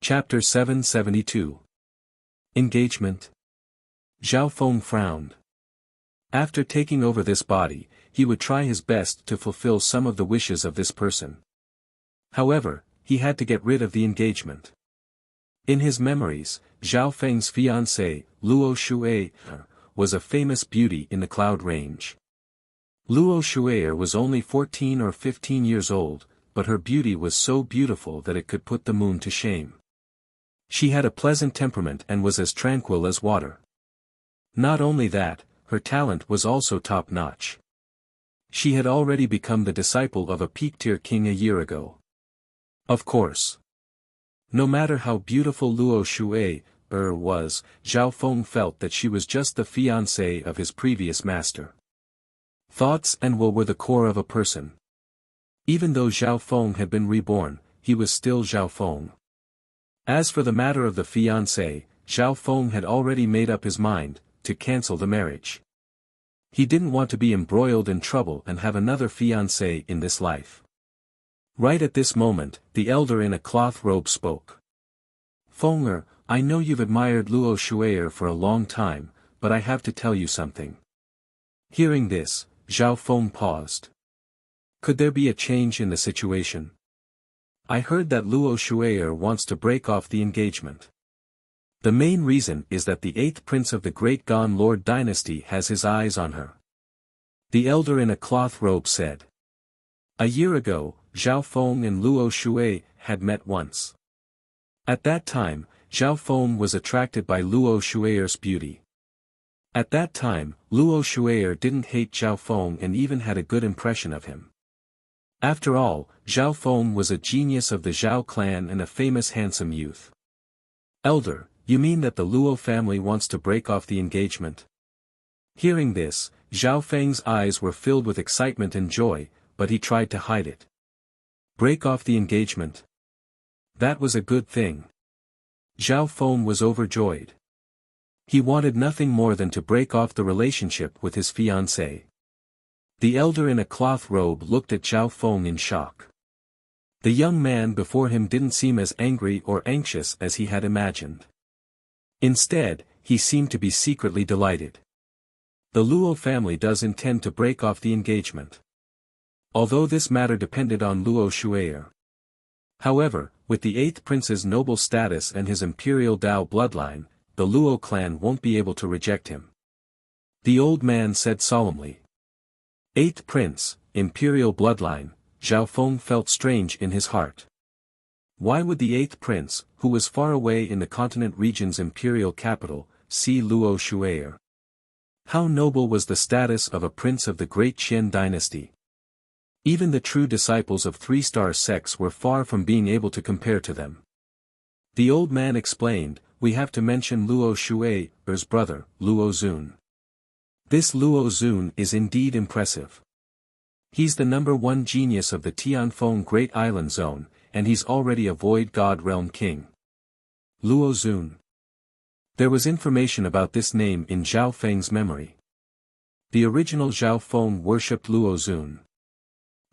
Chapter 772. Engagement. Zhao Feng frowned. After taking over this body, he would try his best to fulfill some of the wishes of this person. However, he had to get rid of the engagement. In his memories, Zhao Feng's fiancée, Luo Shuai, was a famous beauty in the Cloud Range. Luo Shuai was only 14 or 15 years old, but her beauty was so beautiful that it could put the moon to shame. She had a pleasant temperament and was as tranquil as water. Not only that, her talent was also top-notch. She had already become the disciple of a peak-tier king a year ago. Of course. No matter how beautiful Luo Shuai was, Zhao Feng felt that she was just the fiancée of his previous master. Thoughts and will were the core of a person. Even though Zhao Feng had been reborn, he was still Zhao Feng. As for the matter of the fiancé, Zhao Feng had already made up his mind to cancel the marriage. He didn't want to be embroiled in trouble and have another fiancé in this life. Right at this moment, the elder in a cloth robe spoke. Fenger, I know you've admired Luo Shuai for a long time, but I have to tell you something. Hearing this, Zhao Feng paused. Could there be a change in the situation? I heard that Luo Shuai wants to break off the engagement. The main reason is that the 8th prince of the Great Gan Lord dynasty has his eyes on her. The elder in a cloth robe said. A year ago, Zhao Feng and Luo Shuai had met once. At that time, Zhao Feng was attracted by Luo Shuai's beauty. At that time, Luo Shuai didn't hate Zhao Feng and even had a good impression of him. After all, Zhao Feng was a genius of the Zhao clan and a famous handsome youth. Elder, you mean that the Luo family wants to break off the engagement? Hearing this, Zhao Feng's eyes were filled with excitement and joy, but he tried to hide it. Break off the engagement? That was a good thing. Zhao Feng was overjoyed. He wanted nothing more than to break off the relationship with his fiancée. The elder in a cloth robe looked at Zhao Feng in shock. The young man before him didn't seem as angry or anxious as he had imagined. Instead, he seemed to be secretly delighted. The Luo family does intend to break off the engagement. Although this matter depended on Luo Shuai. However, with the 8th prince's noble status and his imperial Dao bloodline, the Luo clan won't be able to reject him. The old man said solemnly. 8th prince, imperial bloodline, Zhao Feng felt strange in his heart. Why would the 8th prince, who was far away in the continent region's imperial capital, see Luo Shuai? How noble was the status of a prince of the great Qian dynasty. Even the true disciples of 3-star sects were far from being able to compare to them. The old man explained, we have to mention Luo Shuai's brother, Luo Zun. This Luo Zun is indeed impressive. He's the #1 genius of the Tianfeng Great Island Zone, and he's already a Void God Realm King. Luo Zun. There was information about this name in Zhao Feng's memory. The original Zhao Feng worshipped Luo Zun.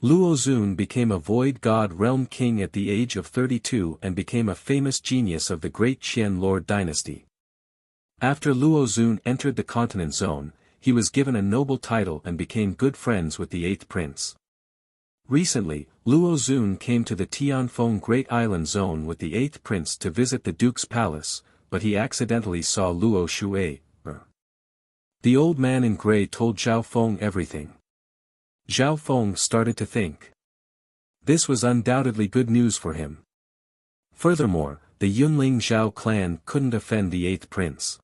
Luo Zun became a Void God Realm King at the age of 32 and became a famous genius of the Great Qian Lord dynasty. After Luo Zun entered the continent zone, he was given a noble title and became good friends with the 8th prince. Recently, Luo Zun came to the Tianfeng Great Island Zone with the 8th prince to visit the duke's palace, but he accidentally saw Luo Shuai. The old man in gray told Zhao Feng everything. Zhao Feng started to think. This was undoubtedly good news for him. Furthermore, the Yunling Zhao clan couldn't offend the 8th prince.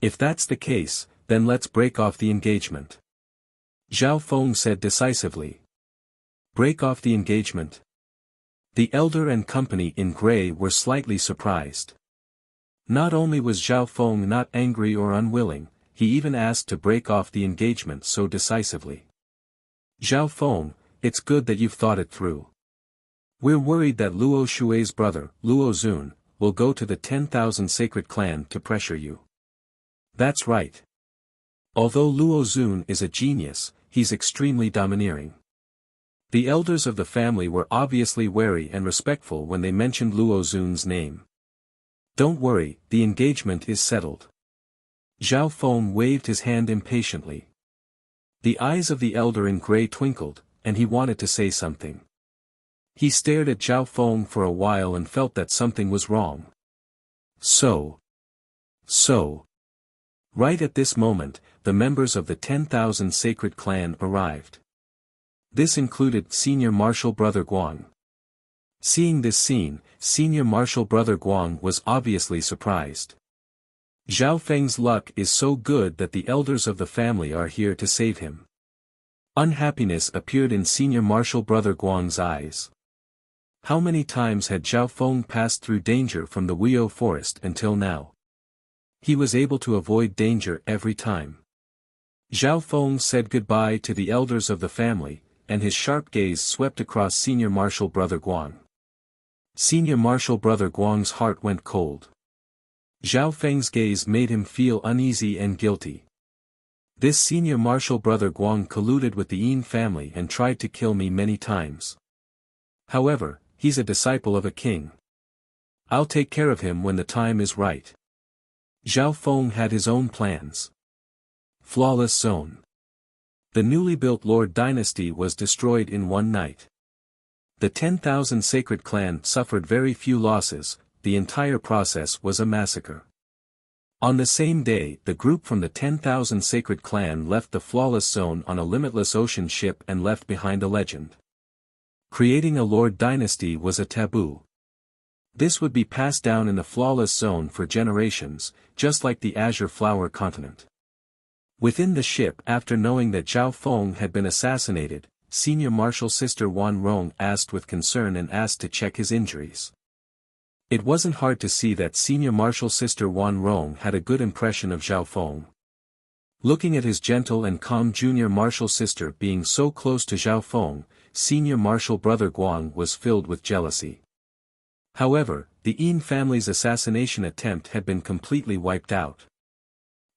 If that's the case, then let's break off the engagement. Zhao Feng said decisively. Break off the engagement? The elder and company in gray were slightly surprised. Not only was Zhao Feng not angry or unwilling, he even asked to break off the engagement so decisively. Zhao Feng, it's good that you've thought it through. We're worried that Luo Shuai's brother, Luo Zun, will go to the 10,000 sacred clan to pressure you. That's right. Although Luo Zun is a genius, he's extremely domineering. The elders of the family were obviously wary and respectful when they mentioned Luo Zun's name. Don't worry, the engagement is settled. Zhao Feng waved his hand impatiently. The eyes of the elder in gray twinkled, and he wanted to say something. He stared at Zhao Feng for a while and felt that something was wrong. So. Right at this moment, the members of the 10,000 Sacred Clan arrived. This included Senior Marshal Brother Guang. Seeing this scene, Senior Marshal Brother Guang was obviously surprised. Zhao Feng's luck is so good that the elders of the family are here to save him. Unhappiness appeared in Senior Marshal Brother Guang's eyes. How many times had Zhao Feng passed through danger from the Wuxia forest until now? He was able to avoid danger every time. Zhao Feng said goodbye to the elders of the family, and his sharp gaze swept across Senior Marshal Brother Guang. Senior Marshal Brother Guang's heart went cold. Zhao Feng's gaze made him feel uneasy and guilty. This Senior Marshal Brother Guang colluded with the Yin family and tried to kill me many times. However, he's a disciple of a king. I'll take care of him when the time is right. Zhao Feng had his own plans. Flawless Zone. The newly built Lord Dynasty was destroyed in one night. The 10,000 Sacred Clan suffered very few losses, the entire process was a massacre. On the same day, the group from the 10,000 Sacred Clan left the Flawless Zone on a limitless ocean ship and left behind a legend. Creating a Lord Dynasty was a taboo. This would be passed down in the Flawless Zone for generations, just like the Azure Flower Continent. Within the ship, after knowing that Zhao Feng had been assassinated, Senior Marshal Sister Wan Rong asked with concern and asked to check his injuries. It wasn't hard to see that Senior Marshal Sister Wan Rong had a good impression of Zhao Feng. Looking at his gentle and calm Junior Marshal Sister being so close to Zhao Feng, Senior Marshal Brother Guang was filled with jealousy. However, the Yin family's assassination attempt had been completely wiped out.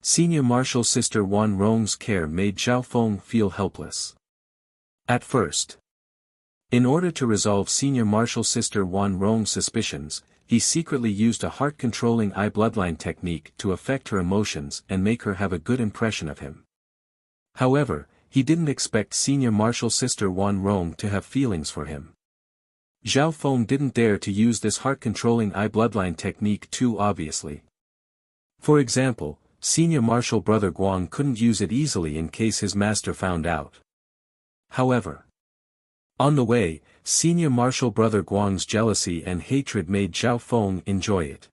Senior Marshal Sister Wan Rong's care made Zhao Feng feel helpless. At first. In order to resolve Senior Marshal Sister Wan Rong's suspicions, he secretly used a heart-controlling eye bloodline technique to affect her emotions and make her have a good impression of him. However, he didn't expect Senior Marshal Sister Wan Rong to have feelings for him. Zhao Feng didn't dare to use this heart-controlling eye bloodline technique too obviously. For example, Senior Marshal Brother Guang couldn't use it easily in case his master found out. However, on the way, Senior Marshal Brother Guang's jealousy and hatred made Zhao Feng enjoy it.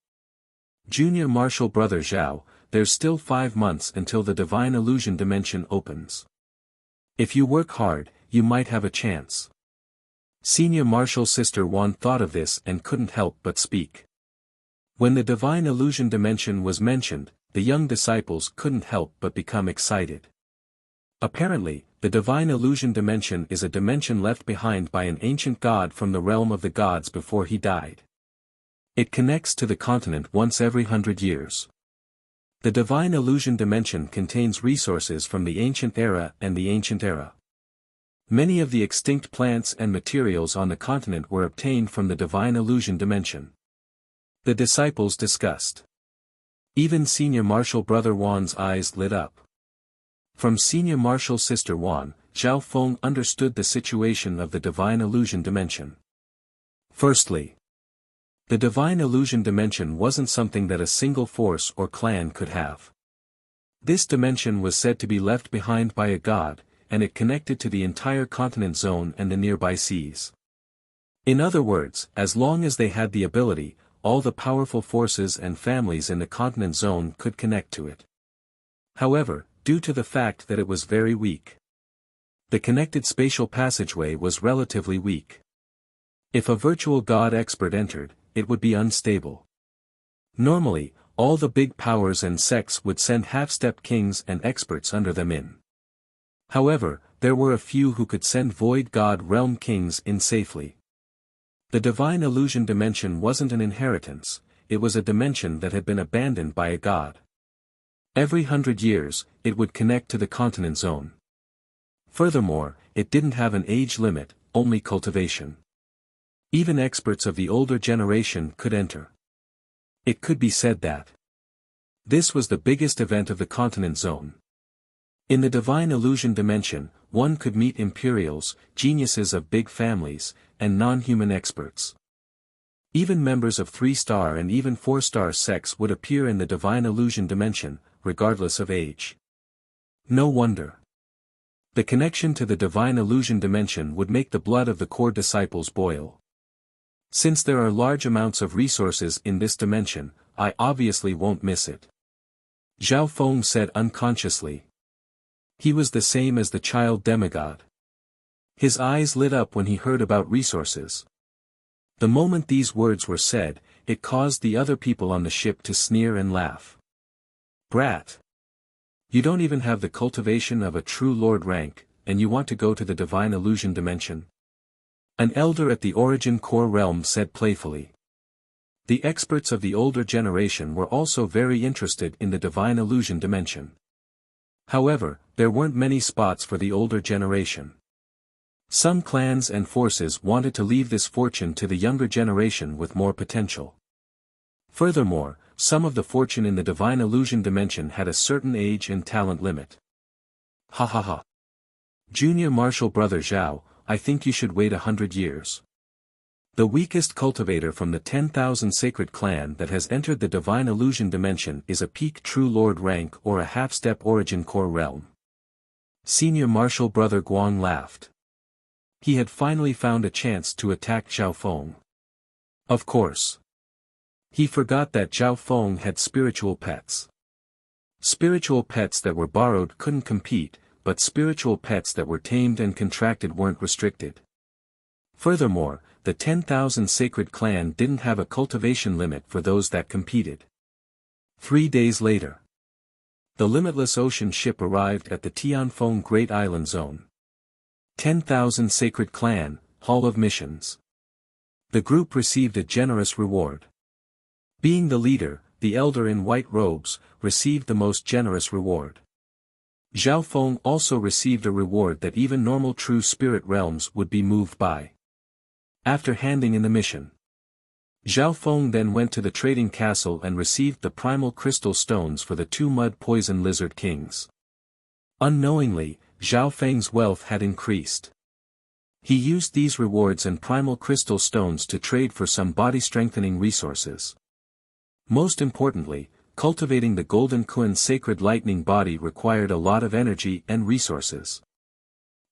Junior Marshal Brother Zhao, there's still 5 months until the Divine Illusion Dimension opens. If you work hard, you might have a chance. Senior Marshal Sister Wan thought of this and couldn't help but speak. When the Divine Illusion Dimension was mentioned, the young disciples couldn't help but become excited. Apparently, the Divine Illusion Dimension is a dimension left behind by an ancient god from the realm of the gods before he died. It connects to the continent once every 100 years. The Divine Illusion Dimension contains resources from the Ancient Era and the Ancient Era. Many of the extinct plants and materials on the continent were obtained from the Divine Illusion Dimension. The disciples discussed. Even Senior Marshal Brother Wan's eyes lit up. From Senior Marshal Sister Wan, Zhao Feng understood the situation of the Divine Illusion Dimension. Firstly, the Divine Illusion Dimension wasn't something that a single force or clan could have. This dimension was said to be left behind by a god, and it connected to the entire continent zone and the nearby seas. In other words, as long as they had the ability, all the powerful forces and families in the continent zone could connect to it. However, due to the fact that it was very weak, the connected spatial passageway was relatively weak. If a virtual god expert entered, it would be unstable. Normally, all the big powers and sects would send half-step kings and experts under them in. However, there were a few who could send void god realm kings in safely. The Divine Illusion Dimension wasn't an inheritance, it was a dimension that had been abandoned by a god. Every 100 years, it would connect to the continent zone. Furthermore, it didn't have an age limit, only cultivation. Even experts of the older generation could enter. It could be said that this was the biggest event of the continent zone. In the divine illusion dimension, one could meet imperials, geniuses of big families, and non-human experts. Even members of 3-star and even 4-star sects would appear in the divine illusion dimension, regardless of age. No wonder. The connection to the divine illusion dimension would make the blood of the core disciples boil. Since there are large amounts of resources in this dimension, I obviously won't miss it. Zhao Feng said unconsciously. He was the same as the child demigod. His eyes lit up when he heard about resources. The moment these words were said, it caused the other people on the ship to sneer and laugh. Brat! You don't even have the cultivation of a true lord rank, and you want to go to the divine illusion dimension? An elder at the origin core realm said playfully. The experts of the older generation were also very interested in the divine illusion dimension. However, there weren't many spots for the older generation. Some clans and forces wanted to leave this fortune to the younger generation with more potential. Furthermore, some of the fortune in the divine illusion dimension had a certain age and talent limit. Ha ha ha. Junior Marshal Brother Zhao, I think you should wait 100 years. The weakest cultivator from the 10,000 sacred clan that has entered the divine illusion dimension is a peak true lord rank or a half-step origin core realm. Senior Marshal Brother Guang laughed. He had finally found a chance to attack Zhao Feng. Of course. He forgot that Zhao Feng had spiritual pets. Spiritual pets that were borrowed couldn't compete, but spiritual pets that were tamed and contracted weren't restricted. Furthermore, the 10,000 sacred clan didn't have a cultivation limit for those that competed. 3 days later, the limitless ocean ship arrived at the Tianfeng Great Island Zone. 10,000 sacred clan, Hall of Missions. The group received a generous reward. Being the leader, the elder in white robes, received the most generous reward. Zhao Feng also received a reward that even normal true spirit realms would be moved by. After handing in the mission, Zhao Feng then went to the trading castle and received the primal crystal stones for the 2 mud poison lizard kings. Unknowingly, Zhao Feng's wealth had increased. He used these rewards and primal crystal stones to trade for some body-strengthening resources. Most importantly, cultivating the Golden Kun sacred lightning body required a lot of energy and resources.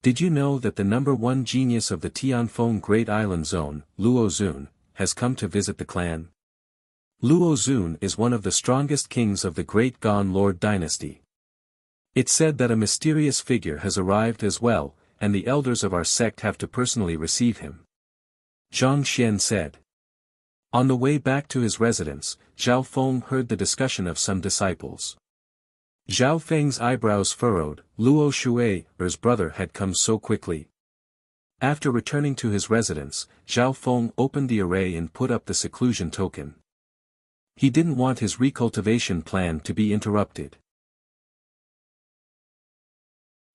Did you know that the #1 genius of the Tianfeng Great Island Zone, Luo Zun, has come to visit the clan? Luo Zun is one of the strongest kings of the Great Gan Lord dynasty. It's said that a mysterious figure has arrived as well, and the elders of our sect have to personally receive him. Zhang Xian said. On the way back to his residence, Zhao Feng heard the discussion of some disciples. Zhao Feng's eyebrows furrowed. Luo Shui's brother had come so quickly. After returning to his residence, Zhao Feng opened the array and put up the seclusion token. He didn't want his recultivation plan to be interrupted.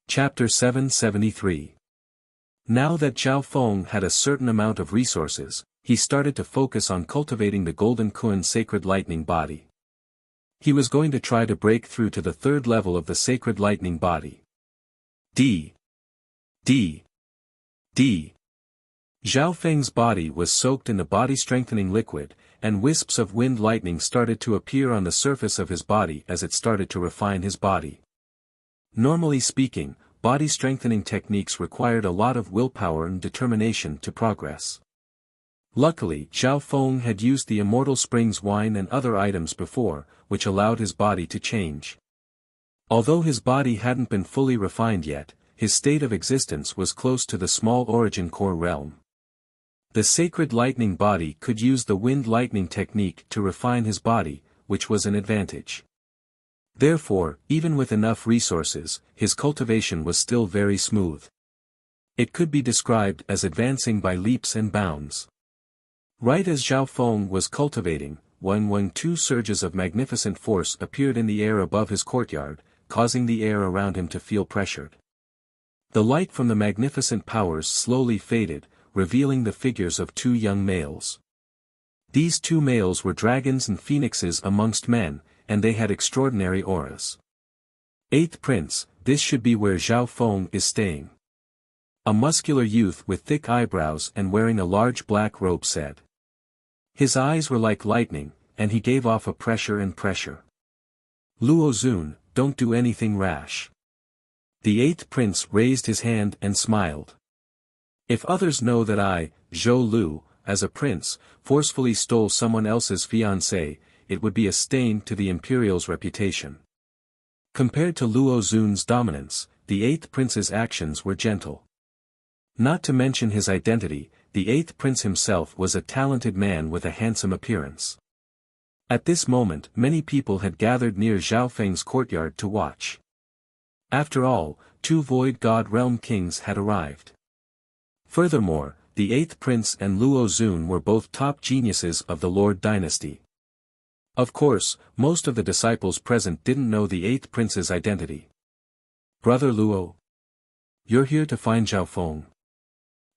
Chapter 773. Now that Zhao Feng had a certain amount of resources, he started to focus on cultivating the Golden Kun sacred lightning body. He was going to try to break through to the 3rd level of the sacred lightning body. D. Zhao Feng's body was soaked in the body-strengthening liquid, and wisps of wind lightning started to appear on the surface of his body as it started to refine his body. Normally speaking, body-strengthening techniques required a lot of willpower and determination to progress. Luckily, Zhao Feng had used the Immortal Springs wine and other items before, which allowed his body to change. Although his body hadn't been fully refined yet, his state of existence was close to the small origin core realm. The sacred lightning body could use the wind lightning technique to refine his body, which was an advantage. Therefore, even with enough resources, his cultivation was still very smooth. It could be described as advancing by leaps and bounds. Right as Zhao Feng was cultivating, when 2 surges of magnificent force appeared in the air above his courtyard, causing the air around him to feel pressured. The light from the magnificent powers slowly faded, revealing the figures of 2 young males. These two males were dragons and phoenixes amongst men, and they had extraordinary auras. Eighth Prince, this should be where Zhao Feng is staying. A muscular youth with thick eyebrows and wearing a large black robe said. His eyes were like lightning, and he gave off a pressure and pressure. Luo Xun, don't do anything rash. The eighth prince raised his hand and smiled. If others know that I, Zhou Lu, as a prince, forcefully stole someone else's fiancée, it would be a stain to the imperial's reputation. Compared to Luo Xun's dominance, the eighth prince's actions were gentle. Not to mention his identity, the eighth prince himself was a talented man with a handsome appearance. At this moment many people had gathered near Zhao Feng's courtyard to watch. After all, two Void God Realm kings had arrived. Furthermore, the eighth prince and Luo Xun were both top geniuses of the Lord dynasty. Of course, most of the disciples present didn't know the eighth prince's identity. Brother Luo. You're here to find Zhao Feng.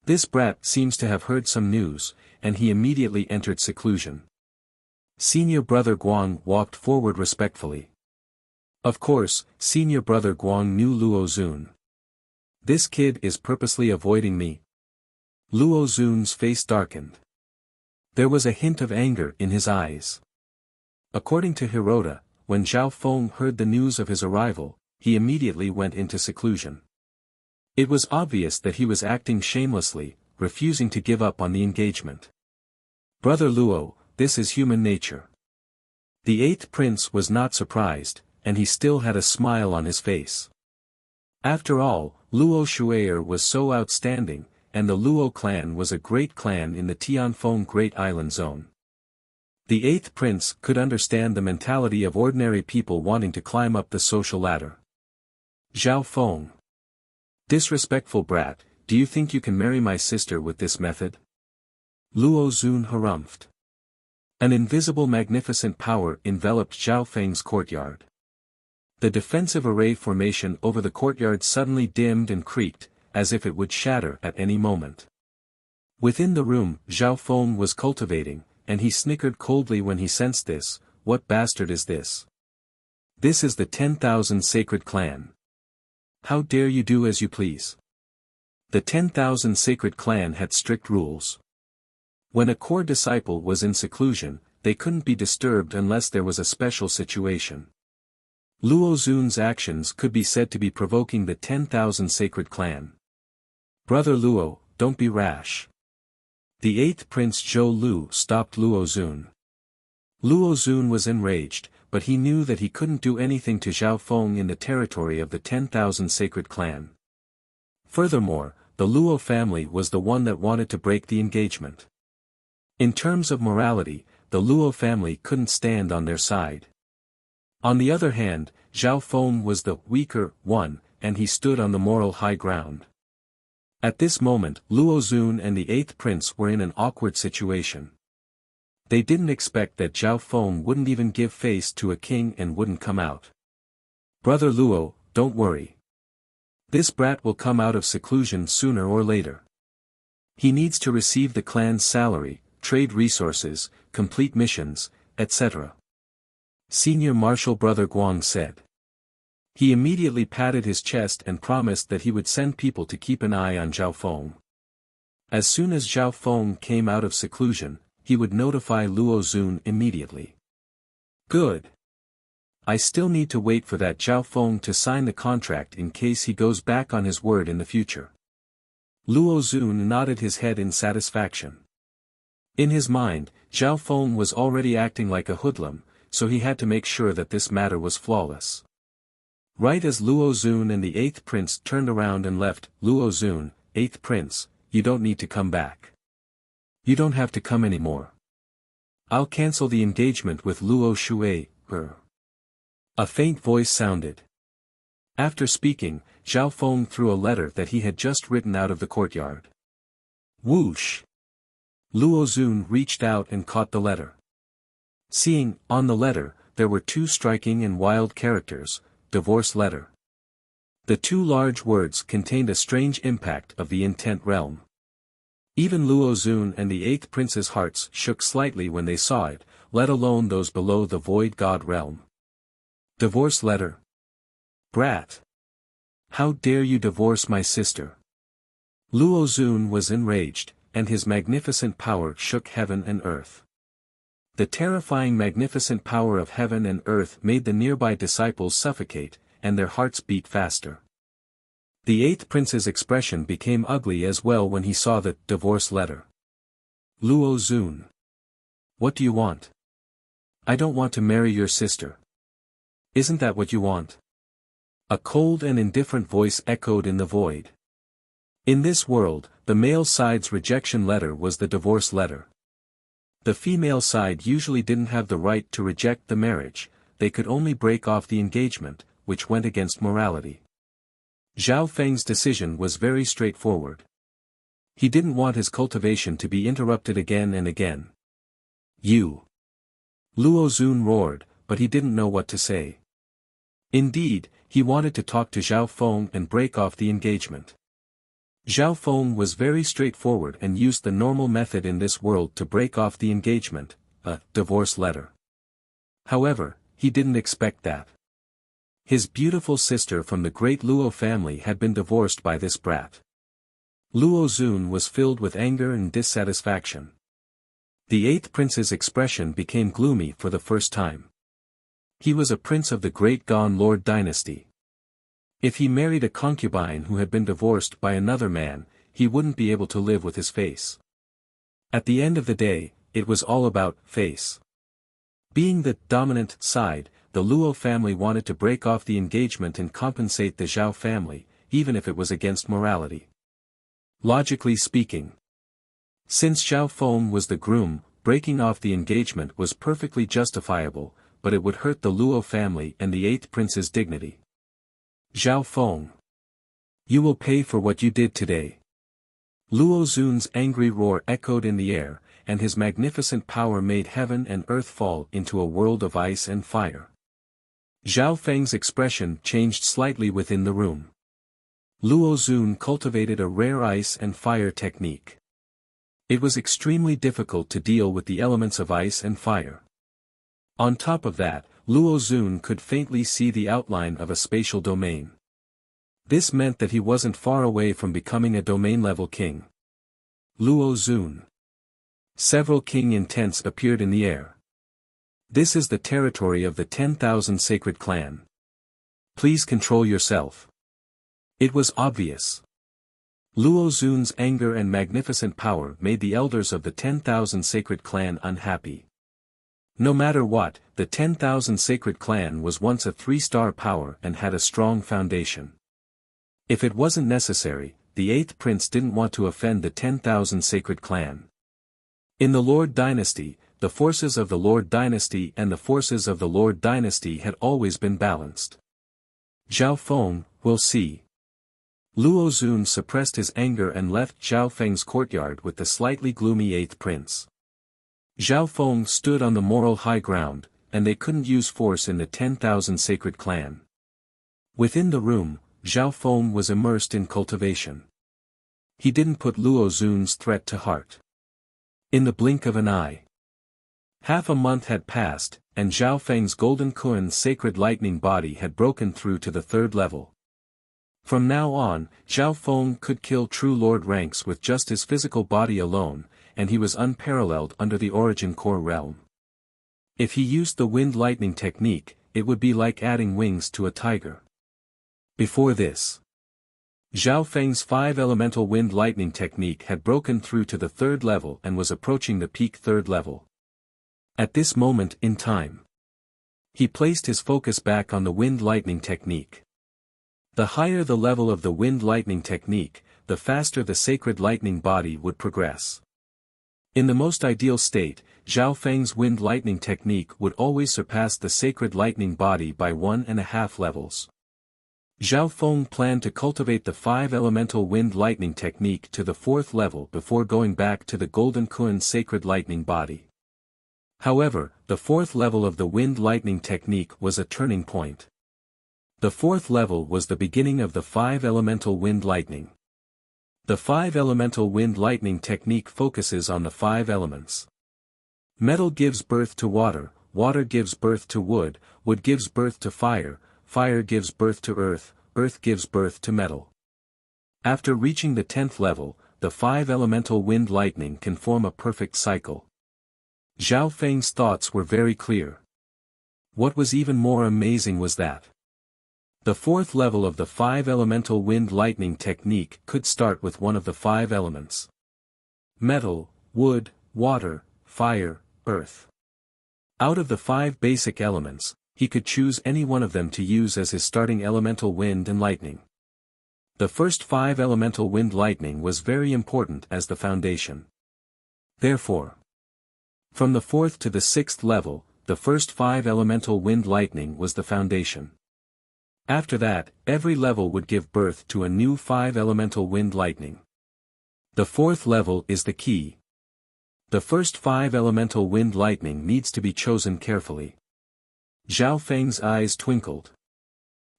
This brat seems to have heard some news, and he immediately entered seclusion. Senior brother Guang walked forward respectfully. Of course, senior brother Guang knew Luo Xun. This kid is purposely avoiding me. Luo Xun's face darkened. There was a hint of anger in his eyes. According to Hirota, when Zhao Feng heard the news of his arrival, he immediately went into seclusion. It was obvious that he was acting shamelessly, refusing to give up on the engagement. Brother Luo, this is human nature. The eighth prince was not surprised, and he still had a smile on his face. After all, Luo Shuai'er was so outstanding, and the Luo clan was a great clan in the Tianfeng Great Island Zone. The eighth prince could understand the mentality of ordinary people wanting to climb up the social ladder. Zhao Feng. Disrespectful brat, do you think you can marry my sister with this method? Luo Xun harumphed. An invisible magnificent power enveloped Zhao Feng's courtyard. The defensive array formation over the courtyard suddenly dimmed and creaked, as if it would shatter at any moment. Within the room Zhao Feng was cultivating, and he snickered coldly when he sensed this. What bastard is this? This is the 10,000 sacred clan. How dare you do as you please? The 10,000 sacred clan had strict rules. When a core disciple was in seclusion, they couldn't be disturbed unless there was a special situation. Luo Xun's actions could be said to be provoking the 10,000 sacred clan. Brother Luo, don't be rash. The eighth prince Zhou Lu stopped Luo Xun. Luo Xun was enraged, but he knew that he couldn't do anything to Zhao Feng in the territory of the 10,000 sacred clan. Furthermore, the Luo family was the one that wanted to break the engagement. In terms of morality, the Luo family couldn't stand on their side. On the other hand, Zhao Feng was the weaker one, and he stood on the moral high ground. At this moment Luo Xun and the eighth prince were in an awkward situation. They didn't expect that Zhao Feng wouldn't even give face to a king and wouldn't come out. Brother Luo, don't worry. This brat will come out of seclusion sooner or later. He needs to receive the clan's salary, trade resources, complete missions, etc. Senior Marshal Brother Guang said. He immediately patted his chest and promised that he would send people to keep an eye on Zhao Feng. As soon as Zhao Feng came out of seclusion, he would notify Luo Xun immediately. Good. I still need to wait for that Zhao Feng to sign the contract in case he goes back on his word in the future. Luo Xun nodded his head in satisfaction. In his mind, Zhao Feng was already acting like a hoodlum, so he had to make sure that this matter was flawless. Right as Luo Xun and the eighth prince turned around and left, Luo Xun, eighth prince, you don't need to come back. You don't have to come anymore. I'll cancel the engagement with Luo Shuai'er. A faint voice sounded. After speaking, Zhao Feng threw a letter that he had just written out of the courtyard. Whoosh! Luo Xun reached out and caught the letter. Seeing, on the letter, there were two striking and wild characters, divorce letter. The two large words contained a strange impact of the intent realm. Even Luo Xun and the 8th prince's hearts shook slightly when they saw it, let alone those below the void god realm. Divorce letter. Brat! How dare you divorce my sister? Luo Xun was enraged, and his magnificent power shook heaven and earth. The terrifying magnificent power of heaven and earth made the nearby disciples suffocate, and their hearts beat faster. The 8th prince's expression became ugly as well when he saw the divorce letter. Luo Xun. What do you want? I don't want to marry your sister. Isn't that what you want? A cold and indifferent voice echoed in the void. In this world, the male side's rejection letter was the divorce letter. The female side usually didn't have the right to reject the marriage, they could only break off the engagement, which went against morality. Zhao Feng's decision was very straightforward. He didn't want his cultivation to be interrupted again and again. You! Luo Xun roared, but he didn't know what to say. Indeed, he wanted to talk to Zhao Feng and break off the engagement. Zhao Feng was very straightforward and used the normal method in this world to break off the engagement, a divorce letter. However, he didn't expect that. His beautiful sister from the great Luo family had been divorced by this brat. Luo Xun was filled with anger and dissatisfaction. The 8th prince's expression became gloomy for the first time. He was a prince of the great Gan Lord dynasty. If he married a concubine who had been divorced by another man, he wouldn't be able to live with his face. At the end of the day, it was all about face. Being the dominant side, the Luo family wanted to break off the engagement and compensate the Zhao family, even if it was against morality. Logically speaking. Since Zhao Feng was the groom, breaking off the engagement was perfectly justifiable, but it would hurt the Luo family and the 8th prince's dignity. Zhao Feng. You will pay for what you did today. Luo Xun's angry roar echoed in the air, and his magnificent power made heaven and earth fall into a world of ice and fire. Zhao Feng's expression changed slightly within the room. Luo Xun cultivated a rare ice and fire technique. It was extremely difficult to deal with the elements of ice and fire. On top of that, Luo Xun could faintly see the outline of a spatial domain. This meant that he wasn't far away from becoming a domain-level king. Luo Xun. Several king intents appeared in the air. This is the territory of the 10,000 sacred clan. Please control yourself. It was obvious. Luo Xun's anger and magnificent power made the elders of the 10,000 sacred clan unhappy. No matter what, the 10,000 sacred clan was once a 3-star power and had a strong foundation. If it wasn't necessary, the 8th prince didn't want to offend the 10,000 sacred clan. In the Lord dynasty, the forces of the Lord dynasty and the forces of the Lord dynasty had always been balanced. Zhao Feng, we'll see. Luo Xun suppressed his anger and left Zhao Feng's courtyard with the slightly gloomy 8th prince. Zhao Feng stood on the moral high ground, and they couldn't use force in the 10,000 sacred clan. Within the room, Zhao Feng was immersed in cultivation. He didn't put Luo Xun's threat to heart. In the blink of an eye. Half a month had passed, and Zhao Feng's golden Kuan's sacred lightning body had broken through to the 3rd level. From now on, Zhao Feng could kill true lord ranks with just his physical body alone, and he was unparalleled under the origin core realm. If he used the wind lightning technique, it would be like adding wings to a tiger. Before this, Zhao Feng's 5-elemental wind lightning technique had broken through to the 3rd level and was approaching the peak 3rd level. At this moment in time, he placed his focus back on the wind lightning technique. The higher the level of the wind lightning technique, the faster the sacred lightning body would progress. In the most ideal state, Zhao Feng's wind lightning technique would always surpass the sacred lightning body by 1.5 levels. Zhao Feng planned to cultivate the 5-elemental wind lightning technique to the 4th level before going back to the golden Kuan sacred lightning body. However, the 4th level of the wind lightning technique was a turning point. The 4th level was the beginning of the 5-elemental wind lightning. The 5-elemental wind-lightning technique focuses on the 5 elements. Metal gives birth to water, water gives birth to wood, wood gives birth to fire, fire gives birth to earth, earth gives birth to metal. After reaching the 10th level, the 5-elemental wind-lightning can form a perfect cycle. Zhao Feng's thoughts were very clear. What was even more amazing was that the 4th level of the 5-elemental wind-lightning technique could start with one of the 5 elements: metal, wood, water, fire, earth. Out of the 5 basic elements, he could choose any one of them to use as his starting elemental wind and lightning. The first 5-elemental wind-lightning was very important as the foundation. Therefore, from the 4th to the 6th level, the first 5-elemental wind-lightning was the foundation. After that, every level would give birth to a new 5-elemental wind-lightning. The 4th level is the key. The first 5-elemental wind-lightning needs to be chosen carefully. Zhao Feng's eyes twinkled.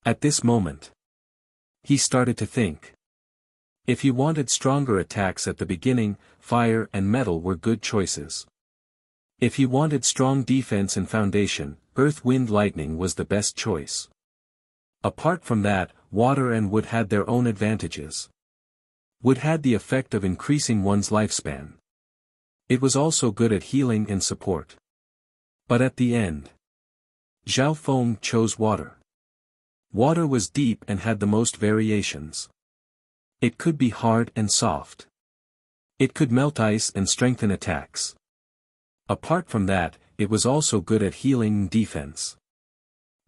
At this moment, he started to think. If he wanted stronger attacks at the beginning, fire and metal were good choices. If he wanted strong defense and foundation, earth wind lightning was the best choice. Apart from that, water and wood had their own advantages. Wood had the effect of increasing one's lifespan. It was also good at healing and support. But at the end, Zhao Feng chose water. Water was deep and had the most variations. It could be hard and soft. It could melt ice and strengthen attacks. Apart from that, it was also good at healing and defense.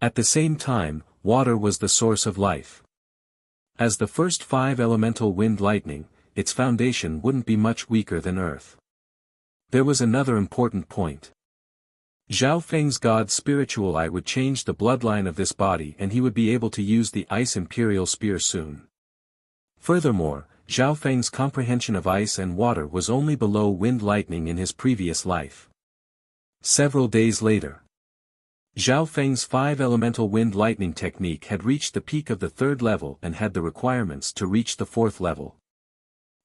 At the same time, water was the source of life. As the first 5-elemental wind-lightning, its foundation wouldn't be much weaker than earth. There was another important point. Zhao Feng's god's spiritual eye would change the bloodline of this body and he would be able to use the ice imperial spear soon. Furthermore, Zhao Feng's comprehension of ice and water was only below wind-lightning in his previous life. Several days later, Zhao Feng's 5-elemental wind-lightning technique had reached the peak of the 3rd level and had the requirements to reach the 4th level.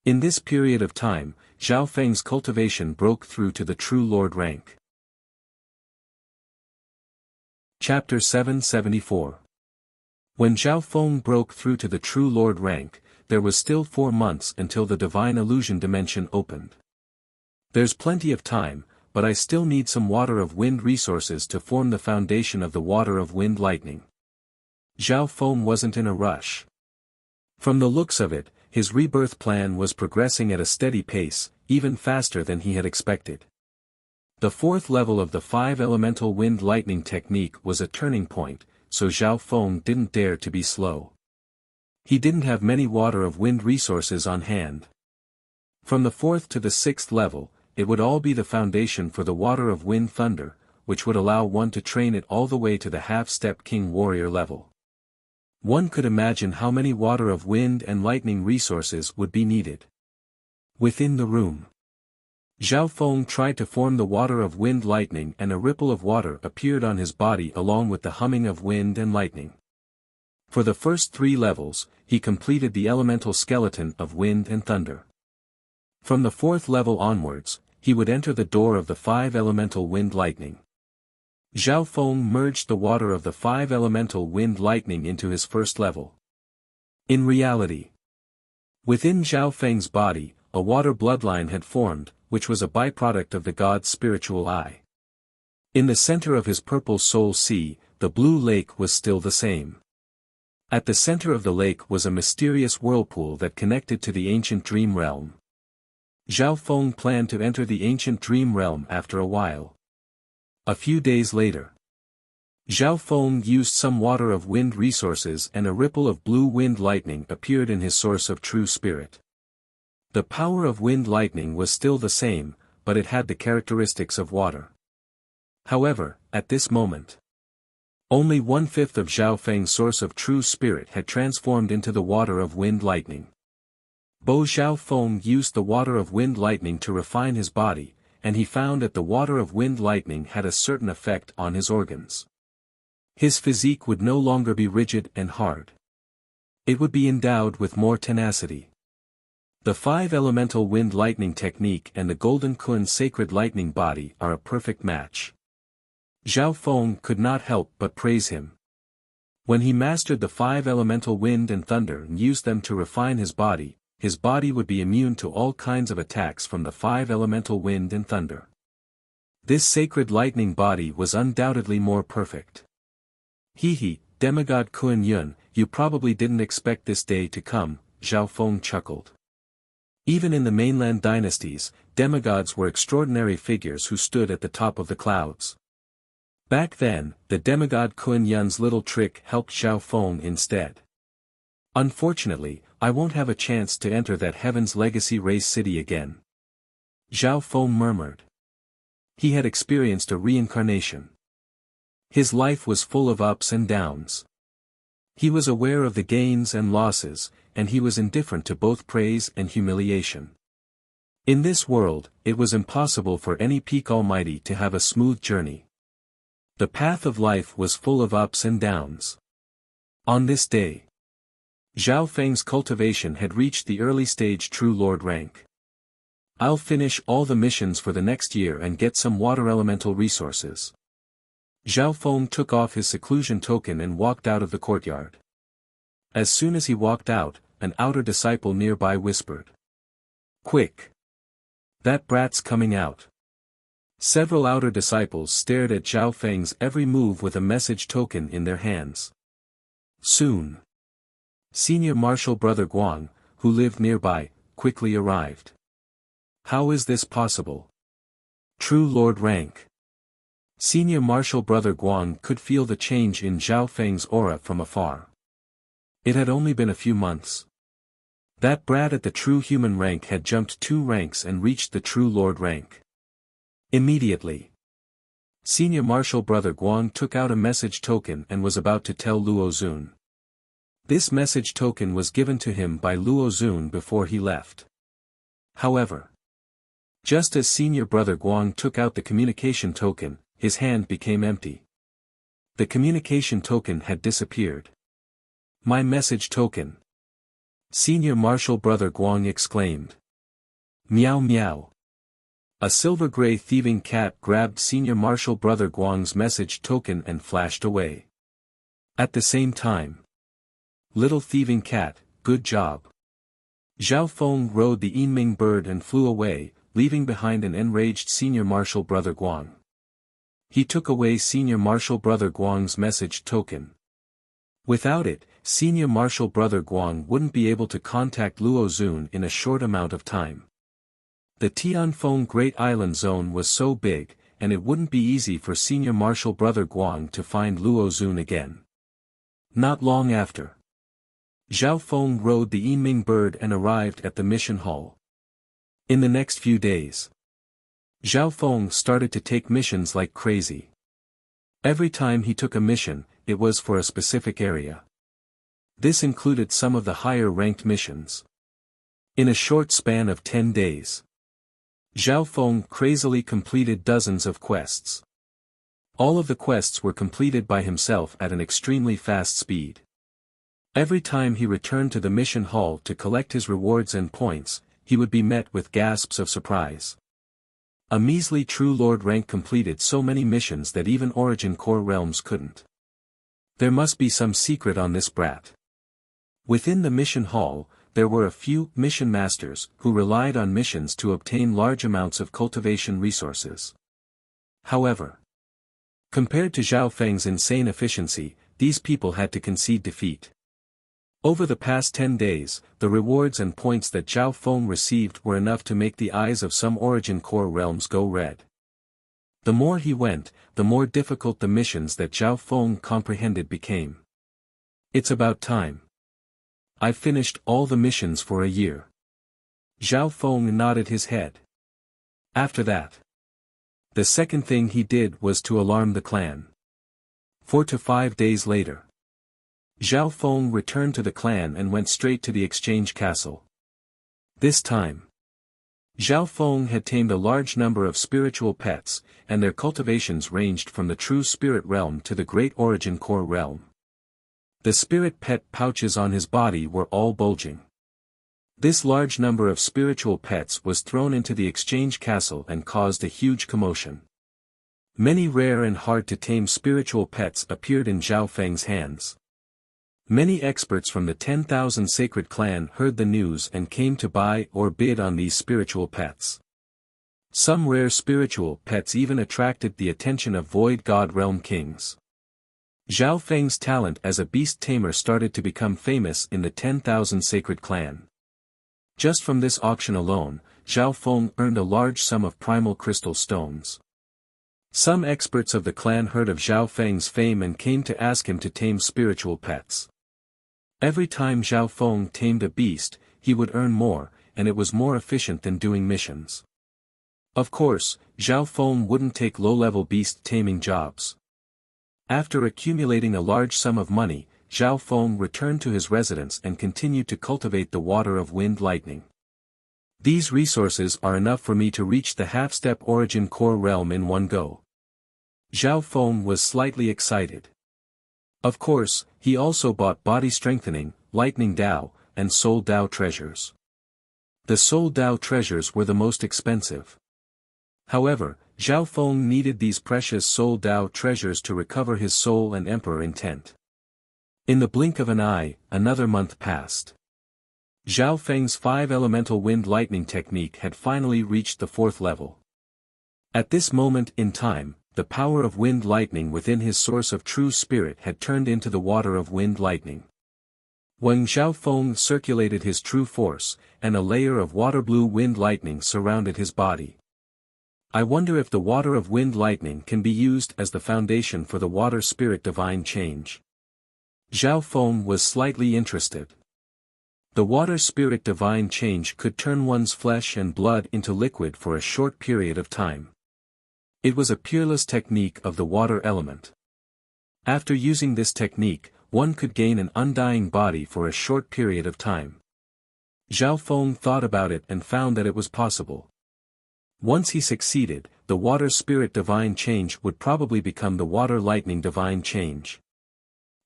In this period of time, Zhao Feng's cultivation broke through to the true lord rank. Chapter 774. When Zhao Feng broke through to the true lord rank, there was still 4 months until the divine illusion dimension opened. There's plenty of time, but I still need some water of wind resources to form the foundation of the water of wind lightning. Zhao Feng wasn't in a rush. From the looks of it, his rebirth plan was progressing at a steady pace, even faster than he had expected. The 4th level of the 5-elemental wind lightning technique was a turning point, so Zhao Feng didn't dare to be slow. He didn't have many water of wind resources on hand. From the 4th to the 6th level, it would all be the foundation for the water of wind thunder, which would allow one to train it all the way to the half-step king warrior level. One could imagine how many water of wind and lightning resources would be needed. Within the room, Zhao Feng tried to form the water of wind lightning and a ripple of water appeared on his body along with the humming of wind and lightning. For the first 3 levels, he completed the elemental skeleton of wind and thunder. From the 4th level onwards, he would enter the door of the 5-elemental wind lightning. Zhao Feng merged the water of the 5-elemental wind lightning into his first level. In reality, within Zhao Feng's body, a water bloodline had formed, which was a byproduct of the god's spiritual eye. In the center of his purple soul sea, the blue lake was still the same. At the center of the lake was a mysterious whirlpool that connected to the ancient dream realm. Zhao Feng planned to enter the ancient dream realm after a while. A few days later, Zhao Feng used some water of wind resources and a ripple of blue wind lightning appeared in his source of true spirit. The power of wind lightning was still the same, but it had the characteristics of water. However, at this moment, only 1/5 of Zhao Feng's source of true spirit had transformed into the water of wind lightning. Bo Zhao Feng used the water of wind lightning to refine his body, and he found that the water of wind lightning had a certain effect on his organs. His physique would no longer be rigid and hard. It would be endowed with more tenacity. The 5-elemental wind lightning technique and the golden kun sacred lightning body are a perfect match. Zhao Feng could not help but praise him. When he mastered the 5-elemental wind and thunder and used them to refine his body would be immune to all kinds of attacks from the 5-elemental wind and thunder. This sacred lightning body was undoubtedly more perfect. Hee, demigod Kun Yun, you probably didn't expect this day to come, Zhao Feng chuckled. Even in the mainland dynasties, demigods were extraordinary figures who stood at the top of the clouds. Back then, the demigod Kun Yun's little trick helped Zhao Feng instead. Unfortunately, I won't have a chance to enter that Heaven's Legacy race city again. Zhao Feng murmured. He had experienced a reincarnation. His life was full of ups and downs. He was aware of the gains and losses, and he was indifferent to both praise and humiliation. In this world, it was impossible for any peak almighty to have a smooth journey. The path of life was full of ups and downs. On this day, Zhao Feng's cultivation had reached the early stage True Lord rank. I'll finish all the missions for the next year and get some water elemental resources. Zhao Feng took off his seclusion token and walked out of the courtyard. As soon as he walked out, an outer disciple nearby whispered. Quick! That brat's coming out. Several outer disciples stared at Zhao Feng's every move with a message token in their hands. Soon. Senior Marshal Brother Guang, who lived nearby, quickly arrived. How is this possible? True Lord rank. Senior Marshal Brother Guang could feel the change in Zhao Feng's aura from afar. It had only been a few months. That brat at the true human rank had jumped 2 ranks and reached the True Lord rank. Immediately, Senior Marshal Brother Guang took out a message token and was about to tell Luo Zun. This message token was given to him by Luo Zun before he left. However, just as Senior Brother Guang took out the communication token, his hand became empty. The communication token had disappeared. My message token. Senior Marshal Brother Guang exclaimed. Meow meow. A silver-gray thieving cat grabbed Senior Marshal Brother Guang's message token and flashed away. At the same time. Little thieving cat, good job. Zhao Feng rode the Yinming bird and flew away, leaving behind an enraged Senior Marshal Brother Guang. He took away Senior Marshal Brother Guang's message token. Without it, Senior Marshal Brother Guang wouldn't be able to contact Luo Zun in a short amount of time. The Tianfeng Great Island Zone was so big, and it wouldn't be easy for Senior Marshal Brother Guang to find Luo Zun again. Not long after, Zhao Feng rode the Yinming bird and arrived at the mission hall. In the next few days, Zhao Feng started to take missions like crazy. Every time he took a mission, it was for a specific area. This included some of the higher-ranked missions. In a short span of 10 days, Zhao Feng crazily completed dozens of quests. All of the quests were completed by himself at an extremely fast speed. Every time he returned to the mission hall to collect his rewards and points, he would be met with gasps of surprise. A measly True Lord rank completed so many missions that even Origin Core realms couldn't. There must be some secret on this brat. Within the mission hall, there were a few mission masters who relied on missions to obtain large amounts of cultivation resources. However, compared to Zhao Feng's insane efficiency, these people had to concede defeat. Over the past 10 days, the rewards and points that Zhao Feng received were enough to make the eyes of some Origin Core realms go red. The more he went, the more difficult the missions that Zhao Feng comprehended became. It's about time. I've finished all the missions for a year. Zhao Feng nodded his head. After that, the second thing he did was to alarm the clan. 4 to 5 days later, Zhao Feng returned to the clan and went straight to the exchange castle. This time, Zhao Feng had tamed a large number of spiritual pets, and their cultivations ranged from the true spirit realm to the great Origin Core realm. The spirit pet pouches on his body were all bulging. This large number of spiritual pets was thrown into the exchange castle and caused a huge commotion. Many rare and hard-to-tame spiritual pets appeared in Zhao Feng's hands. Many experts from the 10,000 sacred clan heard the news and came to buy or bid on these spiritual pets. Some rare spiritual pets even attracted the attention of Void God Realm kings. Zhao Feng's talent as a beast tamer started to become famous in the 10,000 sacred clan. Just from this auction alone, Zhao Feng earned a large sum of primal crystal stones. Some experts of the clan heard of Zhao Feng's fame and came to ask him to tame spiritual pets. Every time Zhao Feng tamed a beast, he would earn more, and it was more efficient than doing missions. Of course, Zhao Feng wouldn't take low-level beast taming jobs. After accumulating a large sum of money, Zhao Feng returned to his residence and continued to cultivate the water of wind lightning. These resources are enough for me to reach the half-step origin core realm in one go. Zhao Feng was slightly excited. Of course, he also bought body strengthening, lightning Dao, and soul Dao treasures. The soul Dao treasures were the most expensive. However, Zhao Feng needed these precious soul Dao treasures to recover his soul and emperor intent. In the blink of an eye, another month passed. Zhao Feng's 5-elemental wind lightning technique had finally reached the 4th level. At this moment in time, the power of wind lightning within his source of true spirit had turned into the water of wind lightning. When Zhao Feng circulated his true force, and a layer of water blue wind lightning surrounded his body. I wonder if the water of wind lightning can be used as the foundation for the water spirit divine change. Zhao Feng was slightly interested. The water spirit divine change could turn one's flesh and blood into liquid for a short period of time. It was a peerless technique of the water element. After using this technique, one could gain an undying body for a short period of time. Zhao Feng thought about it and found that it was possible. Once he succeeded, the water spirit divine change would probably become the water lightning divine change.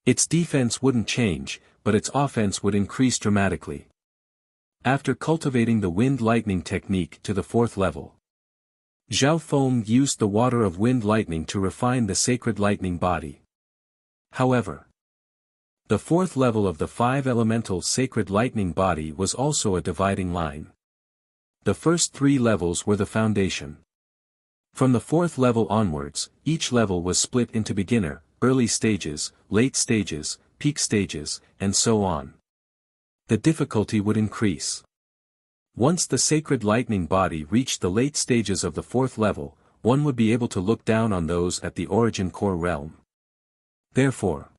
Its defense wouldn't change, but its offense would increase dramatically. After cultivating the wind lightning technique to the 4th level, Zhao Feng used the water of wind lightning to refine the sacred lightning body. However, the 4th level of the 5-elemental sacred lightning body was also a dividing line. The first 3 levels were the foundation. From the 4th level onwards, each level was split into beginner, early stages, late stages, peak stages, and so on. The difficulty would increase. Once the sacred lightning body reached the late stages of the 4th level, one would be able to look down on those at the origin core realm. Therefore,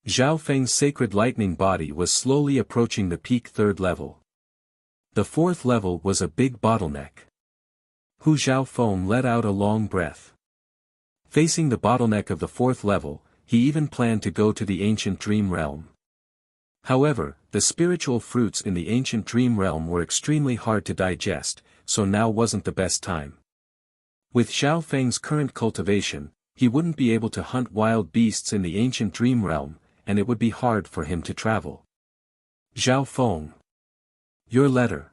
Zhao Feng's sacred lightning body was slowly approaching the peak 3rd level. The 4th level was a big bottleneck. Zhao Feng let out a long breath. Facing the bottleneck of the 4th level, he even planned to go to the ancient dream realm. However, the spiritual fruits in the ancient dream realm were extremely hard to digest, so now wasn't the best time. With Zhao Feng's current cultivation, he wouldn't be able to hunt wild beasts in the ancient dream realm, and it would be hard for him to travel. Zhao Feng. Your letter.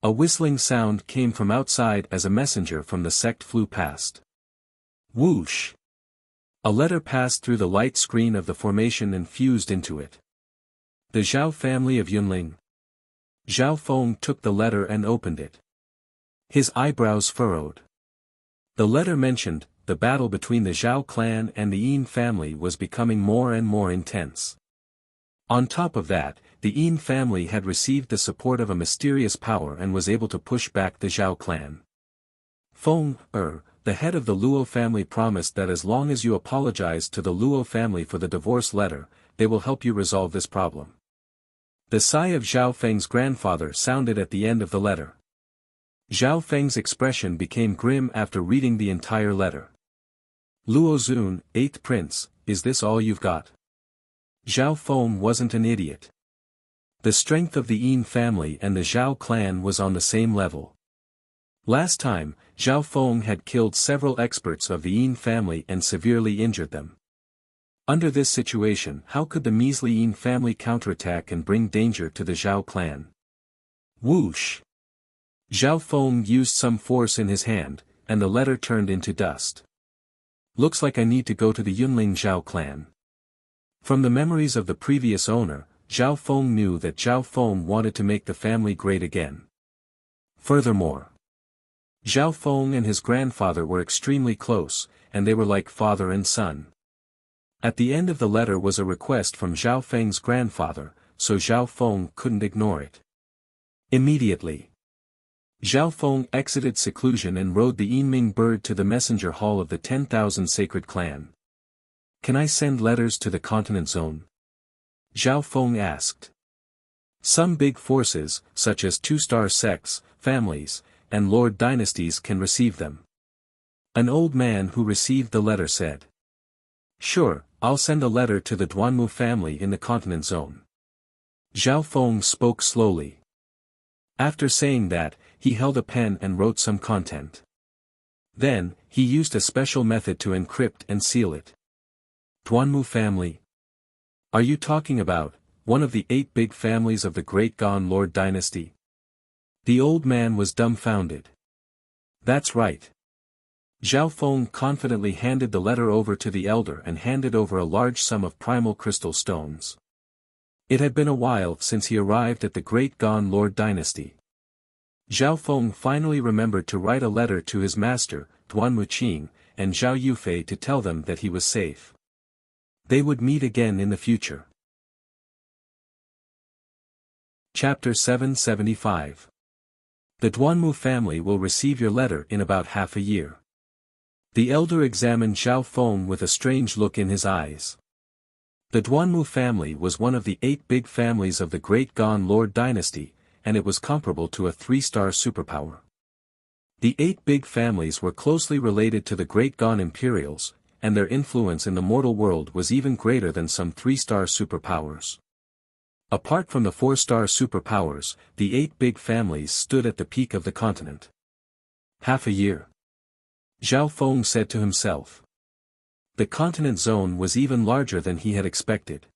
A whistling sound came from outside as a messenger from the sect flew past. Whoosh! A letter passed through the light screen of the formation and fused into it. The Zhao family of Yunling. Zhao Feng took the letter and opened it. His eyebrows furrowed. The letter mentioned, the battle between the Zhao clan and the Yin family was becoming more and more intense. On top of that, the Yin family had received the support of a mysterious power and was able to push back the Zhao clan. Feng, the head of the Luo family promised that as long as you apologize to the Luo family for the divorce letter, they will help you resolve this problem. The sigh of Zhao Feng's grandfather sounded at the end of the letter. Zhao Feng's expression became grim after reading the entire letter. Luo Zun, 8th prince, is this all you've got? Zhao Feng wasn't an idiot. The strength of the Yin family and the Zhao clan was on the same level. Last time, Zhao Feng had killed several experts of the Yin family and severely injured them. Under this situation, how could the measly Yin family counterattack and bring danger to the Zhao clan? Whoosh! Zhao Feng used some force in his hand, and the letter turned into dust. Looks like I need to go to the Yunling Zhao clan. From the memories of the previous owner, Zhao Feng knew that Zhao Feng wanted to make the family great again. Furthermore, Zhao Feng and his grandfather were extremely close, and they were like father and son. At the end of the letter was a request from Zhao Feng's grandfather, so Zhao Feng couldn't ignore it. Immediately, Zhao Feng exited seclusion and rode the Yinming bird to the messenger hall of the 10,000 Sacred Clan. Can I send letters to the continent zone? Zhao Feng asked. Some big forces, such as two-star sects, families, and lord dynasties can receive them. An old man who received the letter said. Sure, I'll send a letter to the Duanmu family in the continent zone. Zhao Feng spoke slowly. After saying that, he held a pen and wrote some content. Then, he used a special method to encrypt and seal it. Duanmu family? Are you talking about one of the 8 big families of the Great Gan Lord dynasty? The old man was dumbfounded. That's right. Zhao Feng confidently handed the letter over to the elder and handed over a large sum of primal crystal stones. It had been a while since he arrived at the Great Gan Lord dynasty. Zhao Feng finally remembered to write a letter to his master, Duanmu Qing, and Zhao Yufei to tell them that he was safe. They would meet again in the future. Chapter 775. The Duanmu family will receive your letter in about half a year. The elder examined Zhao Feng with a strange look in his eyes. The Duanmu family was one of the 8 big families of the Great Gan Lord dynasty, and it was comparable to a 3-star superpower. The 8 big families were closely related to the Great Gan Imperials, and their influence in the mortal world was even greater than some 3-star superpowers. Apart from the 4-star superpowers, the 8 big families stood at the peak of the continent. Half a year. Zhao Feng said to himself. The continent zone was even larger than he had expected.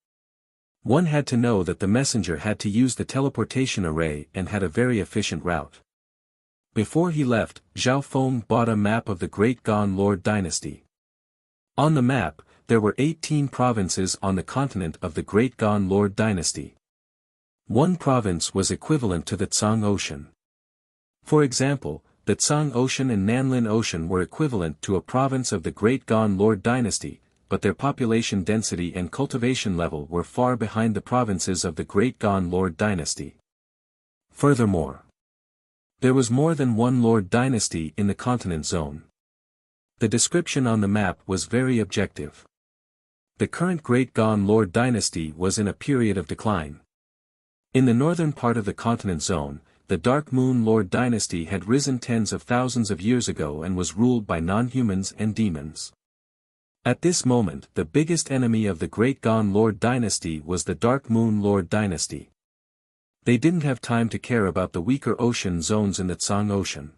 One had to know that the messenger had to use the teleportation array and had a very efficient route. Before he left, Zhao Feng bought a map of the Great Gan Lord dynasty. On the map, there were 18 provinces on the continent of the Great Gan Lord dynasty. One province was equivalent to the Tsang Ocean. For example, the Tsang Ocean and Nanlin Ocean were equivalent to a province of the Great Gan Lord dynasty, but their population density and cultivation level were far behind the provinces of the Great Gan Lord dynasty. Furthermore, there was more than one Lord dynasty in the continent zone. The description on the map was very objective. The current Great Gan Lord dynasty was in a period of decline. In the northern part of the continent zone, the Dark Moon Lord dynasty had risen tens of thousands of years ago and was ruled by non-humans and demons. At this moment, the biggest enemy of the Great Gan Lord dynasty was the Dark Moon Lord dynasty. They didn't have time to care about the weaker ocean zones in the Tsang Ocean.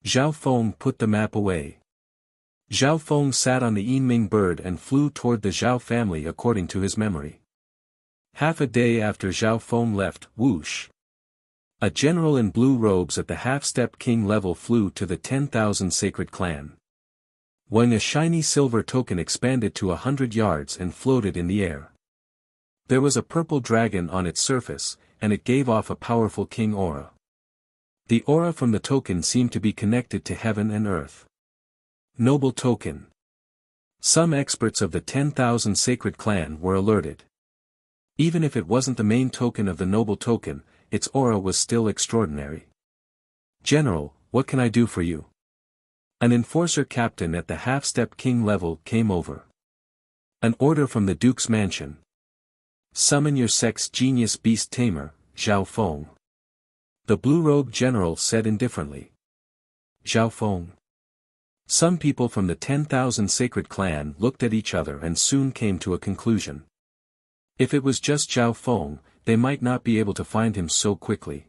Zhao Feng put the map away. Zhao Feng sat on the Yinming bird and flew toward the Zhao family according to his memory. Half a day after Zhao Feng left, whoosh! A general in blue robes at the half-step king level flew to the 10,000 Sacred Clan. When a shiny silver token expanded to 100 yards and floated in the air. There was a purple dragon on its surface, and it gave off a powerful king aura. The aura from the token seemed to be connected to heaven and earth. Noble token. Some experts of the 10,000 Sacred Clan were alerted. Even if it wasn't the main token of the noble token, its aura was still extraordinary. General, what can I do for you? An enforcer captain at the half-step king level came over. An order from the Duke's mansion. Summon your sex genius beast tamer, Zhao Feng. The blue-robed general said indifferently. Zhao Feng. Some people from the 10,000 Sacred Clan looked at each other and soon came to a conclusion. If it was just Zhao Feng, they might not be able to find him so quickly.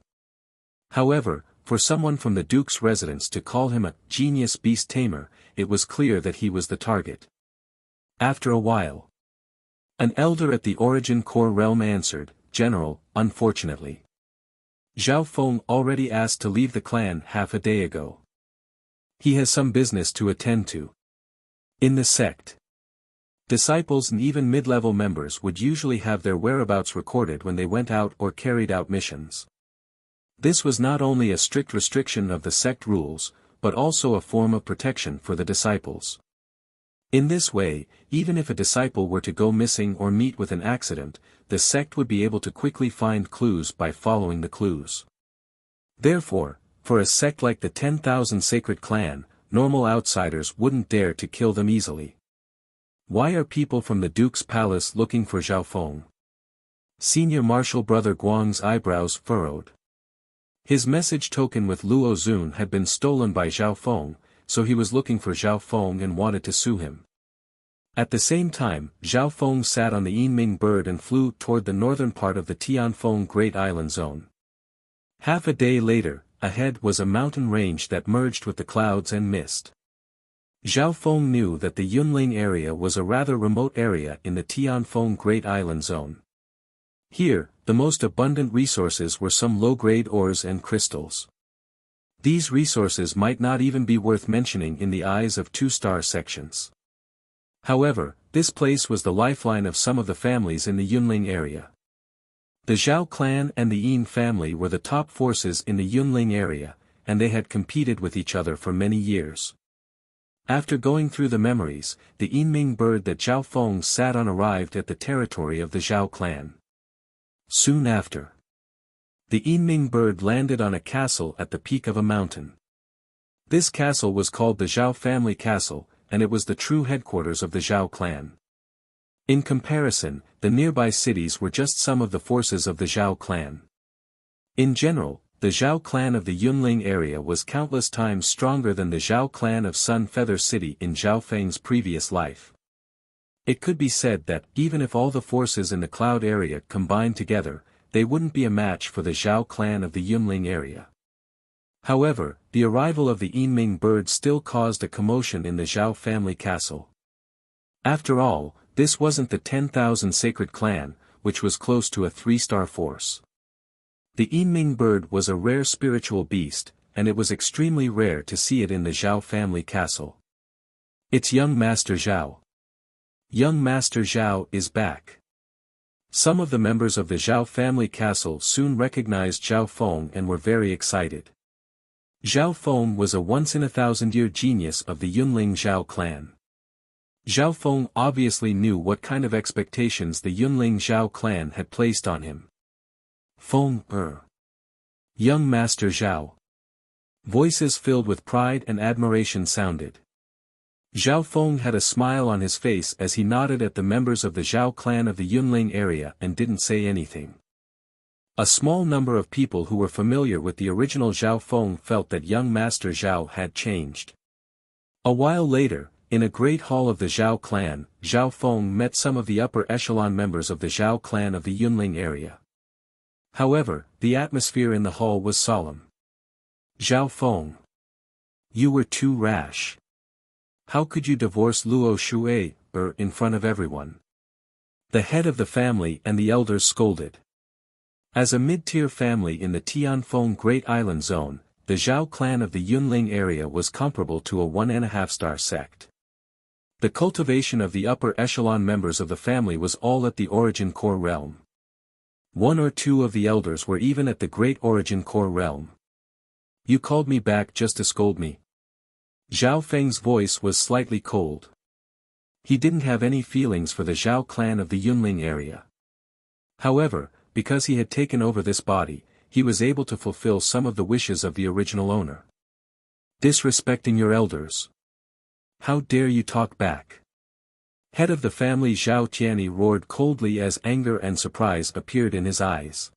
However, for someone from the Duke's residence to call him a genius beast tamer, it was clear that he was the target. After a while, an elder at the Origin Core realm answered, General, unfortunately. Zhao Feng already asked to leave the clan half a day ago. He has some business to attend to. In the sect, disciples and even mid-level members would usually have their whereabouts recorded when they went out or carried out missions. This was not only a strict restriction of the sect rules, but also a form of protection for the disciples. In this way, even if a disciple were to go missing or meet with an accident, the sect would be able to quickly find clues by following the clues. Therefore, for a sect like the 10,000 Sacred Clan, normal outsiders wouldn't dare to kill them easily. Why are people from the Duke's palace looking for Zhao Feng? Senior Marshal Brother Guang's eyebrows furrowed. His message token with Luo Zun had been stolen by Zhao Feng, so he was looking for Zhao Feng and wanted to sue him. At the same time, Zhao Feng sat on the Yinming bird and flew toward the northern part of the Tianfeng Great Island Zone. Half a day later, ahead was a mountain range that merged with the clouds and mist. Zhao Feng knew that the Yunling area was a rather remote area in the Tianfeng Great Island Zone. Here, the most abundant resources were some low-grade ores and crystals. These resources might not even be worth mentioning in the eyes of two-star sections. However, this place was the lifeline of some of the families in the Yunling area. The Zhao clan and the Yin family were the top forces in the Yunling area, and they had competed with each other for many years. After going through the memories, the Yinming bird that Zhao Feng sat on arrived at the territory of the Zhao clan. Soon after, the Yinming bird landed on a castle at the peak of a mountain. This castle was called the Zhao family castle, and it was the true headquarters of the Zhao clan. In comparison, the nearby cities were just some of the forces of the Zhao clan. In general, the Zhao clan of the Yunling area was countless times stronger than the Zhao clan of Sun Feather City in Zhao Feng's previous life. It could be said that, even if all the forces in the Cloud area combined together, they wouldn't be a match for the Zhao clan of the Yunling area. However, the arrival of the Yinming bird still caused a commotion in the Zhao family castle. After all, this wasn't the 10,000 Sacred Clan, which was close to a 3-star force. The Yinming bird was a rare spiritual beast, and it was extremely rare to see it in the Zhao family castle. It's young Master Zhao. Young Master Zhao is back. Some of the members of the Zhao family castle soon recognized Zhao Feng and were very excited. Zhao Feng was a once-in-a-thousand-year genius of the Yunling Zhao clan. Zhao Feng obviously knew what kind of expectations the Yunling Zhao clan had placed on him. Feng, young Master Zhao. Voices filled with pride and admiration sounded. Zhao Feng had a smile on his face as he nodded at the members of the Zhao clan of the Yunling area and didn't say anything. A small number of people who were familiar with the original Zhao Feng felt that young Master Zhao had changed. A while later, in a great hall of the Zhao clan, Zhao Feng met some of the upper echelon members of the Zhao clan of the Yunling area. However, the atmosphere in the hall was solemn. Zhao Feng, you were too rash. How could you divorce Luo Shui, in front of everyone? The head of the family and the elders scolded. As a mid-tier family in the Tianfeng Great Island Zone, the Zhao clan of the Yunling area was comparable to a 1.5-star sect. The cultivation of the upper echelon members of the family was all at the Origin Core realm. 1 or 2 of the elders were even at the Great Origin Core realm. You called me back just to scold me. Zhao Feng's voice was slightly cold. He didn't have any feelings for the Zhao clan of the Yunling area. However, because he had taken over this body, he was able to fulfill some of the wishes of the original owner. Disrespecting your elders. How dare you talk back? Head of the family Zhao Tianyi roared coldly as anger and surprise appeared in his eyes.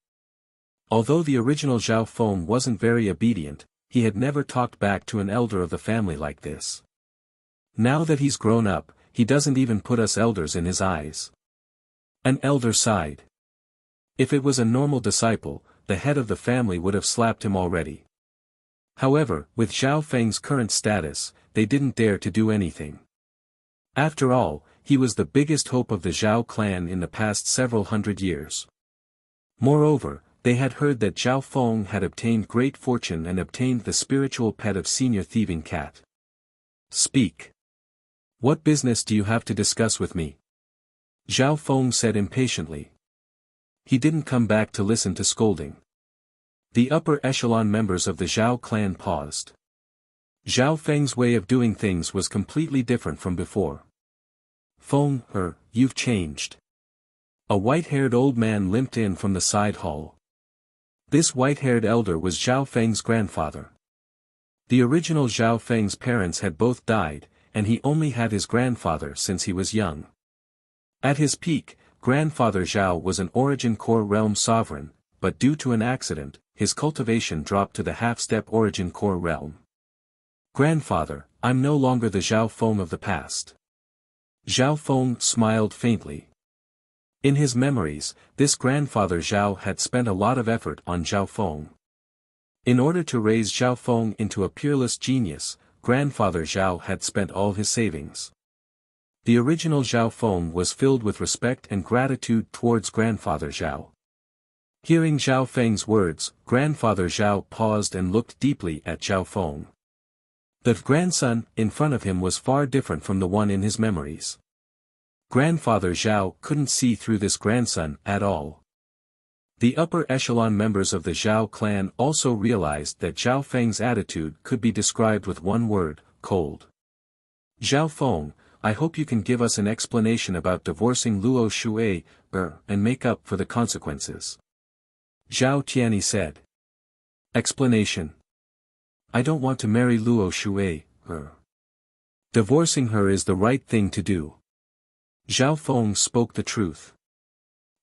Although the original Zhao Feng wasn't very obedient, he had never talked back to an elder of the family like this. Now that he's grown up, he doesn't even put us elders in his eyes. An elder sighed. If it was a normal disciple, the head of the family would have slapped him already. However, with Zhao Feng's current status, they didn't dare to do anything. After all, he was the biggest hope of the Zhao clan in the past several hundred years. Moreover, They had heard that Zhao Feng had obtained great fortune and obtained the spiritual pet of senior thieving cat. Speak. What business do you have to discuss with me? Zhao Feng said impatiently. He didn't come back to listen to scolding. The upper echelon members of the Zhao clan paused. Zhao Feng's way of doing things was completely different from before. Feng, you've changed. A white-haired old man limped in from the side hall. This white-haired elder was Zhao Feng's grandfather. The original Zhao Feng's parents had both died, and he only had his grandfather since he was young. At his peak, grandfather Zhao was an origin core realm sovereign, but due to an accident, his cultivation dropped to the half-step origin core realm. Grandfather, I'm no longer the Zhao Feng of the past. Zhao Feng smiled faintly. In his memories, this grandfather Zhao had spent a lot of effort on Zhao Feng. In order to raise Zhao Feng into a peerless genius, grandfather Zhao had spent all his savings. The original Zhao Feng was filled with respect and gratitude towards grandfather Zhao. Hearing Zhao Feng's words, grandfather Zhao paused and looked deeply at Zhao Feng. The grandson in front of him was far different from the one in his memories. Grandfather Zhao couldn't see through this grandson at all. The upper echelon members of the Zhao clan also realized that Zhao Feng's attitude could be described with one word, cold. Zhao Feng, I hope you can give us an explanation about divorcing Luo Shui, and make up for the consequences. Zhao Tianyi said. Explanation. I don't want to marry Luo Shui, Divorcing her is the right thing to do. Zhao Feng spoke the truth.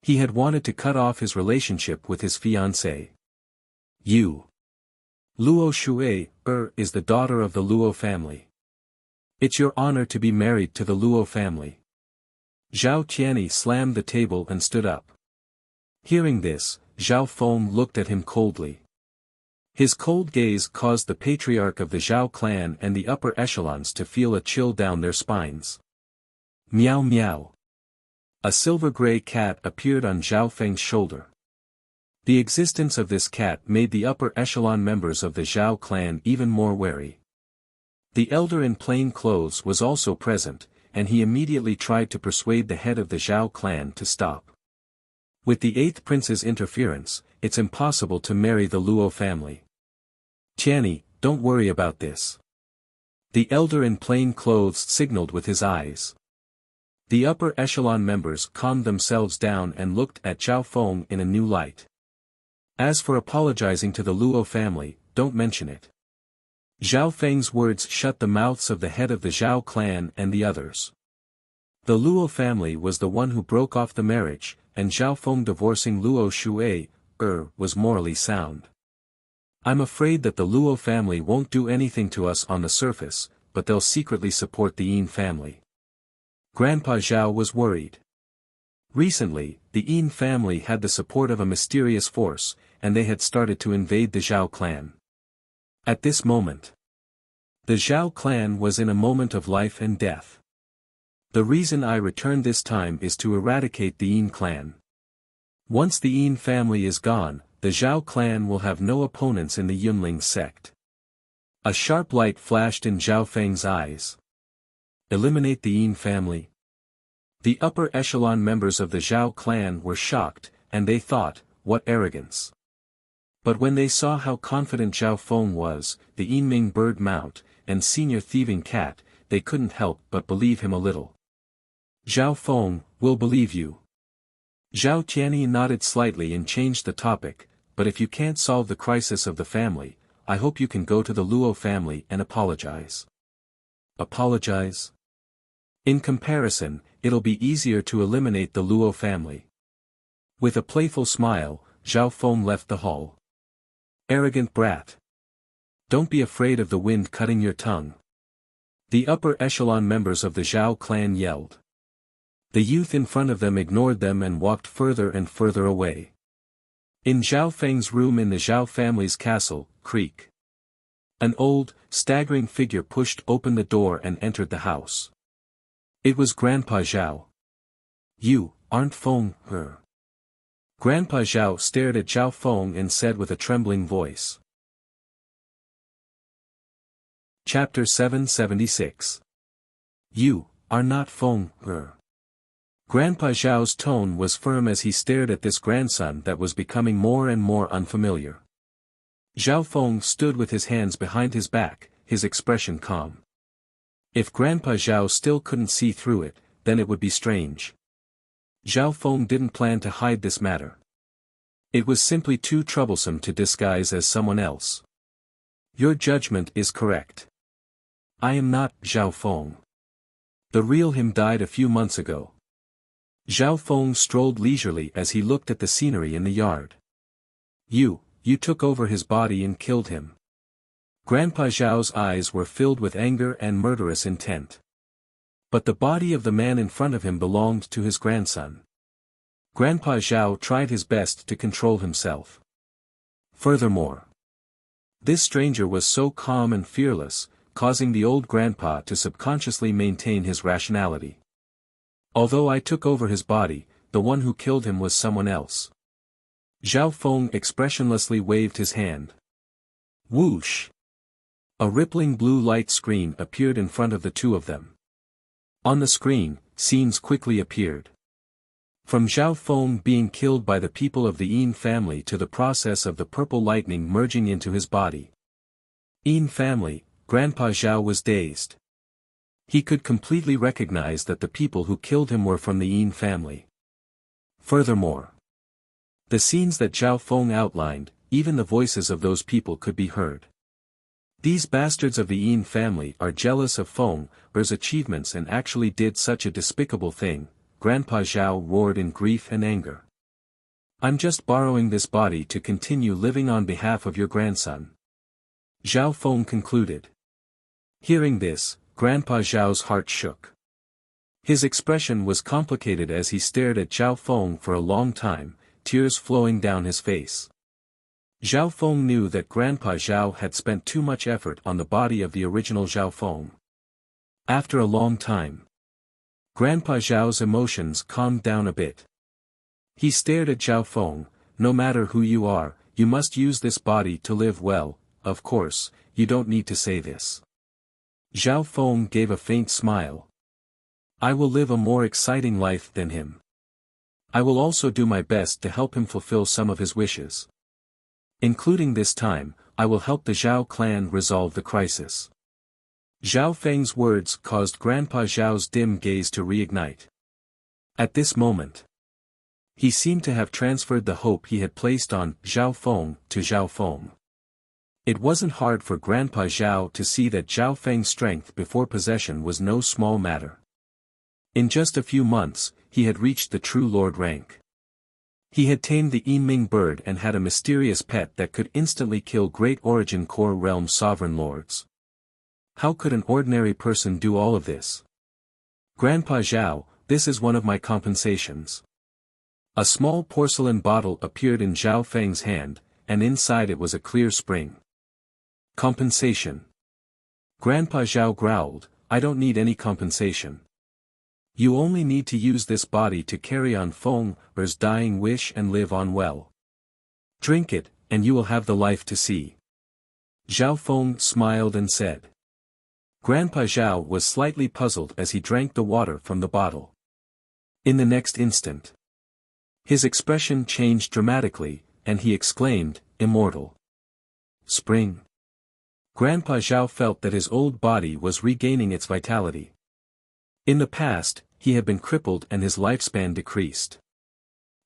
He had wanted to cut off his relationship with his fiancée. Luo Shui, is the daughter of the Luo family. It's your honor to be married to the Luo family. Zhao Tianyi slammed the table and stood up. Hearing this, Zhao Feng looked at him coldly. His cold gaze caused the patriarch of the Zhao clan and the upper echelons to feel a chill down their spines. Meow meow. A silver-gray cat appeared on Zhao Feng's shoulder. The existence of this cat made the upper echelon members of the Zhao clan even more wary. The elder in plain clothes was also present, and he immediately tried to persuade the head of the Zhao clan to stop. With the 8th prince's interference, it's impossible to marry the Luo family. Tianyi, don't worry about this. The elder in plain clothes signaled with his eyes. The upper echelon members calmed themselves down and looked at Zhao Feng in a new light. As for apologizing to the Luo family, don't mention it. Zhao Feng's words shut the mouths of the head of the Zhao clan and the others. The Luo family was the one who broke off the marriage, and Zhao Feng divorcing Luo Shui, was morally sound. I'm afraid that the Luo family won't do anything to us on the surface, but they'll secretly support the Yin family. Grandpa Zhao was worried. Recently, the Yin family had the support of a mysterious force, and they had started to invade the Zhao clan. At this moment, the Zhao clan was in a moment of life and death. The reason I returned this time is to eradicate the Yin clan. Once the Yin family is gone, the Zhao clan will have no opponents in the Yunling sect. A sharp light flashed in Zhao Feng's eyes. Eliminate the Yin family. The upper echelon members of the Zhao clan were shocked, and they thought, what arrogance. But when they saw how confident Zhao Feng was, the Yinming bird mount, and senior thieving cat, they couldn't help but believe him a little. Zhao Feng, we'll believe you. Zhao Tianyi nodded slightly and changed the topic, but if you can't solve the crisis of the family, I hope you can go to the Luo family and apologize. Apologize? In comparison, it'll be easier to eliminate the Luo family. With a playful smile, Zhao Feng left the hall. Arrogant brat. Don't be afraid of the wind cutting your tongue. The upper echelon members of the Zhao clan yelled. The youth in front of them ignored them and walked further and further away. In Zhao Feng's room in the Zhao family's castle, creak. An old, staggering figure pushed open the door and entered the house. It was Grandpa Zhao. You, aren't Feng, Grandpa Zhao stared at Zhao Feng and said with a trembling voice. Chapter 776. You are not Feng, er. Grandpa Zhao's tone was firm as he stared at this grandson that was becoming more and more unfamiliar. Zhao Feng stood with his hands behind his back, his expression calm. If Grandpa Zhao still couldn't see through it, then it would be strange. Zhao Feng didn't plan to hide this matter. It was simply too troublesome to disguise as someone else. Your judgment is correct. I am not Zhao Feng. The real him died a few months ago. Zhao Feng strolled leisurely as he looked at the scenery in the yard. You took over his body and killed him. Grandpa Zhao's eyes were filled with anger and murderous intent. But the body of the man in front of him belonged to his grandson. Grandpa Zhao tried his best to control himself. Furthermore, this stranger was so calm and fearless, causing the old grandpa to subconsciously maintain his rationality. Although I took over his body, the one who killed him was someone else. Zhao Feng expressionlessly waved his hand. Whoosh! A rippling blue light screen appeared in front of the two of them. On the screen, scenes quickly appeared. From Zhao Feng being killed by the people of the Yin family to the process of the purple lightning merging into his body. Yin family, Grandpa Zhao was dazed. He could completely recognize that the people who killed him were from the Yin family. Furthermore, the scenes that Zhao Feng outlined, even the voices of those people could be heard. These bastards of the Yin family are jealous of Feng's achievements and actually did such a despicable thing, Grandpa Zhao roared in grief and anger. I'm just borrowing this body to continue living on behalf of your grandson. Zhao Feng concluded. Hearing this, Grandpa Zhao's heart shook. His expression was complicated as he stared at Zhao Feng for a long time, tears flowing down his face. Zhao Feng knew that Grandpa Zhao had spent too much effort on the body of the original Zhao Feng. After a long time, Grandpa Zhao's emotions calmed down a bit. He stared at Zhao Feng. No matter who you are, you must use this body to live well. Of course, you don't need to say this. Zhao Feng gave a faint smile. I will live a more exciting life than him. I will also do my best to help him fulfill some of his wishes. Including this time, I will help the Zhao clan resolve the crisis. Zhao Feng's words caused Grandpa Zhao's dim gaze to reignite. At this moment, he seemed to have transferred the hope he had placed on Zhao Feng to Zhao Feng. It wasn't hard for Grandpa Zhao to see that Zhao Feng's strength before possession was no small matter. In just a few months, he had reached the true lord rank. He had tamed the Yiming bird and had a mysterious pet that could instantly kill Great Origin Core Realm sovereign lords. How could an ordinary person do all of this? Grandpa Zhao, this is one of my compensations. A small porcelain bottle appeared in Zhao Feng's hand, and inside it was a clear spring. Compensation. Grandpa Zhao growled, I don't need any compensation. You only need to use this body to carry on Feng's dying wish and live on well. Drink it, and you will have the life to see. Zhao Feng smiled and said. Grandpa Zhao was slightly puzzled as he drank the water from the bottle. In the next instant, his expression changed dramatically, and he exclaimed, Immortal. Spring. Grandpa Zhao felt that his old body was regaining its vitality. In the past, he had been crippled and his lifespan decreased.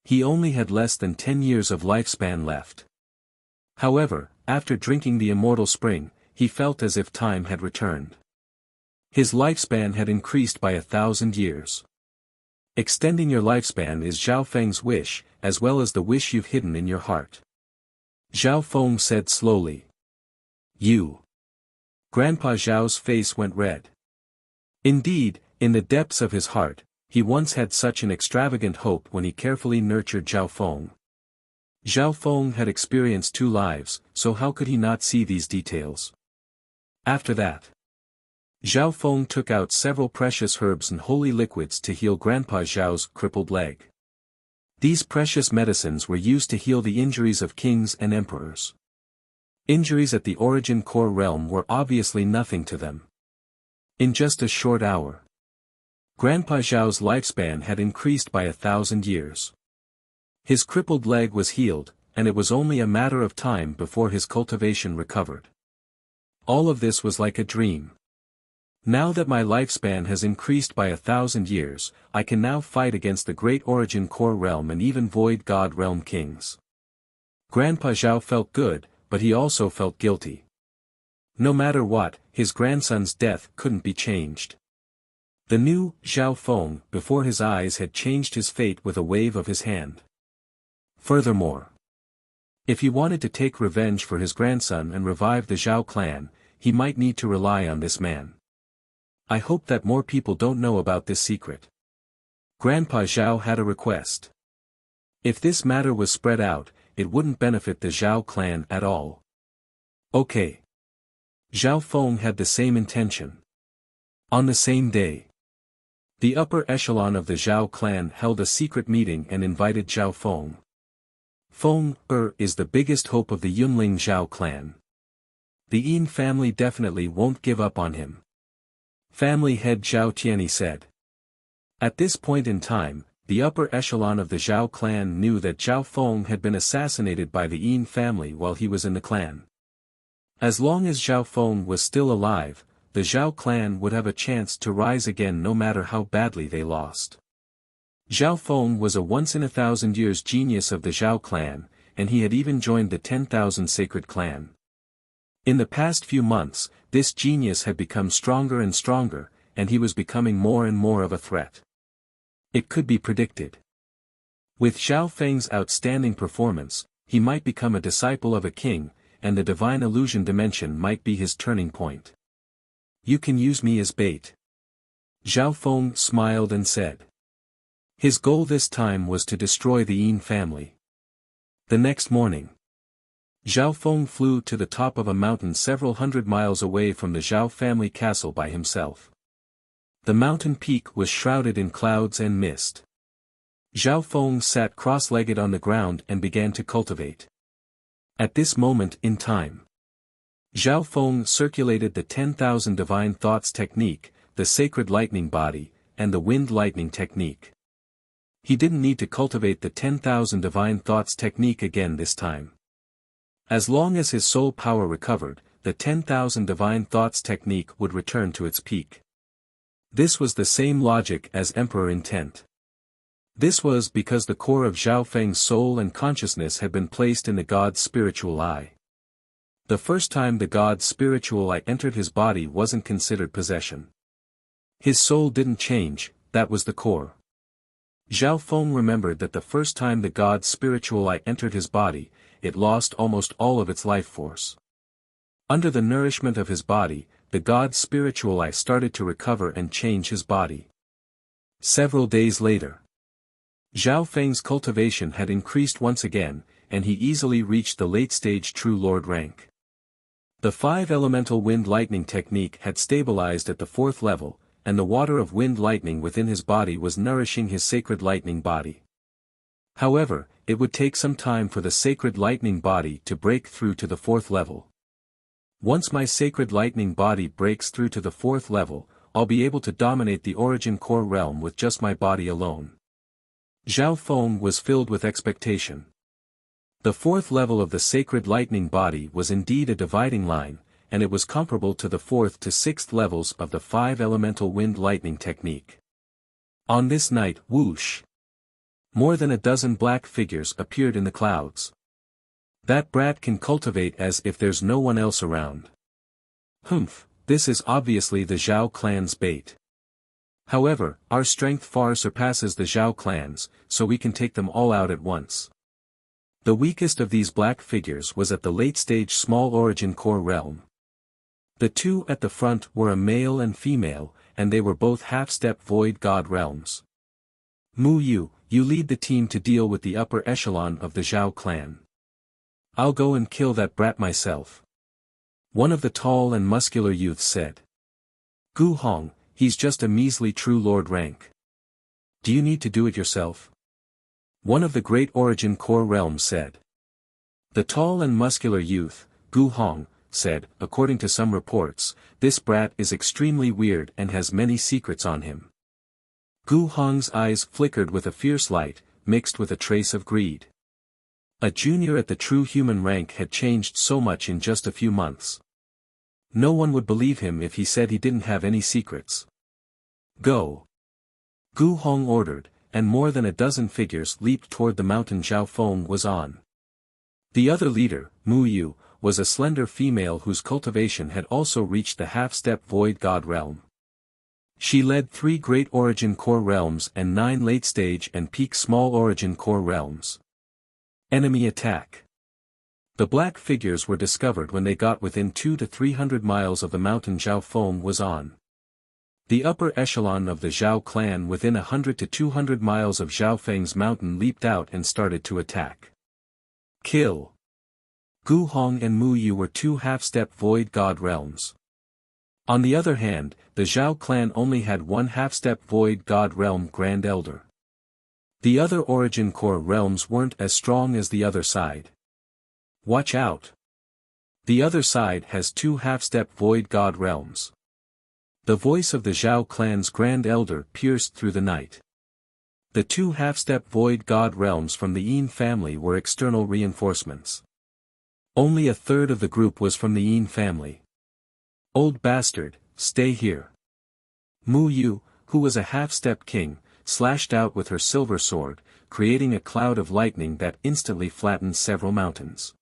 He only had less than 10 years of lifespan left. However, after drinking the immortal spring, he felt as if time had returned. His lifespan had increased by 1,000 years. Extending your lifespan is Zhao Feng's wish, as well as the wish you've hidden in your heart. Zhao Feng said slowly. You. Grandpa Zhao's face went red. Indeed, in the depths of his heart, he once had such an extravagant hope when he carefully nurtured Zhao Feng. Zhao Feng had experienced 2 lives, so how could he not see these details? After that, Zhao Feng took out several precious herbs and holy liquids to heal Grandpa Zhao's crippled leg. These precious medicines were used to heal the injuries of kings and emperors. Injuries at the origin core realm were obviously nothing to them. In just a short hour, Grandpa Zhao's lifespan had increased by 1,000 years. His crippled leg was healed, and it was only a matter of time before his cultivation recovered. All of this was like a dream. Now that my lifespan has increased by 1,000 years, I can now fight against the great origin core realm and even void god realm kings. Grandpa Zhao felt good, but he also felt guilty. No matter what, his grandson's death couldn't be changed. The new Zhao Feng before his eyes had changed his fate with a wave of his hand. Furthermore, if he wanted to take revenge for his grandson and revive the Zhao clan, he might need to rely on this man. I hope that more people don't know about this secret. Grandpa Zhao had a request. If this matter was spread out, it wouldn't benefit the Zhao clan at all. Okay. Zhao Feng had the same intention. On the same day, the upper echelon of the Zhao clan held a secret meeting and invited Zhao Feng. Feng is the biggest hope of the Yunling Zhao clan. The Yin family definitely won't give up on him. Family head Zhao Tianyi said. At this point in time, the upper echelon of the Zhao clan knew that Zhao Feng had been assassinated by the Yin family while he was in the clan. As long as Zhao Feng was still alive, the Zhao clan would have a chance to rise again no matter how badly they lost. Zhao Feng was a once-in-a-thousand-years genius of the Zhao clan, and he had even joined the 10,000 Sacred Clan. In the past few months, this genius had become stronger and stronger, and he was becoming more and more of a threat. It could be predicted. With Zhao Feng's outstanding performance, he might become a disciple of a king, and the divine illusion dimension might be his turning point. You can use me as bait. Zhao Feng smiled and said. His goal this time was to destroy the Yin family. The next morning, Zhao Feng flew to the top of a mountain several hundred miles away from the Zhao family castle by himself. The mountain peak was shrouded in clouds and mist. Zhao Feng sat cross-legged on the ground and began to cultivate. At this moment in time, Zhao Feng circulated the 10,000 divine thoughts technique, the sacred lightning body, and the wind lightning technique. He didn't need to cultivate the 10,000 divine thoughts technique again this time. As long as his soul power recovered, the 10,000 divine thoughts technique would return to its peak. This was the same logic as Emperor Intent. This was because the core of Zhao Feng's soul and consciousness had been placed in the god's spiritual eye. The first time the god's spiritual eye entered his body wasn't considered possession. His soul didn't change, that was the core. Zhao Feng remembered that the first time the god's spiritual eye entered his body, it lost almost all of its life force. Under the nourishment of his body, the god's spiritual eye started to recover and change his body. Several days later, Zhao Feng's cultivation had increased once again, and he easily reached the late-stage True Lord rank. The 5-elemental wind lightning technique had stabilized at the 4th level, and the water of wind lightning within his body was nourishing his sacred lightning body. However, it would take some time for the sacred lightning body to break through to the 4th level. Once my sacred lightning body breaks through to the 4th level, I'll be able to dominate the origin core realm with just my body alone. Zhao Feng was filled with expectation. The 4th level of the sacred lightning body was indeed a dividing line, and it was comparable to the 4th to 6th levels of the 5-elemental wind lightning technique. On this night, whoosh! More than a dozen black figures appeared in the clouds. That brat can cultivate as if there's no one else around. Humph, this is obviously the Zhao clan's bait. However, our strength far surpasses the Zhao clan's, so we can take them all out at once. The weakest of these black figures was at the late-stage small origin core realm. The two at the front were a male and female, and they were both half-step void god realms. Mu Yu, you lead the team to deal with the upper echelon of the Zhao clan. I'll go and kill that brat myself. One of the tall and muscular youths said. Gu Hong, he's just a measly true lord rank. Do you need to do it yourself? One of the great origin core realms said. The tall and muscular youth, Gu Hong, said, according to some reports, this brat is extremely weird and has many secrets on him. Gu Hong's eyes flickered with a fierce light, mixed with a trace of greed. A junior at the true human rank had changed so much in just a few months. No one would believe him if he said he didn't have any secrets. Go! Gu Hong ordered, and more than a dozen figures leaped toward the mountain Zhao Feng was on. The other leader, Mu Yu, was a slender female whose cultivation had also reached the half-step void god realm. She led 3 great origin core realms and 9 late-stage and peak small origin core realms. Enemy attack. The black figures were discovered when they got within 200 to 300 miles of the mountain Zhao Feng was on. The upper echelon of the Zhao clan within 100 to 200 miles of Zhao Feng's mountain leaped out and started to attack. Kill. Gu Hong and Mu Yu were 2 half-step void god realms. On the other hand, the Zhao clan only had 1 half-step void god realm Grand Elder. The other origin core realms weren't as strong as the other side. Watch out! The other side has 2 half-step void god realms. The voice of the Zhao clan's Grand Elder pierced through the night. The 2 half-step void god realms from the Yin family were external reinforcements. Only a third of the group was from the Yin family. Old bastard, stay here. Mu Yu, who was a half-step king, slashed out with her silver sword, creating a cloud of lightning that instantly flattened several mountains.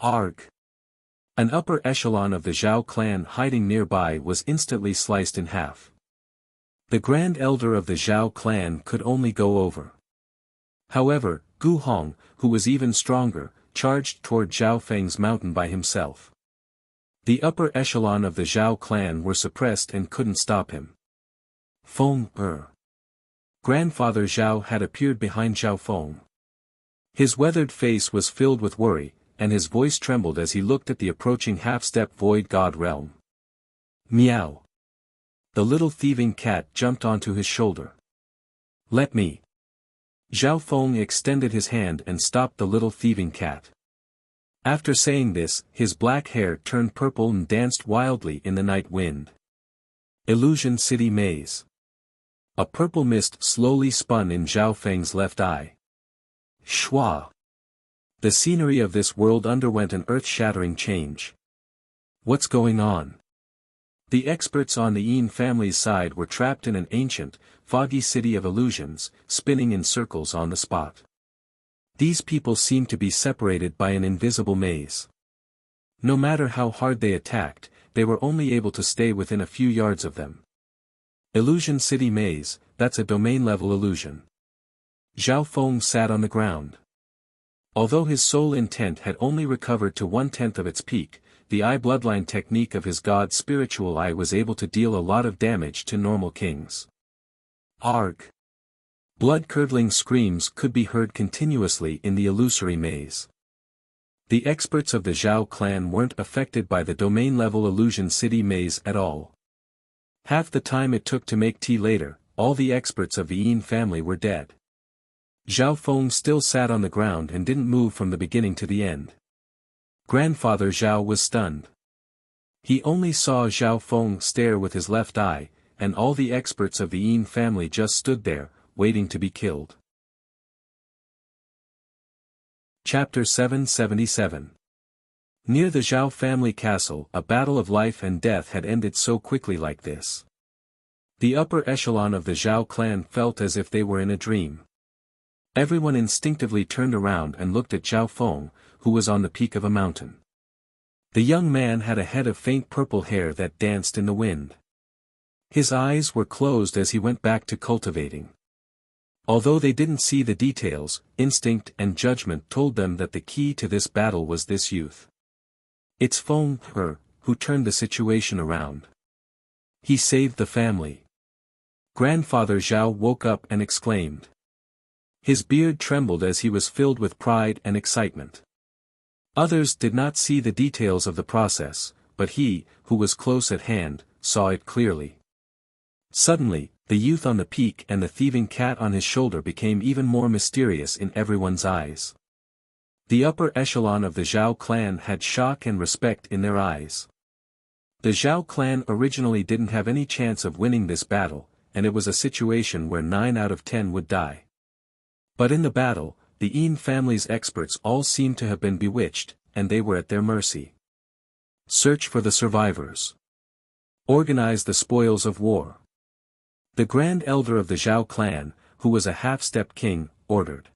Arg! An upper echelon of the Zhao clan hiding nearby was instantly sliced in half. The Grand Elder of the Zhao clan could only go over. However, Gu Hong, who was even stronger, charged toward Zhao Feng's mountain by himself. The upper echelon of the Zhao clan were suppressed and couldn't stop him. Feng Grandfather Zhao had appeared behind Zhao Feng. His weathered face was filled with worry, and his voice trembled as he looked at the approaching half-step void god realm. Meow. The little thieving cat jumped onto his shoulder. Let me. Zhao Feng extended his hand and stopped the little thieving cat. After saying this, his black hair turned purple and danced wildly in the night wind. Illusion City Maze. A purple mist slowly spun in Zhao Feng's left eye. Shua. The scenery of this world underwent an earth-shattering change. What's going on? The experts on the Yin family's side were trapped in an ancient, foggy city of illusions, spinning in circles on the spot. These people seemed to be separated by an invisible maze. No matter how hard they attacked, they were only able to stay within a few yards of them. Illusion City Maze, that's a domain-level illusion. Zhao Feng sat on the ground. Although his soul intent had only recovered to 1/10 of its peak, the eye bloodline technique of his god spiritual eye was able to deal a lot of damage to normal kings. Arg! Blood-curdling screams could be heard continuously in the illusory maze. The experts of the Zhao clan weren't affected by the domain-level Illusion City Maze at all. Half the time it took to make tea later, all the experts of the Yin family were dead. Zhao Feng still sat on the ground and didn't move from the beginning to the end. Grandfather Zhao was stunned. He only saw Zhao Feng stare with his left eye, and all the experts of the Yin family just stood there, waiting to be killed. Chapter 777. Near the Zhao family castle, a battle of life and death had ended so quickly like this. The upper echelon of the Zhao clan felt as if they were in a dream. Everyone instinctively turned around and looked at Zhao Feng, who was on the peak of a mountain. The young man had a head of faint purple hair that danced in the wind. His eyes were closed as he went back to cultivating. Although they didn't see the details, instinct and judgment told them that the key to this battle was this youth. It's Feng who turned the situation around. He saved the family. Grandfather Zhao woke up and exclaimed. His beard trembled as he was filled with pride and excitement. Others did not see the details of the process, but he, who was close at hand, saw it clearly. Suddenly, The youth on the peak and the thieving cat on his shoulder became even more mysterious in everyone's eyes. The upper echelon of the Zhao clan had shock and respect in their eyes. The Zhao clan originally didn't have any chance of winning this battle, and it was a situation where 9 out of 10 would die. But in the battle, the Yin family's experts all seemed to have been bewitched, and they were at their mercy. Search for the survivors. Organize the spoils of war. The Grand Elder of the Zhao clan, who was a half-step king, ordered.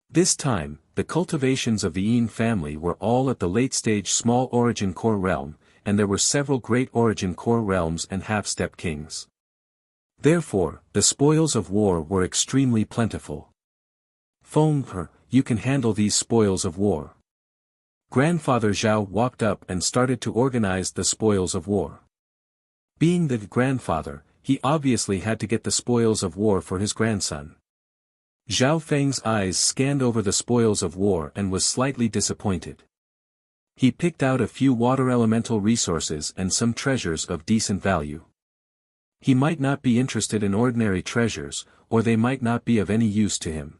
This time, the cultivations of the Yin family were all at the late-stage small origin core realm, and there were several great origin core realms and half-step kings. Therefore, the spoils of war were extremely plentiful. Feng, you can handle these spoils of war. Grandfather Zhao walked up and started to organize the spoils of war. Being the grandfather, he obviously had to get the spoils of war for his grandson. Zhao Feng's eyes scanned over the spoils of war and was slightly disappointed. He picked out a few water elemental resources and some treasures of decent value. He might not be interested in ordinary treasures, or they might not be of any use to him.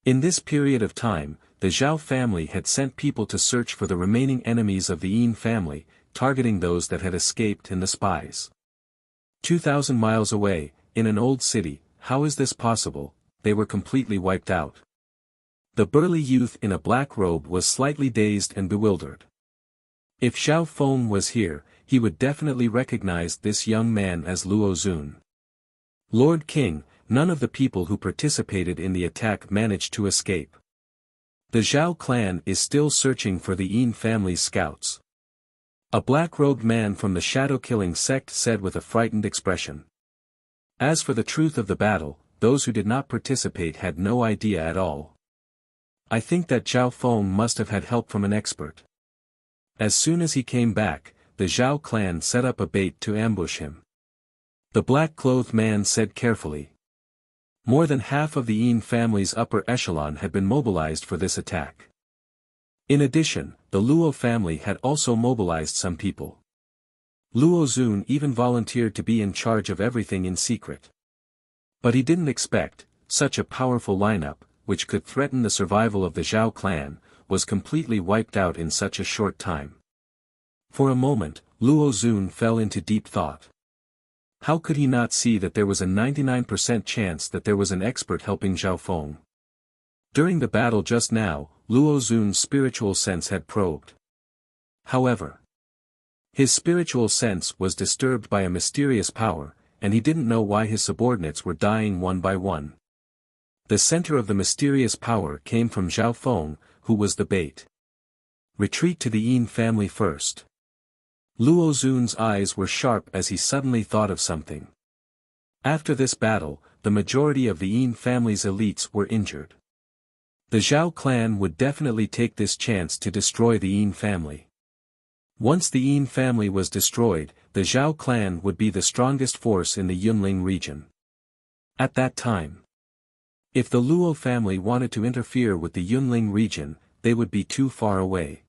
In this period of time, the Zhao family had sent people to search for the remaining enemies of the Yin family, targeting those that had escaped and the spies. 2,000 miles away, in an old city, how is this possible? They were completely wiped out. The burly youth in a black robe was slightly dazed and bewildered. If Xiao Feng was here, he would definitely recognize this young man as Luo Zun. Lord King, none of the people who participated in the attack managed to escape. The Zhao clan is still searching for the Yin family's scouts. A black-robed man from the shadow-killing sect said with a frightened expression. As for the truth of the battle, those who did not participate had no idea at all. I think that Zhao Feng must have had help from an expert. As soon as he came back, the Zhao clan set up a bait to ambush him. The black-clothed man said carefully. More than half of the Yin family's upper echelon had been mobilized for this attack. In addition, the Luo family had also mobilized some people. Luo Zun even volunteered to be in charge of everything in secret. But he didn't expect, such a powerful lineup, which could threaten the survival of the Zhao clan, was completely wiped out in such a short time. For a moment, Luo Zun fell into deep thought. How could he not see that there was a 99% chance that there was an expert helping Zhao Feng? During the battle just now, Luo Zun's spiritual sense had probed. However, his spiritual sense was disturbed by a mysterious power, and he didn't know why his subordinates were dying one by one. The center of the mysterious power came from Zhao Feng, who was the bait. Retreat to the Yin family first. Luo Zun's eyes were sharp as he suddenly thought of something. After this battle, the majority of the Yin family's elites were injured. The Zhao clan would definitely take this chance to destroy the Yin family. Once the Yin family was destroyed, the Zhao clan would be the strongest force in the Yunling region. At that time, if the Luo family wanted to interfere with the Yunling region, they would be too far away.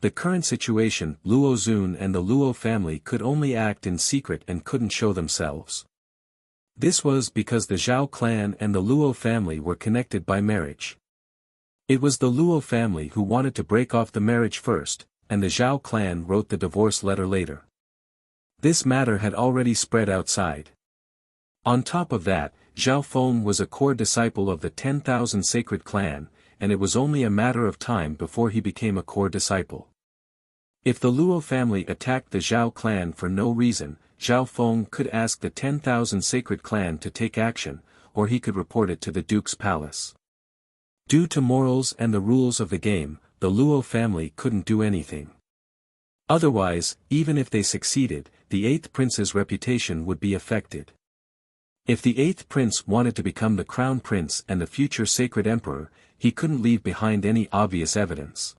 The current situation, Luo Zun and the Luo family could only act in secret and couldn't show themselves. This was because the Zhao clan and the Luo family were connected by marriage. It was the Luo family who wanted to break off the marriage first, and the Zhao clan wrote the divorce letter later. This matter had already spread outside. On top of that, Zhao Feng was a core disciple of the 10,000 sacred clan, and it was only a matter of time before he became a core disciple. If the Luo family attacked the Zhao clan for no reason, Zhao Feng could ask the 10,000 sacred clan to take action, or he could report it to the Duke's palace. Due to morals and the rules of the game, the Luo family couldn't do anything. Otherwise, even if they succeeded, the 8th prince's reputation would be affected. If the 8th prince wanted to become the crown prince and the future sacred emperor, he couldn't leave behind any obvious evidence.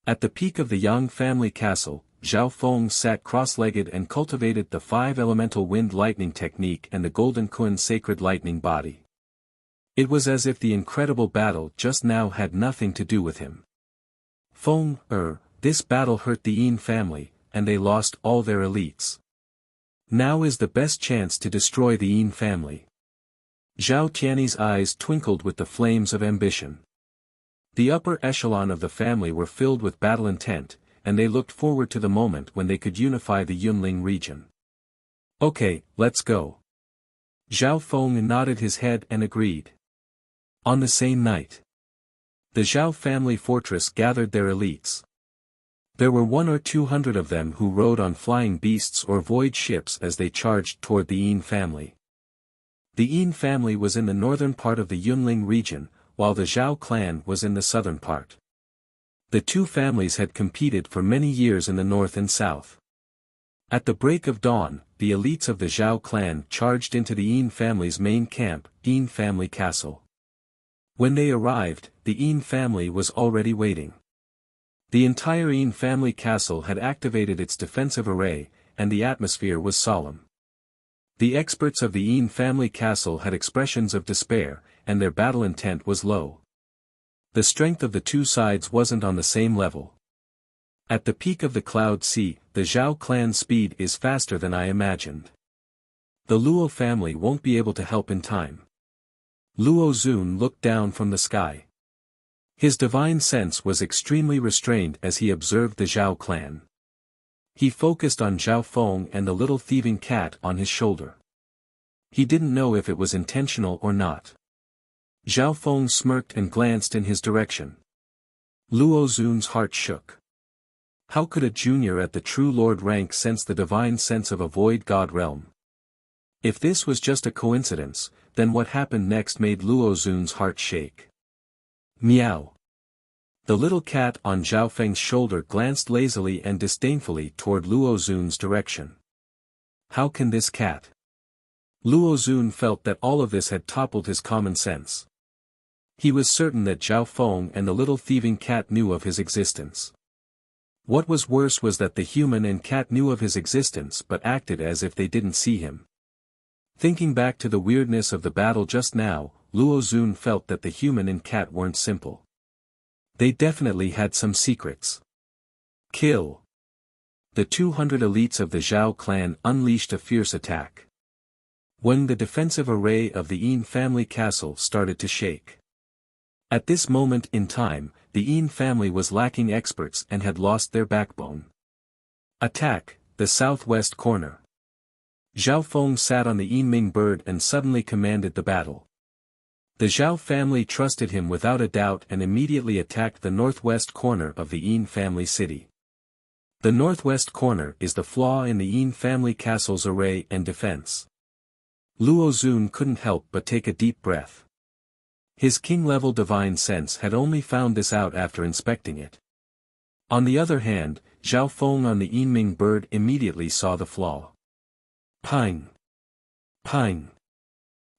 At the peak of the Yang family castle, Zhao Feng sat cross-legged and cultivated the 5 elemental wind lightning technique and the golden Kun sacred lightning body. It was as if the incredible battle just now had nothing to do with him. This battle hurt the Yin family, and they lost all their elites. Now is the best chance to destroy the Yin family. Zhao Tianyi's eyes twinkled with the flames of ambition. The upper echelon of the family were filled with battle intent, and they looked forward to the moment when they could unify the Yunling region. Okay, let's go. Zhao Feng nodded his head and agreed. On the same night, the Zhao family fortress gathered their elites. There were 100 or 200 of them who rode on flying beasts or void ships as they charged toward the Yin family. The Yin family was in the northern part of the Yunling region, while the Zhao clan was in the southern part. The two families had competed for many years in the north and south. At the break of dawn, the elites of the Zhao clan charged into the Yin family's main camp, Yin family castle. When they arrived, the Yin family was already waiting. The entire Yin family castle had activated its defensive array, and the atmosphere was solemn. The experts of the Yin family castle had expressions of despair, and their battle intent was low. The strength of the two sides wasn't on the same level. At the peak of the Cloud Sea, the Zhao clan's speed is faster than I imagined. The Luo family won't be able to help in time. Luo Zun looked down from the sky. His divine sense was extremely restrained as he observed the Zhao clan. He focused on Zhao Feng and the little thieving cat on his shoulder. He didn't know if it was intentional or not. Zhao Feng smirked and glanced in his direction. Luo Zun's heart shook. How could a junior at the true lord rank sense the divine sense of a void god realm? If this was just a coincidence, then what happened next made Luo Zun's heart shake. Meow. The little cat on Zhao Feng's shoulder glanced lazily and disdainfully toward Luo Zun's direction. How can this cat? Luo Zun felt that all of this had toppled his common sense. He was certain that Zhao Feng and the little thieving cat knew of his existence. What was worse was that the human and cat knew of his existence but acted as if they didn't see him. Thinking back to the weirdness of the battle just now, Luo Zun felt that the human and cat weren't simple. They definitely had some secrets. Kill. The 200 elites of the Zhao clan unleashed a fierce attack. When the defensive array of the Yin family castle started to shake. At this moment in time, the Yin family was lacking experts and had lost their backbone. Attack, the southwest corner. Zhao Feng sat on the Yinming bird and suddenly commanded the battle. The Zhao family trusted him without a doubt and immediately attacked the northwest corner of the Yin family city. The northwest corner is the flaw in the Yin family castle's array and defense. Luo Zun couldn't help but take a deep breath. His king-level divine sense had only found this out after inspecting it. On the other hand, Zhao Feng on the Yinming bird immediately saw the flaw. Ping! Ping!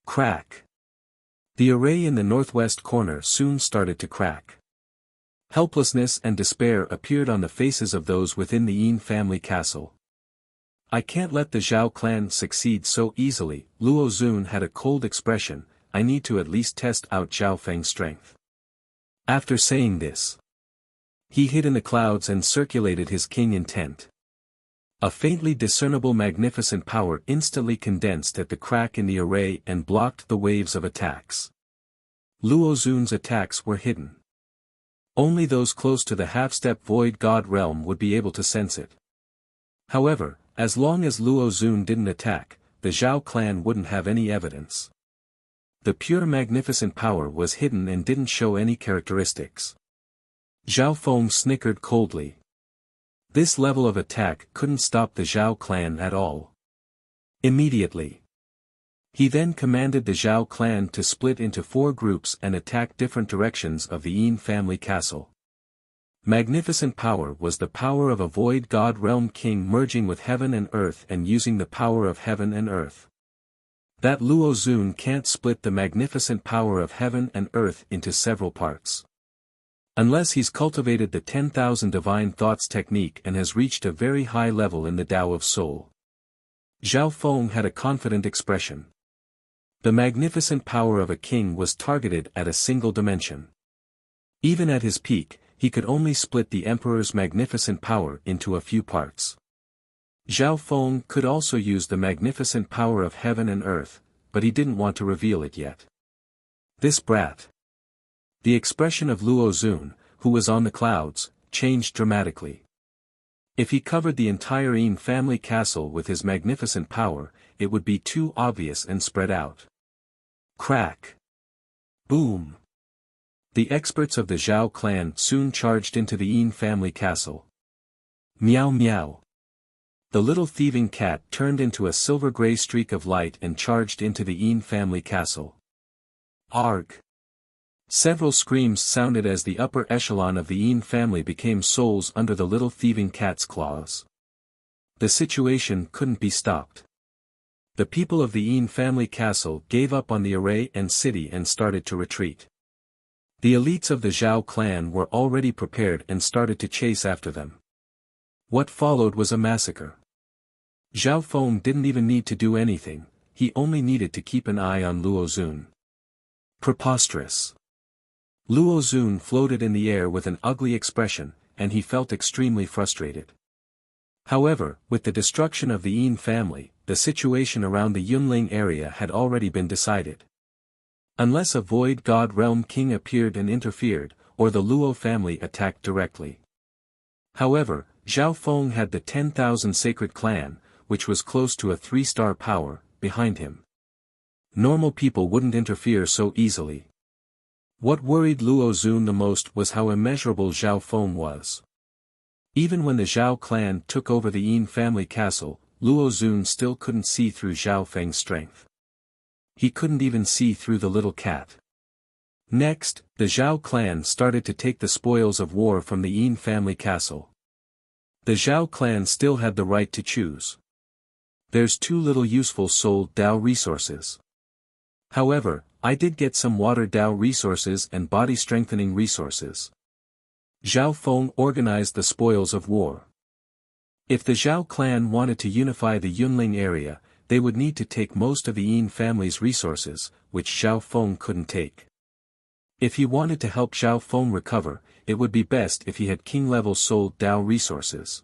Crack! The array in the northwest corner soon started to crack. Helplessness and despair appeared on the faces of those within the Yin family castle. I can't let the Zhao clan succeed so easily. Luo Zun had a cold expression. I need to at least test out Zhao Feng's strength. After saying this, he hid in the clouds and circulated his king intent. A faintly discernible magnificent power instantly condensed at the crack in the array and blocked the waves of attacks. Luo Zun's attacks were hidden. Only those close to the half-step void god realm would be able to sense it. However, as long as Luo Zun didn't attack, the Zhao clan wouldn't have any evidence. The pure magnificent power was hidden and didn't show any characteristics. Zhao Feng snickered coldly. This level of attack couldn't stop the Zhao clan at all. Immediately, he then commanded the Zhao clan to split into 4 groups and attack different directions of the Yin family castle. Magnificent power was the power of a void god realm king merging with heaven and earth and using the power of heaven and earth. That Luo Zun can't split the magnificent power of heaven and earth into several parts. Unless he's cultivated the 10,000 divine thoughts technique and has reached a very high level in the Tao of Soul. Zhao Feng had a confident expression. The magnificent power of a king was targeted at a single dimension. Even at his peak, he could only split the emperor's magnificent power into a few parts. Zhao Feng could also use the magnificent power of heaven and earth, but he didn't want to reveal it yet. This brat. The expression of Luo Xun, who was on the clouds, changed dramatically. If he covered the entire Yin family castle with his magnificent power, it would be too obvious and spread out. Crack. Boom. The experts of the Zhao clan soon charged into the Yin family castle. Meow meow. The little thieving cat turned into a silver-gray streak of light and charged into the Yin family castle. Arg. Several screams sounded as the upper echelon of the Yin family became souls under the little thieving cat's claws. The situation couldn't be stopped. The people of the Yin family castle gave up on the array and city and started to retreat. The elites of the Zhao clan were already prepared and started to chase after them. What followed was a massacre. Zhao Feng didn't even need to do anything, he only needed to keep an eye on Luo Xun. Preposterous. Luo Xun floated in the air with an ugly expression, and he felt extremely frustrated. However, with the destruction of the Yin family, the situation around the Yunling area had already been decided. Unless a void god realm king appeared and interfered, or the Luo family attacked directly. However, Zhao Feng had the 10,000 sacred clan, which was close to a 3-star power, behind him. Normal people wouldn't interfere so easily. What worried Luo Xun the most was how immeasurable Zhao Feng was. Even when the Zhao clan took over the Yin family castle, Luo Xun still couldn't see through Zhao Feng's strength. He couldn't even see through the little cat. Next, the Zhao clan started to take the spoils of war from the Yin family castle. The Zhao clan still had the right to choose. There's too little useful soul Dao resources. However, I did get some water Dao resources and body strengthening resources. Zhao Feng organized the spoils of war. If the Zhao clan wanted to unify the Yunling area, they would need to take most of the Yin family's resources, which Zhao Feng couldn't take. If he wanted to help Zhao Feng recover, it would be best if he had king-level soul Dao resources.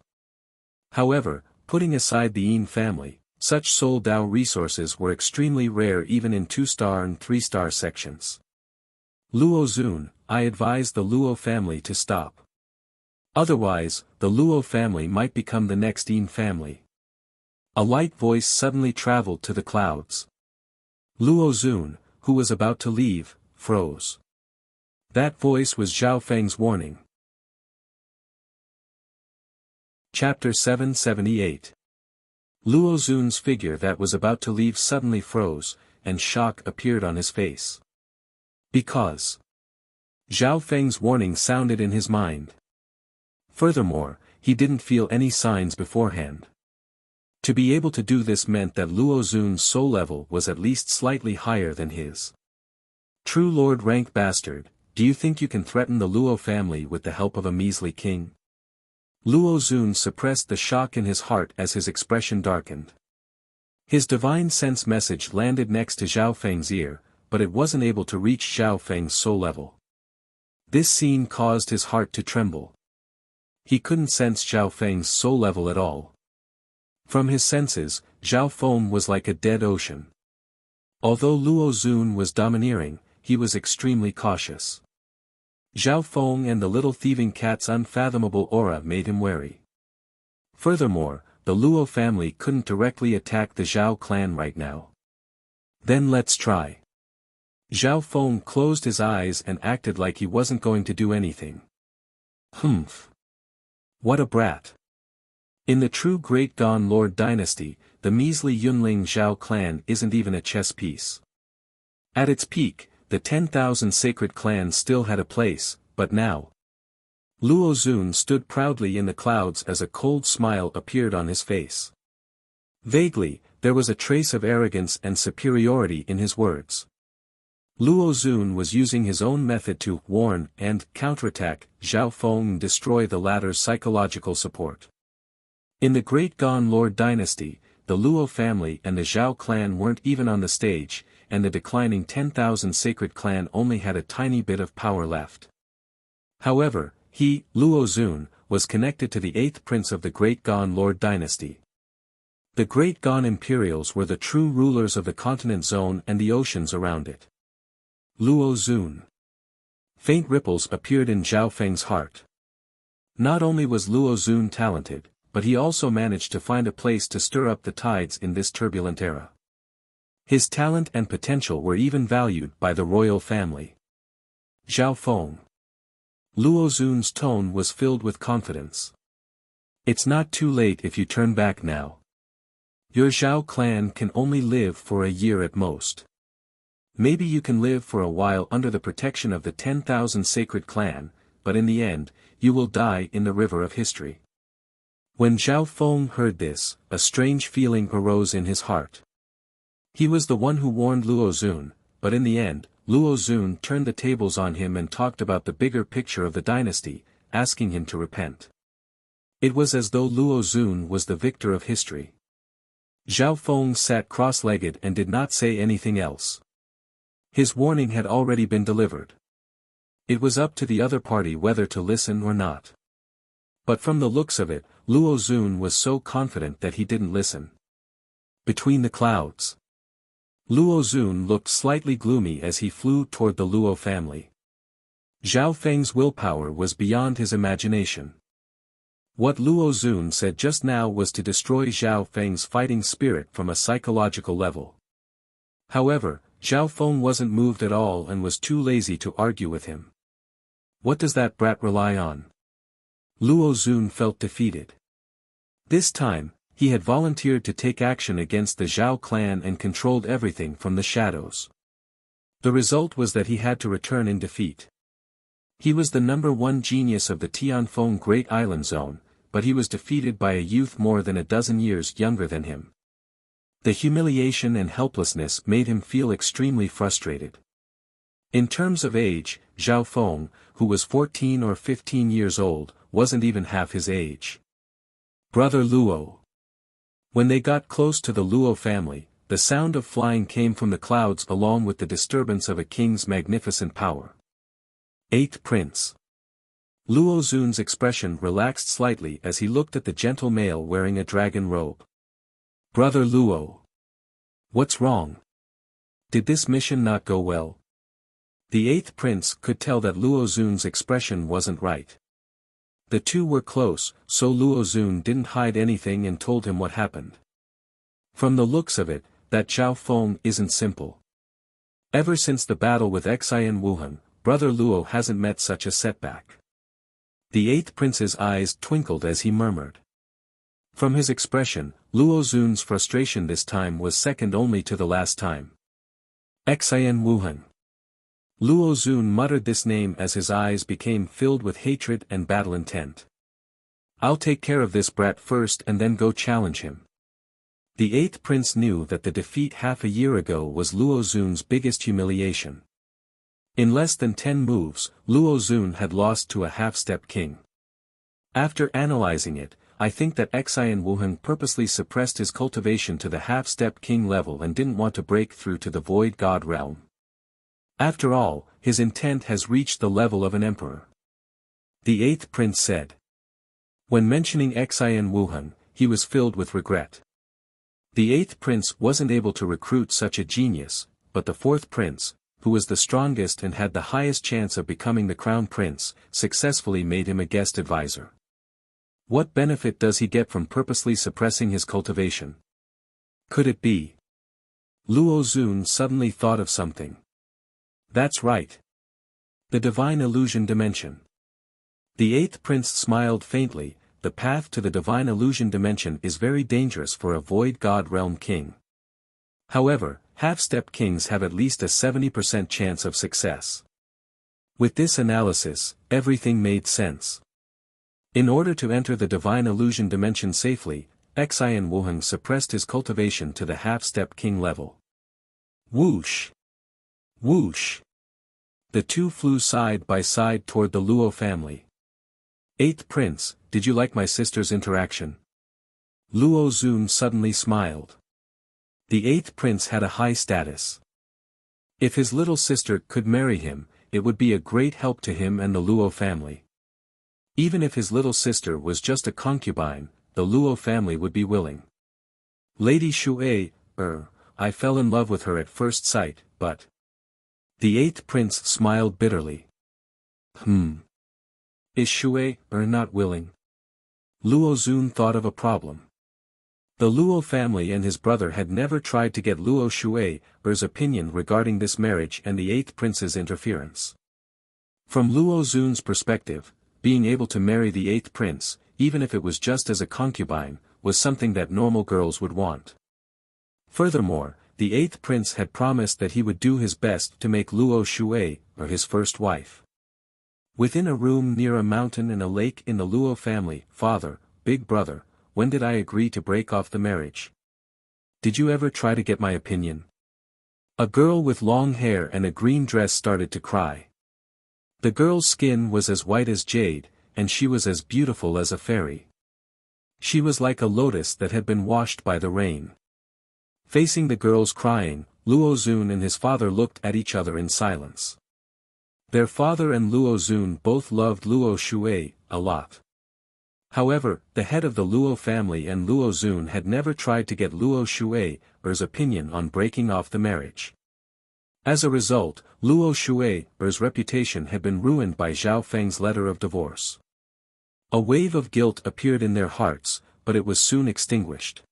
However, putting aside the Yin family, such soul Dao resources were extremely rare even in 2-star and 3-star sections. Luo Xun, I advise the Luo family to stop. Otherwise, the Luo family might become the next Yin family. A light voice suddenly traveled to the clouds. Luo Xun, who was about to leave, froze. That voice was Zhao Feng's warning. Chapter 778. Luo Xun's figure that was about to leave suddenly froze, and shock appeared on his face. Because Zhao Feng's warning sounded in his mind. Furthermore, he didn't feel any signs beforehand. To be able to do this meant that Luo Xun's soul level was at least slightly higher than his. True Lord rank bastard, do you think you can threaten the Luo family with the help of a measly king? Luo Xun suppressed the shock in his heart as his expression darkened. His divine sense message landed next to Zhao Feng's ear, but it wasn't able to reach Zhao Feng's soul level. This scene caused his heart to tremble. He couldn't sense Zhao Feng's soul level at all. From his senses, Zhao Feng was like a dead ocean. Although Luo Xun was domineering, he was extremely cautious. Zhao Feng and the little thieving cat's unfathomable aura made him wary. Furthermore, the Luo family couldn't directly attack the Zhao clan right now. Then let's try. Zhao Feng closed his eyes and acted like he wasn't going to do anything. Humph. What a brat. In the true Great Gone Lord dynasty, the measly Yunling Zhao clan isn't even a chess piece. At its peak, the 10,000 sacred clans still had a place, but now. Luo Xun stood proudly in the clouds as a cold smile appeared on his face. Vaguely, there was a trace of arrogance and superiority in his words. Luo Xun was using his own method to warn and counterattack Zhao Feng and destroy the latter's psychological support. In the Great Gone Lord dynasty, the Luo family and the Zhao clan weren't even on the stage, and the declining 10,000 sacred clan only had a tiny bit of power left. However, he, Luo Xun, was connected to the 8th prince of the Great Gone Lord dynasty. The Great Gan Imperials were the true rulers of the continent zone and the oceans around it. Luo Xun. Faint ripples appeared in Zhao Feng's heart. Not only was Luo Xun talented, but he also managed to find a place to stir up the tides in this turbulent era. His talent and potential were even valued by the royal family. Zhao Feng. Luo Xun's tone was filled with confidence. It's not too late if you turn back now. Your Zhao clan can only live for a year at most. Maybe you can live for a while under the protection of the 10,000 sacred clan, but in the end, you will die in the river of history. When Zhao Feng heard this, a strange feeling arose in his heart. He was the one who warned Luo Xun, but in the end, Luo Xun turned the tables on him and talked about the bigger picture of the dynasty, asking him to repent. It was as though Luo Xun was the victor of history. Zhao Feng sat cross-legged and did not say anything else. His warning had already been delivered. It was up to the other party whether to listen or not. But from the looks of it, Luo Xun was so confident that he didn't listen. Between the clouds. Luo Xun looked slightly gloomy as he flew toward the Luo family. Zhao Feng's willpower was beyond his imagination. What Luo Xun said just now was to destroy Zhao Feng's fighting spirit from a psychological level. However, Zhao Feng wasn't moved at all and was too lazy to argue with him. What does that brat rely on? Luo Xun felt defeated. This time, he had volunteered to take action against the Zhao clan and controlled everything from the shadows. The result was that he had to return in defeat. He was the #1 genius of the Tianfeng Great Island Zone, but he was defeated by a youth more than a dozen years younger than him. The humiliation and helplessness made him feel extremely frustrated. In terms of age, Zhao Feng, who was 14 or 15 years old, wasn't even half his age. Brother Luo. When they got close to the Luo family, the sound of flying came from the clouds along with the disturbance of a king's magnificent power. 8th Prince. Luo Xun's expression relaxed slightly as he looked at the gentle male wearing a dragon robe. Brother Luo. What's wrong? Did this mission not go well? The 8th Prince could tell that Luo Xun's expression wasn't right. The two were close, so Luo Xun didn't hide anything and told him what happened. From the looks of it, that Zhao Feng isn't simple. Ever since the battle with Xian Wuhan, Brother Luo hasn't met such a setback. The 8th Prince's eyes twinkled as he murmured. From his expression, Luo Xun's frustration this time was second only to the last time. Xian Wuhan. Luo Xun muttered this name as his eyes became filled with hatred and battle intent. I'll take care of this brat first and then go challenge him. The 8th Prince knew that the defeat half a year ago was Luo Xun's biggest humiliation. In less than 10 moves, Luo Xun had lost to a half-step king. After analyzing it, I think that Xian Wuhan purposely suppressed his cultivation to the half-step king level and didn't want to break through to the void god realm. After all, his intent has reached the level of an emperor. The 8th Prince said. When mentioning Xian Wuhan, he was filled with regret. The 8th Prince wasn't able to recruit such a genius, but the 4th Prince, who was the strongest and had the highest chance of becoming the crown prince, successfully made him a guest advisor. What benefit does he get from purposely suppressing his cultivation? Could it be? Luo Xun suddenly thought of something. That's right. The divine illusion dimension. The 8th Prince smiled faintly. The path to the divine illusion dimension is very dangerous for a void god realm king. However, half-step kings have at least a 70% chance of success. With this analysis, everything made sense. In order to enter the divine illusion dimension safely, Xian Wuhan suppressed his cultivation to the half-step king level. Whoosh! Whoosh! The two flew side by side toward the Luo family. 8th Prince, did you like my sister's interaction? Luo Xun suddenly smiled. The 8th Prince had a high status. If his little sister could marry him, it would be a great help to him and the Luo family. Even if his little sister was just a concubine, the Luo family would be willing. Lady Shui, I fell in love with her at first sight, but... The eighth prince smiled bitterly. Is Shui, not willing? Luo Xun thought of a problem. The Luo family and his brother had never tried to get Luo Shui's opinion regarding this marriage and the eighth prince's interference. From Luo Xun's perspective, being able to marry the eighth prince, even if it was just as a concubine, was something that normal girls would want. Furthermore, the eighth prince had promised that he would do his best to make Luo Shui his first wife. Within a room near a mountain and a lake in the Luo family, father, big brother, when did I agree to break off the marriage? Did you ever try to get my opinion? A girl with long hair and a green dress started to cry. The girl's skin was as white as jade, and she was as beautiful as a fairy. She was like a lotus that had been washed by the rain. Facing the girls crying, Luo Xun and his father looked at each other in silence. Their father and Luo Xun both loved Luo Shui a lot. However, the head of the Luo family and Luo Xun had never tried to get Luo Shui's opinion on breaking off the marriage. As a result, Luo Shui's reputation had been ruined by Zhao Feng's letter of divorce. A wave of guilt appeared in their hearts, but it was soon extinguished.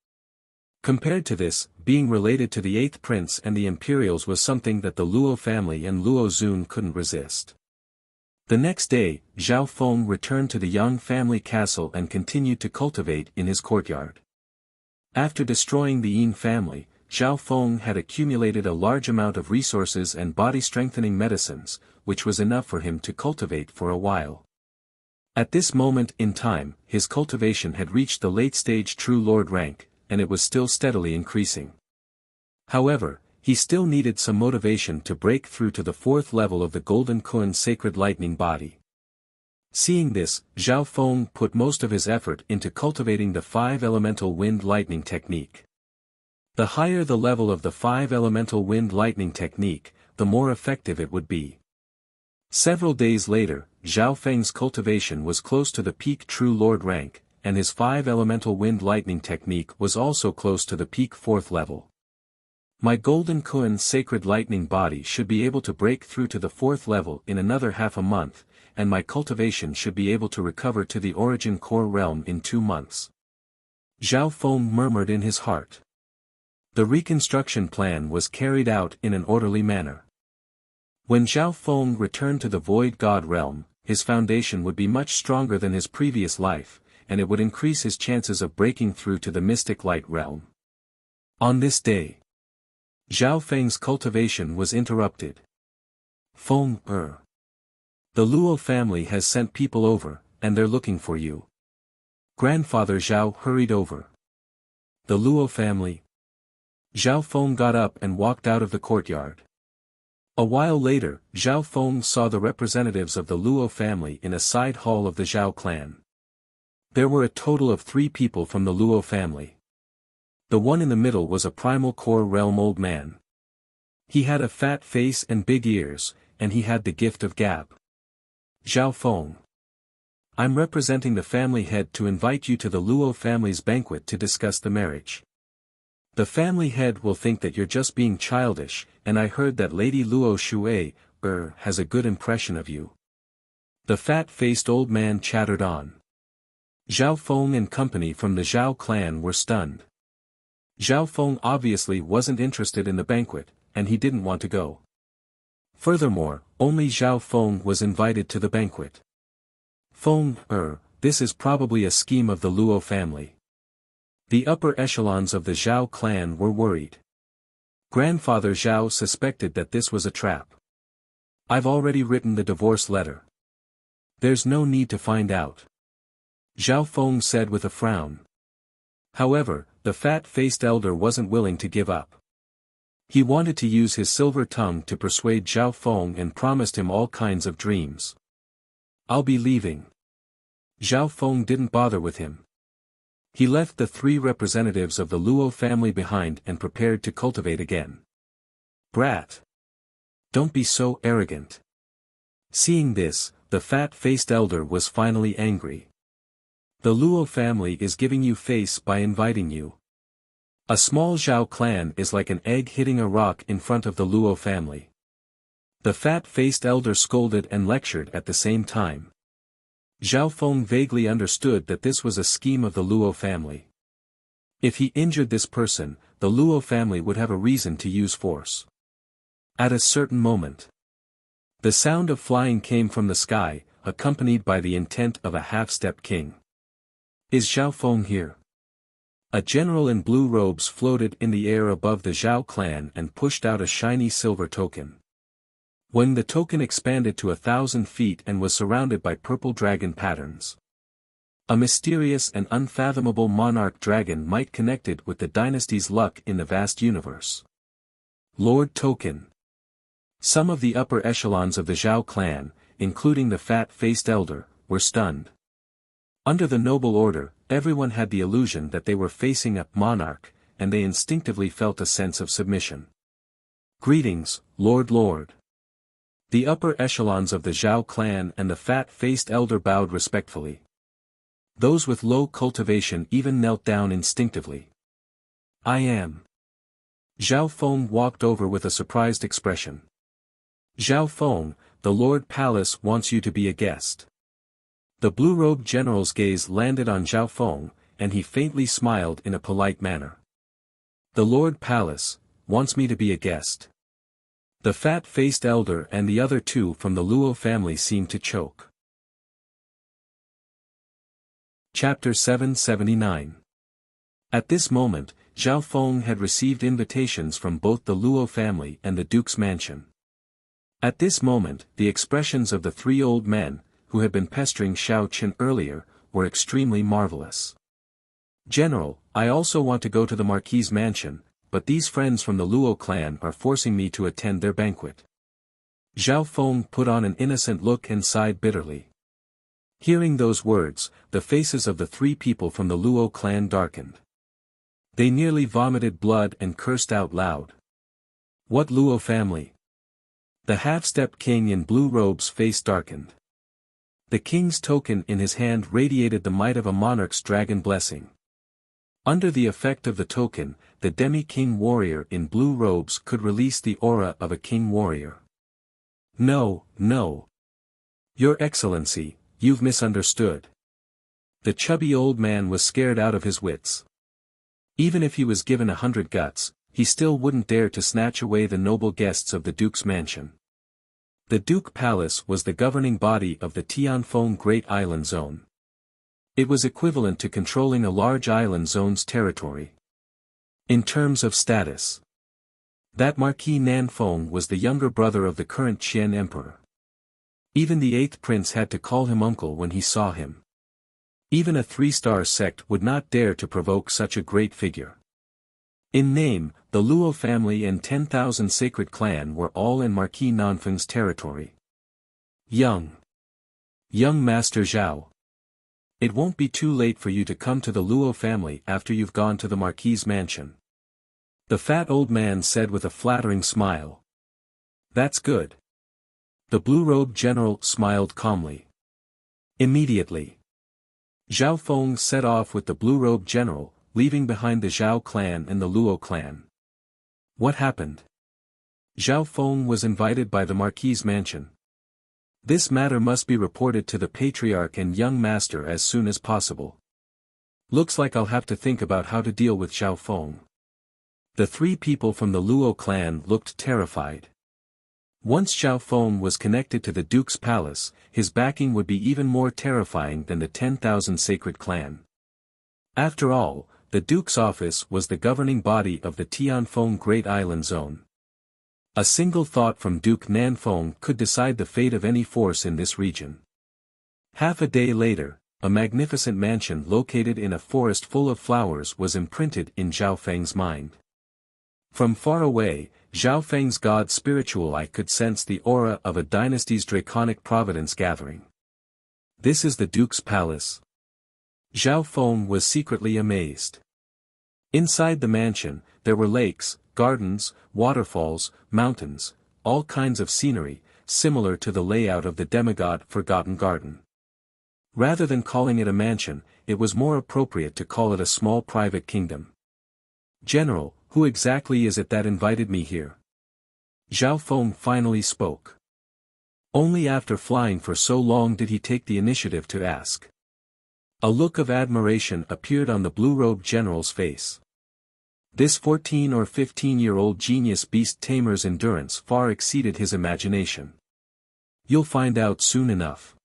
Compared to this, being related to the eighth prince and the imperials was something that the Luo family and Luo Xun couldn't resist. The next day, Zhao Feng returned to the Yang family castle and continued to cultivate in his courtyard. After destroying the Yin family, Zhao Feng had accumulated a large amount of resources and body-strengthening medicines, which was enough for him to cultivate for a while. At this moment in time, his cultivation had reached the late-stage True Lord rank, and it was still steadily increasing. However, he still needed some motivation to break through to the fourth level of the Golden Kun Sacred Lightning Body. Seeing this, Zhao Feng put most of his effort into cultivating the 5-elemental wind lightning technique. The higher the level of the 5-elemental wind lightning technique, the more effective it would be. Several days later, Zhao Feng's cultivation was close to the peak True Lord rank, and his 5-elemental wind lightning technique was also close to the peak 4th level. My Golden Kun Sacred Lightning Body should be able to break through to the 4th level in another half a month, and my cultivation should be able to recover to the Origin Core realm in 2 months. Zhao Feng murmured in his heart. The reconstruction plan was carried out in an orderly manner. When Zhao Feng returned to the Void God realm, his foundation would be much stronger than his previous life, and it would increase his chances of breaking through to the Mystic Light realm. On this day, Zhao Feng's cultivation was interrupted. Feng, The Luo family has sent people over, and they're looking for you. Grandfather Zhao hurried over. The Luo family. Zhao Feng got up and walked out of the courtyard. A while later, Zhao Feng saw the representatives of the Luo family in a side hall of the Zhao clan. There were a total of 3 people from the Luo family. The one in the middle was a primal core realm old man. He had a fat face and big ears, and he had the gift of gab. Zhao Feng. I'm representing the family head to invite you to the Luo family's banquet to discuss the marriage. The family head will think that you're just being childish, and I heard that Lady Luo Shui has a good impression of you. The fat-faced old man chattered on. Zhao Feng and company from the Zhao clan were stunned. Zhao Feng obviously wasn't interested in the banquet, and he didn't want to go. Furthermore, only Zhao Feng was invited to the banquet. Feng, this is probably a scheme of the Luo family. The upper echelons of the Zhao clan were worried. Grandfather Zhao suspected that this was a trap. I've already written the divorce letter. There's no need to find out. Zhao Feng said with a frown. However, the fat-faced elder wasn't willing to give up. He wanted to use his silver tongue to persuade Zhao Feng and promised him all kinds of dreams. I'll be leaving. Zhao Feng didn't bother with him. He left the 3 representatives of the Luo family behind and prepared to cultivate again. Brat! Don't be so arrogant. Seeing this, the fat-faced elder was finally angry. The Luo family is giving you face by inviting you. A small Zhao clan is like an egg hitting a rock in front of the Luo family. The fat-faced elder scolded and lectured at the same time. Zhao Feng vaguely understood that this was a scheme of the Luo family. If he injured this person, the Luo family would have a reason to use force. At a certain moment, the sound of flying came from the sky, accompanied by the intent of a half-step king. Is Zhao Feng here? A general in blue robes floated in the air above the Zhao clan and pushed out a shiny silver token. When the token expanded to 1,000 feet and was surrounded by purple dragon patterns, a mysterious and unfathomable monarch dragon might connected with the dynasty's luck in the vast universe. Lord Token. Some of the upper echelons of the Zhao clan, including the fat-faced elder, were stunned. Under the noble order, everyone had the illusion that they were facing a monarch, and they instinctively felt a sense of submission. Greetings, Lord. The upper echelons of the Zhao clan and the fat-faced elder bowed respectfully. Those with low cultivation even knelt down instinctively. I am. Zhao Feng walked over with a surprised expression. Zhao Feng, the Lord Palace wants you to be a guest. The blue-robed general's gaze landed on Zhao Feng, and he faintly smiled in a polite manner. The Lord Palace wants me to be a guest. The fat-faced elder and the other two from the Luo family seemed to choke. Chapter 779. At this moment, Zhao Feng had received invitations from both the Luo family and the Duke's mansion. At this moment, the expressions of the three old men, who had been pestering Xiao Qin earlier, were extremely marvelous. General, I also want to go to the Marquis's mansion, but these friends from the Luo clan are forcing me to attend their banquet. Zhao Feng put on an innocent look and sighed bitterly. Hearing those words, the faces of the three people from the Luo clan darkened. They nearly vomited blood and cursed out loud. What Luo family? The half-step king in blue robes' face darkened. The king's token in his hand radiated the might of a monarch's dragon blessing. Under the effect of the token, the demi-king warrior in blue robes could release the aura of a king warrior. No. Your Excellency, you've misunderstood. The chubby old man was scared out of his wits. Even if he was given 100 guts, he still wouldn't dare to snatch away the noble guests of the Duke's mansion. The Duke Palace was the governing body of the Tianfeng Great Island Zone. It was equivalent to controlling a large island zone's territory. In terms of status, that Marquis Nanfeng was the younger brother of the current Qian Emperor. Even the 8th prince had to call him uncle when he saw him. Even a 3-star sect would not dare to provoke such a great figure. In name, the Luo family and 10,000 sacred clan were all in Marquis Nanfeng's territory. Young Master Zhao. It won't be too late for you to come to the Luo family after you've gone to the Marquis's mansion. The fat old man said with a flattering smile. That's good. The blue-robed general smiled calmly. Immediately, Zhao Feng set off with the blue-robed general, leaving behind the Zhao clan and the Luo clan. What happened? Zhao Feng was invited by the Marquis's mansion. This matter must be reported to the Patriarch and young master as soon as possible. Looks like I'll have to think about how to deal with Zhao Feng. The three people from the Luo clan looked terrified. Once Zhao Feng was connected to the Duke's palace, his backing would be even more terrifying than the 10,000 sacred clan. After all, the Duke's office was the governing body of the Tianfeng Great Island Zone. A single thought from Duke Nanfeng could decide the fate of any force in this region. Half a day later, a magnificent mansion located in a forest full of flowers was imprinted in Zhao Feng's mind. From far away, Zhao Feng's god spiritual eye could sense the aura of a dynasty's draconic providence gathering. This is the Duke's palace. Zhao Feng was secretly amazed. Inside the mansion, there were lakes, gardens, waterfalls, mountains, all kinds of scenery, similar to the layout of the demigod Forgotten Garden. Rather than calling it a mansion, it was more appropriate to call it a small private kingdom. General, who exactly is it that invited me here? Zhao Feng finally spoke. Only after flying for so long did he take the initiative to ask. A look of admiration appeared on the blue-robed general's face. This 14 or 15-year-old genius beast tamer's endurance far exceeded his imagination. You'll find out soon enough.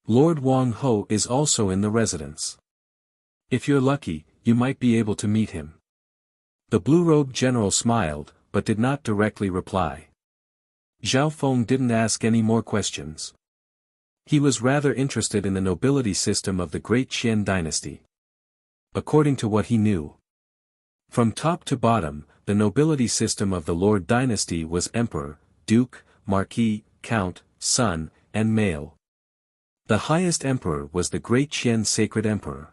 Lord Wang Ho is also in the residence. If you're lucky, you might be able to meet him. The blue-robed general smiled, but did not directly reply. Zhao Feng didn't ask any more questions. He was rather interested in the nobility system of the Great Qian dynasty. According to what he knew, from top to bottom, the nobility system of the Lord dynasty was emperor, duke, marquis, count, son, and male. The highest emperor was the Great Qian sacred emperor.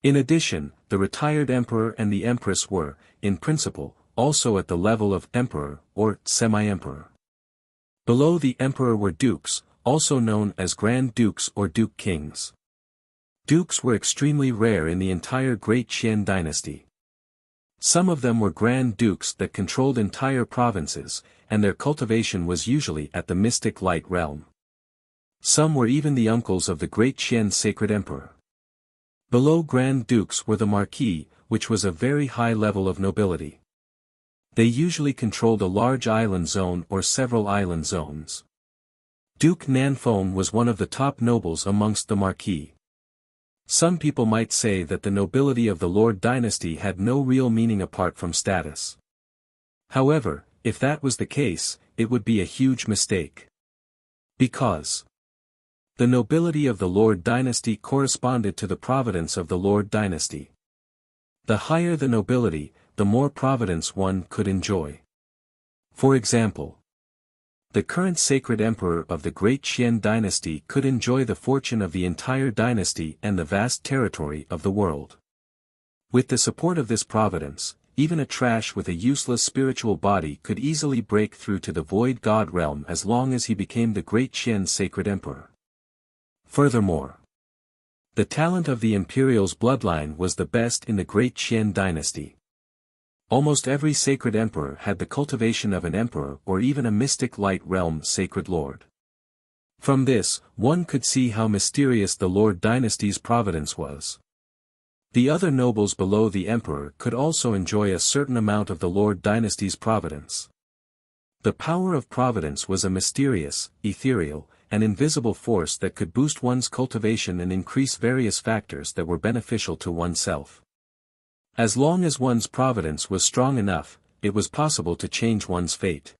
In addition, the retired emperor and the empress were, in principle, also at the level of emperor or semi-emperor. Below the emperor were dukes, also known as grand dukes or duke kings. Dukes were extremely rare in the entire Great Qian dynasty. Some of them were grand dukes that controlled entire provinces, and their cultivation was usually at the mystic light realm. Some were even the uncles of the Great Qian sacred emperor. Below grand dukes were the marquis, which was a very high level of nobility. They usually controlled a large island zone or several island zones. Duke Nanfeng was one of the top nobles amongst the marquis. Some people might say that the nobility of the Lord dynasty had no real meaning apart from status. However, if that was the case, it would be a huge mistake. Because the nobility of the Lord dynasty corresponded to the providence of the Lord dynasty. The higher the nobility, the more providence one could enjoy. For example, the current sacred emperor of the Great Qian dynasty could enjoy the fortune of the entire dynasty and the vast territory of the world. With the support of this providence, even a trash with a useless spiritual body could easily break through to the void god realm as long as he became the Great Qian sacred emperor. Furthermore, the talent of the imperial's bloodline was the best in the Great Qian dynasty. Almost every sacred emperor had the cultivation of an emperor or even a mystic light realm sacred lord. From this, one could see how mysterious the Lord dynasty's providence was. The other nobles below the emperor could also enjoy a certain amount of the Lord dynasty's providence. The power of providence was a mysterious, ethereal, and invisible force that could boost one's cultivation and increase various factors that were beneficial to oneself. As long as one's providence was strong enough, it was possible to change one's fate.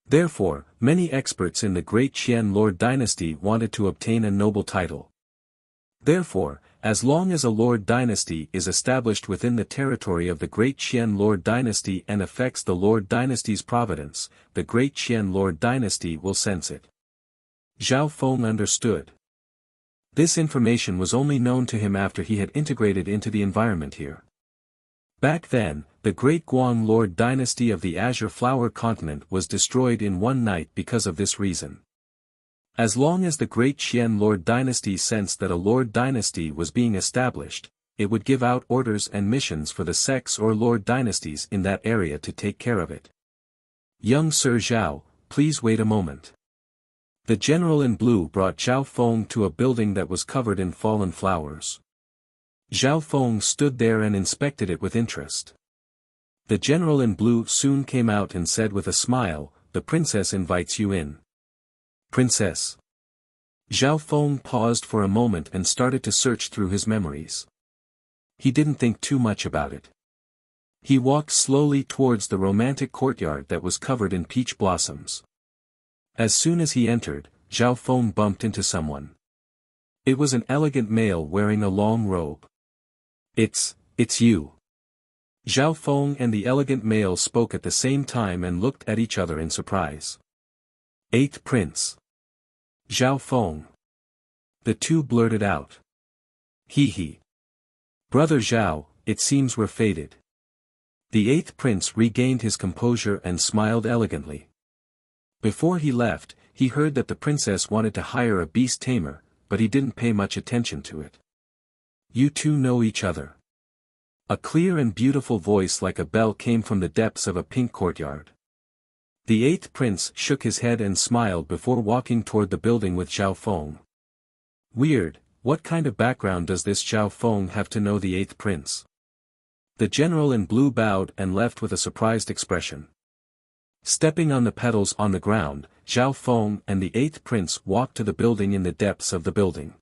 Therefore, many experts in the Great Qian Lord dynasty wanted to obtain a noble title. Therefore, as long as a Lord dynasty is established within the territory of the Great Qian Lord dynasty and affects the Lord dynasty's providence, the Great Qian Lord dynasty will sense it. Zhao Feng understood. This information was only known to him after he had integrated into the environment here. Back then, the Great Guang Lord dynasty of the Azure Flower continent was destroyed in one night because of this reason. As long as the Great Qian Lord dynasty sensed that a Lord dynasty was being established, it would give out orders and missions for the sects or Lord dynasties in that area to take care of it. Young Sir Zhao, please wait a moment. The general in blue brought Zhao Feng to a building that was covered in fallen flowers. Zhao Feng stood there and inspected it with interest. The general in blue soon came out and said with a smile, "The princess invites you in." Princess. Zhao Feng paused for a moment and started to search through his memories. He didn't think too much about it. He walked slowly towards the romantic courtyard that was covered in peach blossoms. As soon as he entered, Zhao Feng bumped into someone. It was an elegant male wearing a long robe. It's you. Zhao Feng and the elegant male spoke at the same time and looked at each other in surprise. Eighth Prince. Zhao Feng. The two blurted out. He. Brother Zhao, it seems we're fated. The eighth prince regained his composure and smiled elegantly. Before he left, he heard that the princess wanted to hire a beast tamer, but he didn't pay much attention to it. You two know each other. A clear and beautiful voice like a bell came from the depths of a pink courtyard. The eighth prince shook his head and smiled before walking toward the building with Zhao Feng. Weird, what kind of background does this Zhao Feng have to know the eighth prince? The general in blue bowed and left with a surprised expression. Stepping on the petals on the ground, Zhao Feng and the eighth prince walked to the building in the depths of the building.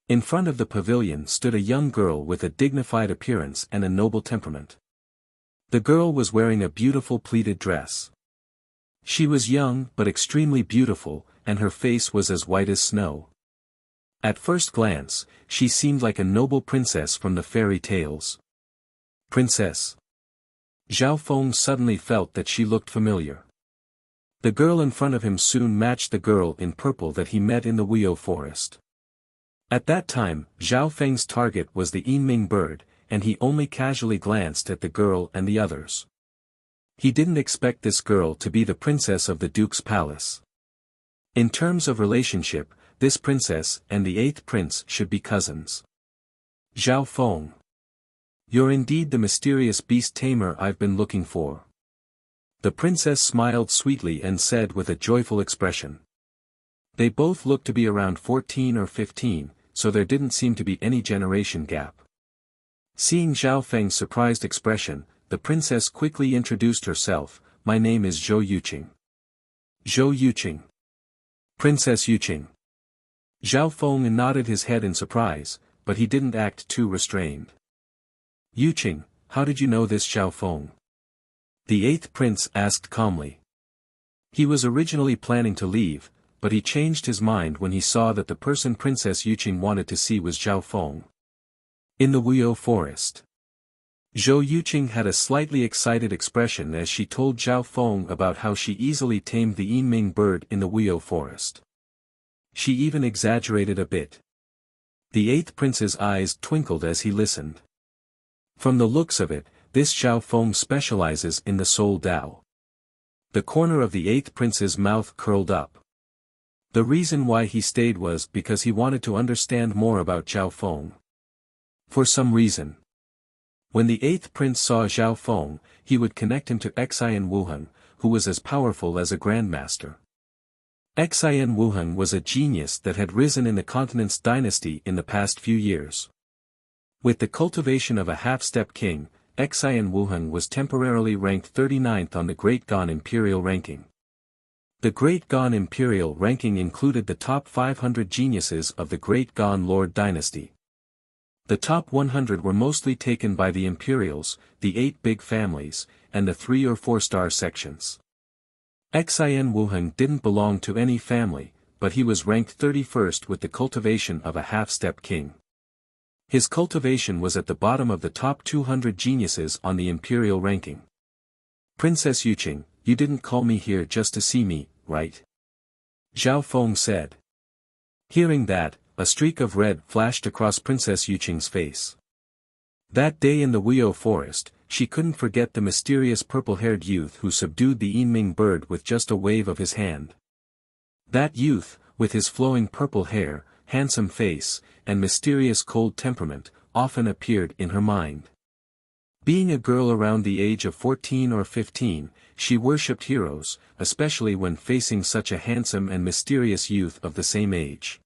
In front of the pavilion stood a young girl with a dignified appearance and a noble temperament. The girl was wearing a beautiful pleated dress. She was young but extremely beautiful, and her face was as white as snow. At first glance, she seemed like a noble princess from the fairy tales. Princess. Zhao Feng suddenly felt that she looked familiar. The girl in front of him soon matched the girl in purple that he met in the Wuxia forest. At that time, Zhao Feng's target was the Yinming bird, and he only casually glanced at the girl and the others. He didn't expect this girl to be the princess of the duke's palace. In terms of relationship, this princess and the eighth prince should be cousins. Zhao Feng. You're indeed the mysterious beast tamer I've been looking for. The princess smiled sweetly and said with a joyful expression. They both looked to be around 14 or 15, so there didn't seem to be any generation gap. Seeing Zhao Feng's surprised expression, the princess quickly introduced herself. My name is Zhou Yuqing. Zhou Yuqing. Princess Yuqing. Zhao Feng nodded his head in surprise, but he didn't act too restrained. Yuqing, how did you know this Zhao Feng? The eighth prince asked calmly. He was originally planning to leave, but he changed his mind when he saw that the person Princess Yuqing wanted to see was Zhao Feng. In the Wuxia forest. Zhou Yuqing had a slightly excited expression as she told Zhao Feng about how she easily tamed the Yinming bird in the Wuxia forest. She even exaggerated a bit. The eighth prince's eyes twinkled as he listened. From the looks of it, this Zhao Feng specializes in the soul Dao. The corner of the eighth prince's mouth curled up. The reason why he stayed was because he wanted to understand more about Zhao Feng. For some reason. When the eighth prince saw Zhao Feng, he would connect him to Xian Wuheng, who was as powerful as a grandmaster. Xian Wuheng was a genius that had risen in the continent's dynasty in the past few years. With the cultivation of a half-step king, Xian Wuheng was temporarily ranked 39th on the Great Gan Imperial ranking. The Great Gan Imperial ranking included the top 500 geniuses of the Great Gan Lord dynasty. The top 100 were mostly taken by the Imperials, the 8 big families, and the 3 or 4-star sections. Xian Wuheng didn't belong to any family, but he was ranked 31st with the cultivation of a half-step king. His cultivation was at the bottom of the top 200 geniuses on the imperial ranking. Princess Yuqing, you didn't call me here just to see me, right? Zhao Feng said. Hearing that, a streak of red flashed across Princess Yuqing's face. That day in the Wuxia forest, she couldn't forget the mysterious purple-haired youth who subdued the Yinming bird with just a wave of his hand. That youth, with his flowing purple hair, handsome face, and mysterious cold temperament, often appeared in her mind. Being a girl around the age of 14 or 15, she worshipped heroes, especially when facing such a handsome and mysterious youth of the same age.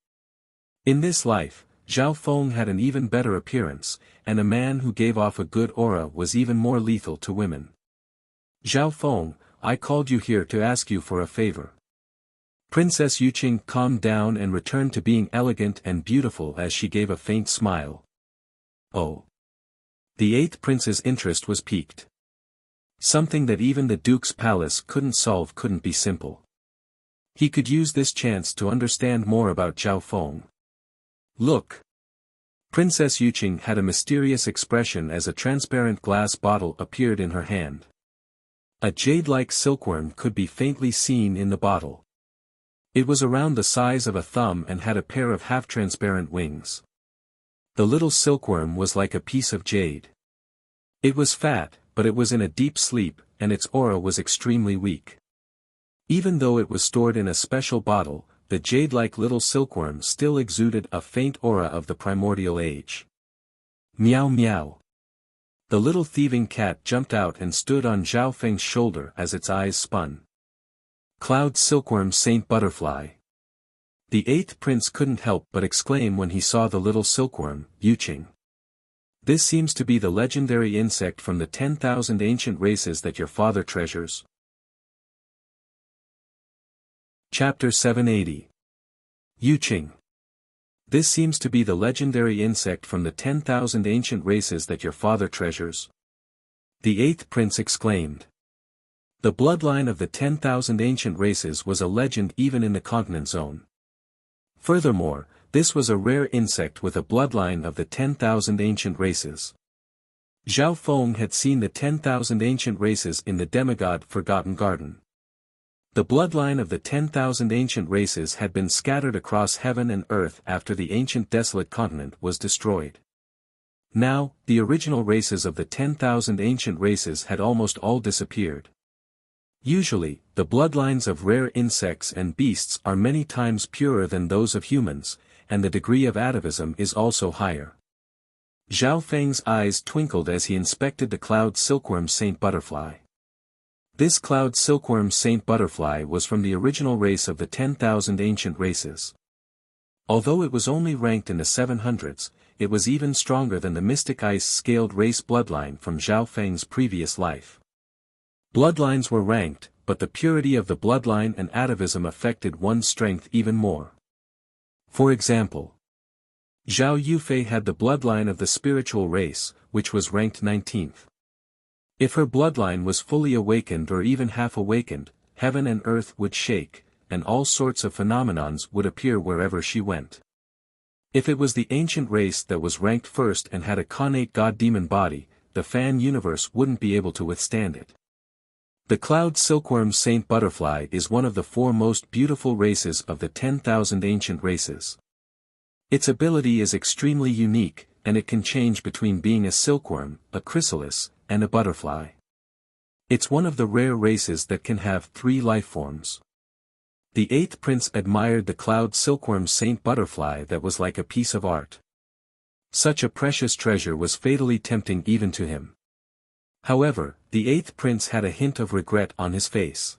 In this life, Zhao Feng had an even better appearance, and a man who gave off a good aura was even more lethal to women. Zhao Feng, I called you here to ask you for a favor. Princess Yuqing calmed down and returned to being elegant and beautiful as she gave a faint smile. Oh. The eighth prince's interest was piqued. Something that even the duke's palace couldn't solve couldn't be simple. He could use this chance to understand more about Zhao Feng. Look. Princess Yuqing had a mysterious expression as a transparent glass bottle appeared in her hand. A jade-like silkworm could be faintly seen in the bottle. It was around the size of a thumb and had a pair of half-transparent wings. The little silkworm was like a piece of jade. It was fat, but it was in a deep sleep, and its aura was extremely weak. Even though it was stored in a special bottle, the jade-like little silkworm still exuded a faint aura of the primordial age. Meow meow. The little thieving cat jumped out and stood on Zhao Feng's shoulder as its eyes spun. Cloud silkworm Saint Butterfly. The eighth prince couldn't help but exclaim when he saw the little silkworm, Yuqing. This seems to be the legendary insect from the 10,000 ancient races that your father treasures. Chapter 780. Yuqing. This seems to be the legendary insect from the 10,000 ancient races that your father treasures. The eighth prince exclaimed. The bloodline of the 10,000 ancient races was a legend even in the continent zone. Furthermore, this was a rare insect with a bloodline of the 10,000 ancient races. Zhao Feng had seen the 10,000 ancient races in the demigod Forgotten Garden. The bloodline of the 10,000 ancient races had been scattered across heaven and earth after the ancient desolate continent was destroyed. Now, the original races of the 10,000 ancient races had almost all disappeared. Usually, the bloodlines of rare insects and beasts are many times purer than those of humans, and the degree of atavism is also higher. Zhao Feng's eyes twinkled as he inspected the cloud silkworm Saint Butterfly. This cloud silkworm Saint Butterfly was from the original race of the 10,000 ancient races. Although it was only ranked in the 700s, it was even stronger than the mystic ice-scaled race bloodline from Zhao Feng's previous life. Bloodlines were ranked, but the purity of the bloodline and atavism affected one's strength even more. For example, Zhao Yufei had the bloodline of the spiritual race, which was ranked 19th. If her bloodline was fully awakened or even half awakened, heaven and earth would shake, and all sorts of phenomenons would appear wherever she went. If it was the ancient race that was ranked first and had a connate god-demon body, the fan universe wouldn't be able to withstand it. The cloud silkworm Saint Butterfly is one of the 4 most beautiful races of the 10,000 ancient races. Its ability is extremely unique, and it can change between being a silkworm, a chrysalis, and a butterfly. It's one of the rare races that can have 3 life forms. The eighth prince admired the cloud silkworm Saint Butterfly that was like a piece of art. Such a precious treasure was fatally tempting even to him. However, the eighth prince had a hint of regret on his face.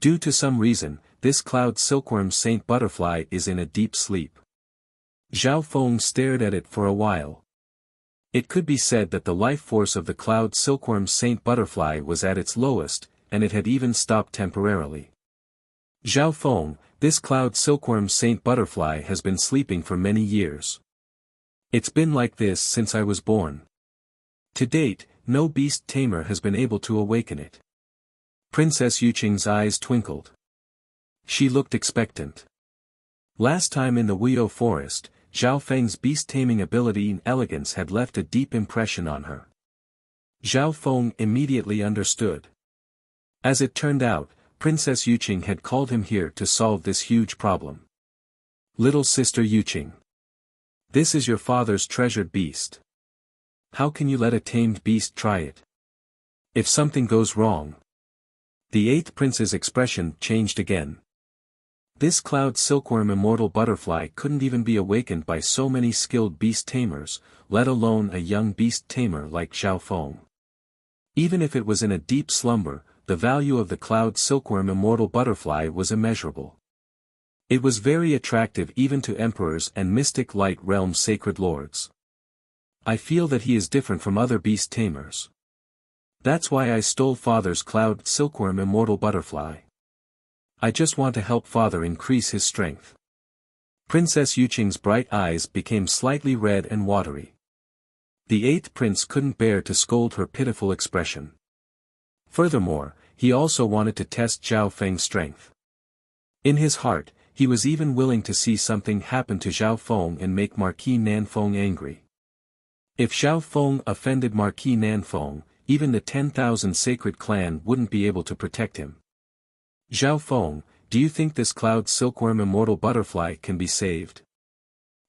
Due to some reason, this cloud silkworm Saint Butterfly is in a deep sleep. Zhao Feng stared at it for a while. It could be said that the life force of the cloud silkworm Saint Butterfly was at its lowest, and it had even stopped temporarily. Zhao Feng, this cloud silkworm Saint Butterfly has been sleeping for many years. It's been like this since I was born. To date, no beast tamer has been able to awaken it. Princess Yuqing's eyes twinkled. She looked expectant. Last time in the Wuxia forest, Zhao Feng's beast-taming ability and elegance had left a deep impression on her. Zhao Feng immediately understood. As it turned out, Princess Yuqing had called him here to solve this huge problem. Little sister Yuqing. This is your father's treasured beast. How can you let a tamed beast try it? If something goes wrong. The eighth prince's expression changed again. This cloud silkworm immortal butterfly couldn't even be awakened by so many skilled beast tamers, let alone a young beast tamer like Zhao Feng. Even if it was in a deep slumber, the value of the cloud silkworm immortal butterfly was immeasurable. It was very attractive even to emperors and mystic light realm sacred lords. I feel that he is different from other beast tamers. That's why I stole father's cloud silkworm immortal butterfly. I just want to help father increase his strength. Princess Yuqing's bright eyes became slightly red and watery. The eighth prince couldn't bear to scold her pitiful expression. Furthermore, he also wanted to test Zhao Feng's strength. In his heart, he was even willing to see something happen to Zhao Feng and make Marquis Nanfeng angry. If Zhao Feng offended Marquis Nanfeng, even the 10,000 sacred clan wouldn't be able to protect him. Zhao Feng, do you think this cloud silkworm immortal butterfly can be saved?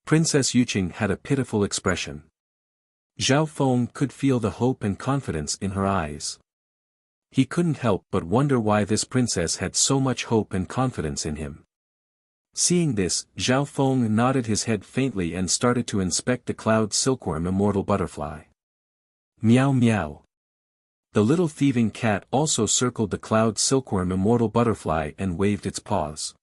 Princess Yuqing had a pitiful expression. Zhao Feng could feel the hope and confidence in her eyes. He couldn't help but wonder why this princess had so much hope and confidence in him. Seeing this, Zhao Feng nodded his head faintly and started to inspect the cloud silkworm immortal butterfly. Meow meow. The little thieving cat also circled the cloud silkworm immortal butterfly and waved its paws.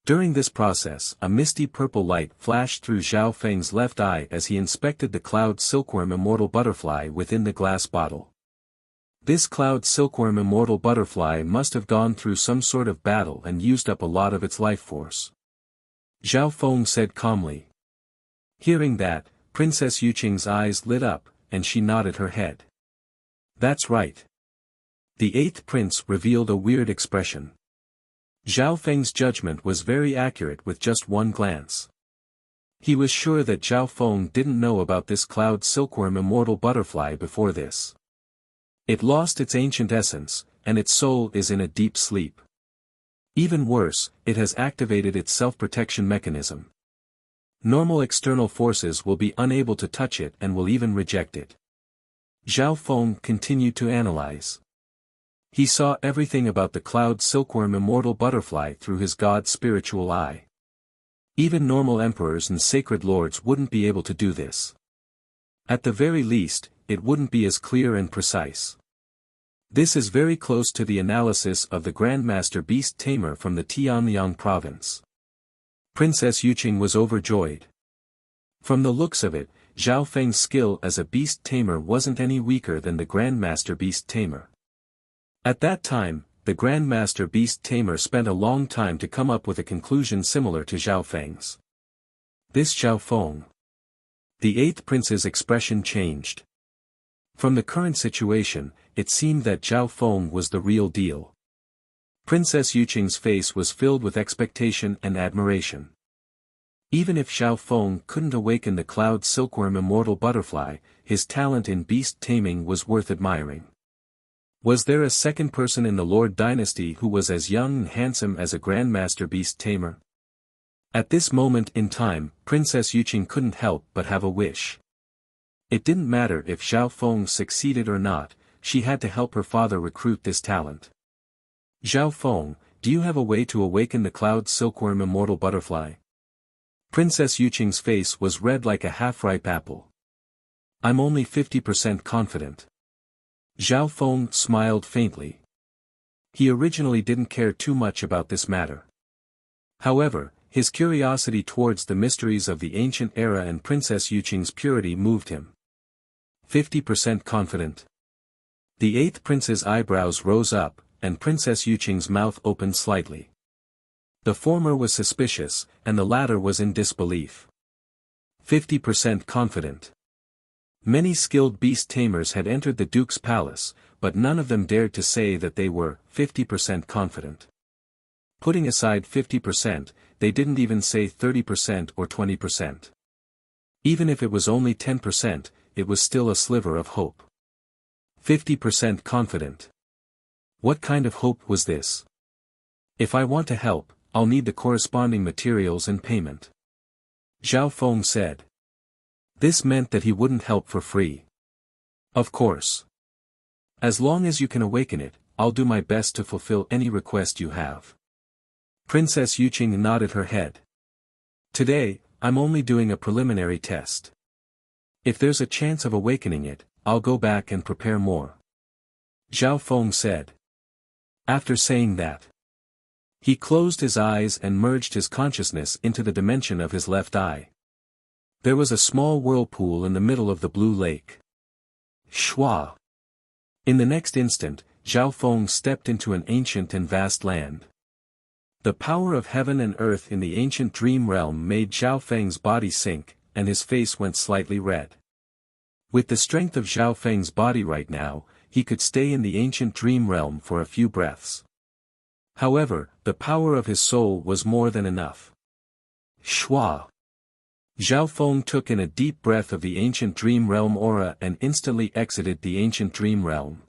During this process, a misty purple light flashed through Zhao Feng's left eye as he inspected the cloud silkworm immortal butterfly within the glass bottle. This cloud silkworm immortal butterfly must have gone through some sort of battle and used up a lot of its life force. Zhao Feng said calmly. Hearing that, Princess Yuqing's eyes lit up, and she nodded her head. That's right. The eighth prince revealed a weird expression. Zhao Feng's judgment was very accurate with just one glance. He was sure that Zhao Feng didn't know about this cloud silkworm immortal butterfly before this. It lost its ancient essence, and its soul is in a deep sleep. Even worse, it has activated its self-protection mechanism. Normal external forces will be unable to touch it and will even reject it. Zhao Feng continued to analyze. He saw everything about the cloud silkworm immortal butterfly through his god's spiritual eye. Even normal emperors and sacred lords wouldn't be able to do this. At the very least, it wouldn't be as clear and precise. This is very close to the analysis of the Grandmaster Beast Tamer from the Tianliang province. Princess Yuqing was overjoyed. From the looks of it, Zhao Feng's skill as a beast tamer wasn't any weaker than the Grandmaster Beast Tamer. At that time, the Grandmaster Beast Tamer spent a long time to come up with a conclusion similar to Zhao Feng's. This Zhao Feng. The eighth prince's expression changed. From the current situation, it seemed that Zhao Feng was the real deal. Princess Yuqing's face was filled with expectation and admiration. Even if Zhao Feng couldn't awaken the cloud silkworm immortal butterfly, his talent in beast taming was worth admiring. Was there a second person in the Lord dynasty who was as young and handsome as a Grandmaster Beast Tamer? At this moment in time, Princess Yuqing couldn't help but have a wish. It didn't matter if Zhao Feng succeeded or not, she had to help her father recruit this talent. Zhao Feng, do you have a way to awaken the cloud silkworm immortal butterfly? Princess Yuqing's face was red like a half-ripe apple. I'm only 50% confident. Zhao Feng smiled faintly. He originally didn't care too much about this matter. However, his curiosity towards the mysteries of the ancient era and Princess Yuqing's purity moved him. 50% confident. The eighth prince's eyebrows rose up, and Princess Yuqing's mouth opened slightly. The former was suspicious, and the latter was in disbelief. 50% confident. Many skilled beast tamers had entered the Duke's palace, but none of them dared to say that they were 50% confident. Putting aside 50%, they didn't even say 30% or 20%. Even if it was only 10%, it was still a sliver of hope. 50% confident. What kind of hope was this? If I want to help, I'll need the corresponding materials and payment. Zhao Feng said. This meant that he wouldn't help for free. Of course. As long as you can awaken it, I'll do my best to fulfill any request you have. Princess Yuqing nodded her head. Today, I'm only doing a preliminary test. If there's a chance of awakening it, I'll go back and prepare more. Zhao Feng said. After saying that, he closed his eyes and merged his consciousness into the dimension of his left eye. There was a small whirlpool in the middle of the blue lake. Shwa! In the next instant, Zhao Feng stepped into an ancient and vast land. The power of heaven and earth in the ancient dream realm made Zhao Feng's body sink, and his face went slightly red. With the strength of Zhao Feng's body right now, he could stay in the ancient dream realm for a few breaths. However, the power of his soul was more than enough. Shwa! Zhao Feng took in a deep breath of the ancient dream realm aura and instantly exited the ancient dream realm.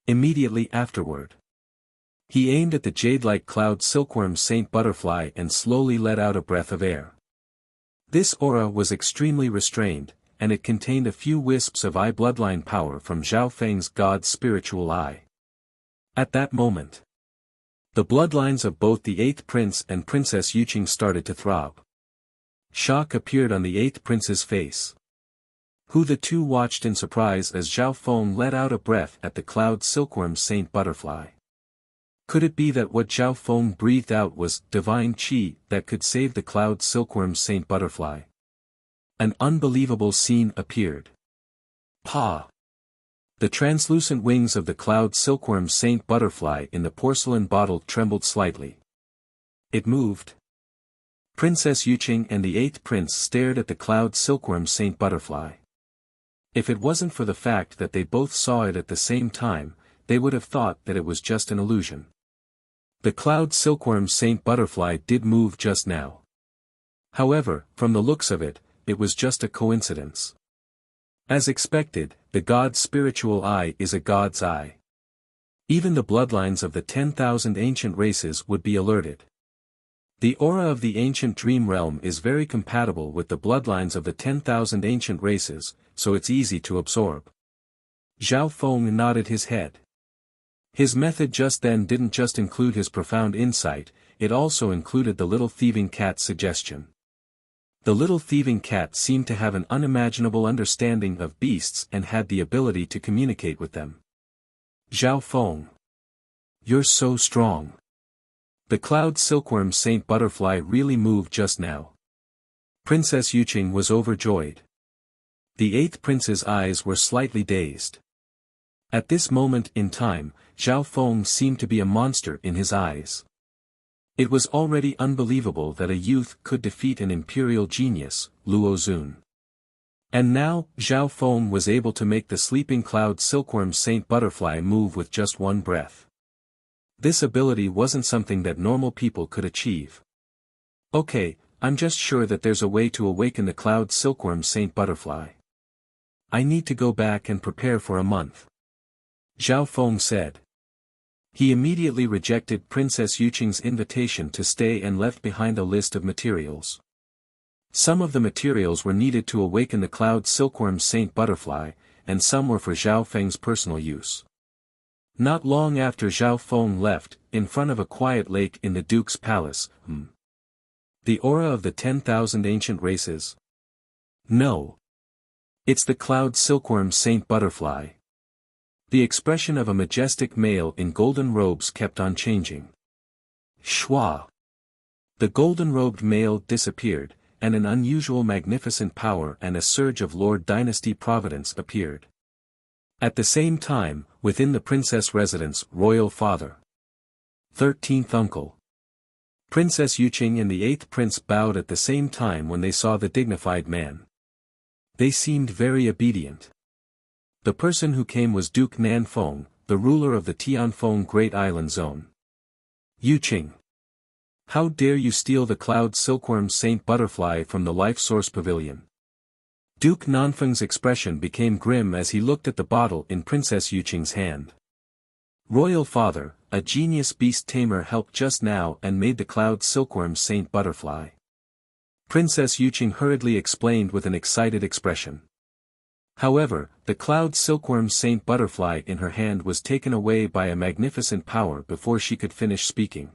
Immediately afterward, he aimed at the jade-like cloud silkworm saint butterfly and slowly let out a breath of air. This aura was extremely restrained, and it contained a few wisps of eye bloodline power from Zhao Feng's god's spiritual eye. At that moment, the bloodlines of both the eighth prince and Princess Yuqing started to throb. Shock appeared on the eighth prince's face. Who the two watched in surprise as Zhao Feng let out a breath at the cloud silkworm saint butterfly. Could it be that what Zhao Feng breathed out was divine qi that could save the cloud silkworm saint butterfly? An unbelievable scene appeared. Pa! The translucent wings of the cloud silkworm saint butterfly in the porcelain bottle trembled slightly. It moved. Princess Yuqing and the 8th prince stared at the cloud silkworm saint butterfly. If it wasn't for the fact that they both saw it at the same time, they would have thought that it was just an illusion. The cloud silkworm saint butterfly did move just now. However, from the looks of it, it was just a coincidence. As expected, the god's spiritual eye is a god's eye. Even the bloodlines of the 10,000 ancient races would be alerted. The aura of the ancient dream realm is very compatible with the bloodlines of the 10,000 ancient races, so it's easy to absorb. Zhao Feng nodded his head. His method just then didn't just include his profound insight, it also included the little thieving cat's suggestion. The little thieving cat seemed to have an unimaginable understanding of beasts and had the ability to communicate with them. Zhao Feng. You're so strong. The cloud silkworm saint butterfly really moved just now. Princess Yuqing was overjoyed. The 8th prince's eyes were slightly dazed. At this moment in time, Zhao Feng seemed to be a monster in his eyes. It was already unbelievable that a youth could defeat an imperial genius, Luo Zun. And now, Zhao Feng was able to make the sleeping cloud silkworm saint butterfly move with just one breath. This ability wasn't something that normal people could achieve. Okay, I'm just sure that there's a way to awaken the cloud silkworm saint butterfly. I need to go back and prepare for a month. Zhao Feng said. He immediately rejected Princess Yuqing's invitation to stay and left behind a list of materials. Some of the materials were needed to awaken the cloud silkworm saint butterfly, and some were for Zhao Feng's personal use. Not long after Zhao Feng left, in front of a quiet lake in the Duke's palace, The aura of the 10,000 ancient races? No. It's the cloud silkworm saint butterfly. The expression of a majestic male in golden robes kept on changing. Shwa! The golden-robed male disappeared, and an unusual magnificent power and a surge of Lord Dynasty Providence appeared. At the same time, within the princess residence, royal father. 13th uncle. Princess Yuqing and the 8th prince bowed at the same time when they saw the dignified man. They seemed very obedient. The person who came was Duke Nanfeng, the ruler of the Tianfeng Great Island Zone. Yuqing. How dare you steal the cloud silkworm saint butterfly from the Life Source Pavilion? Duke Nanfeng's expression became grim as he looked at the bottle in Princess Yuqing's hand. Royal father, a genius beast tamer helped just now and made the cloud silkworm saint butterfly. Princess Yuqing hurriedly explained with an excited expression. However, the cloud silkworm saint butterfly in her hand was taken away by a magnificent power before she could finish speaking.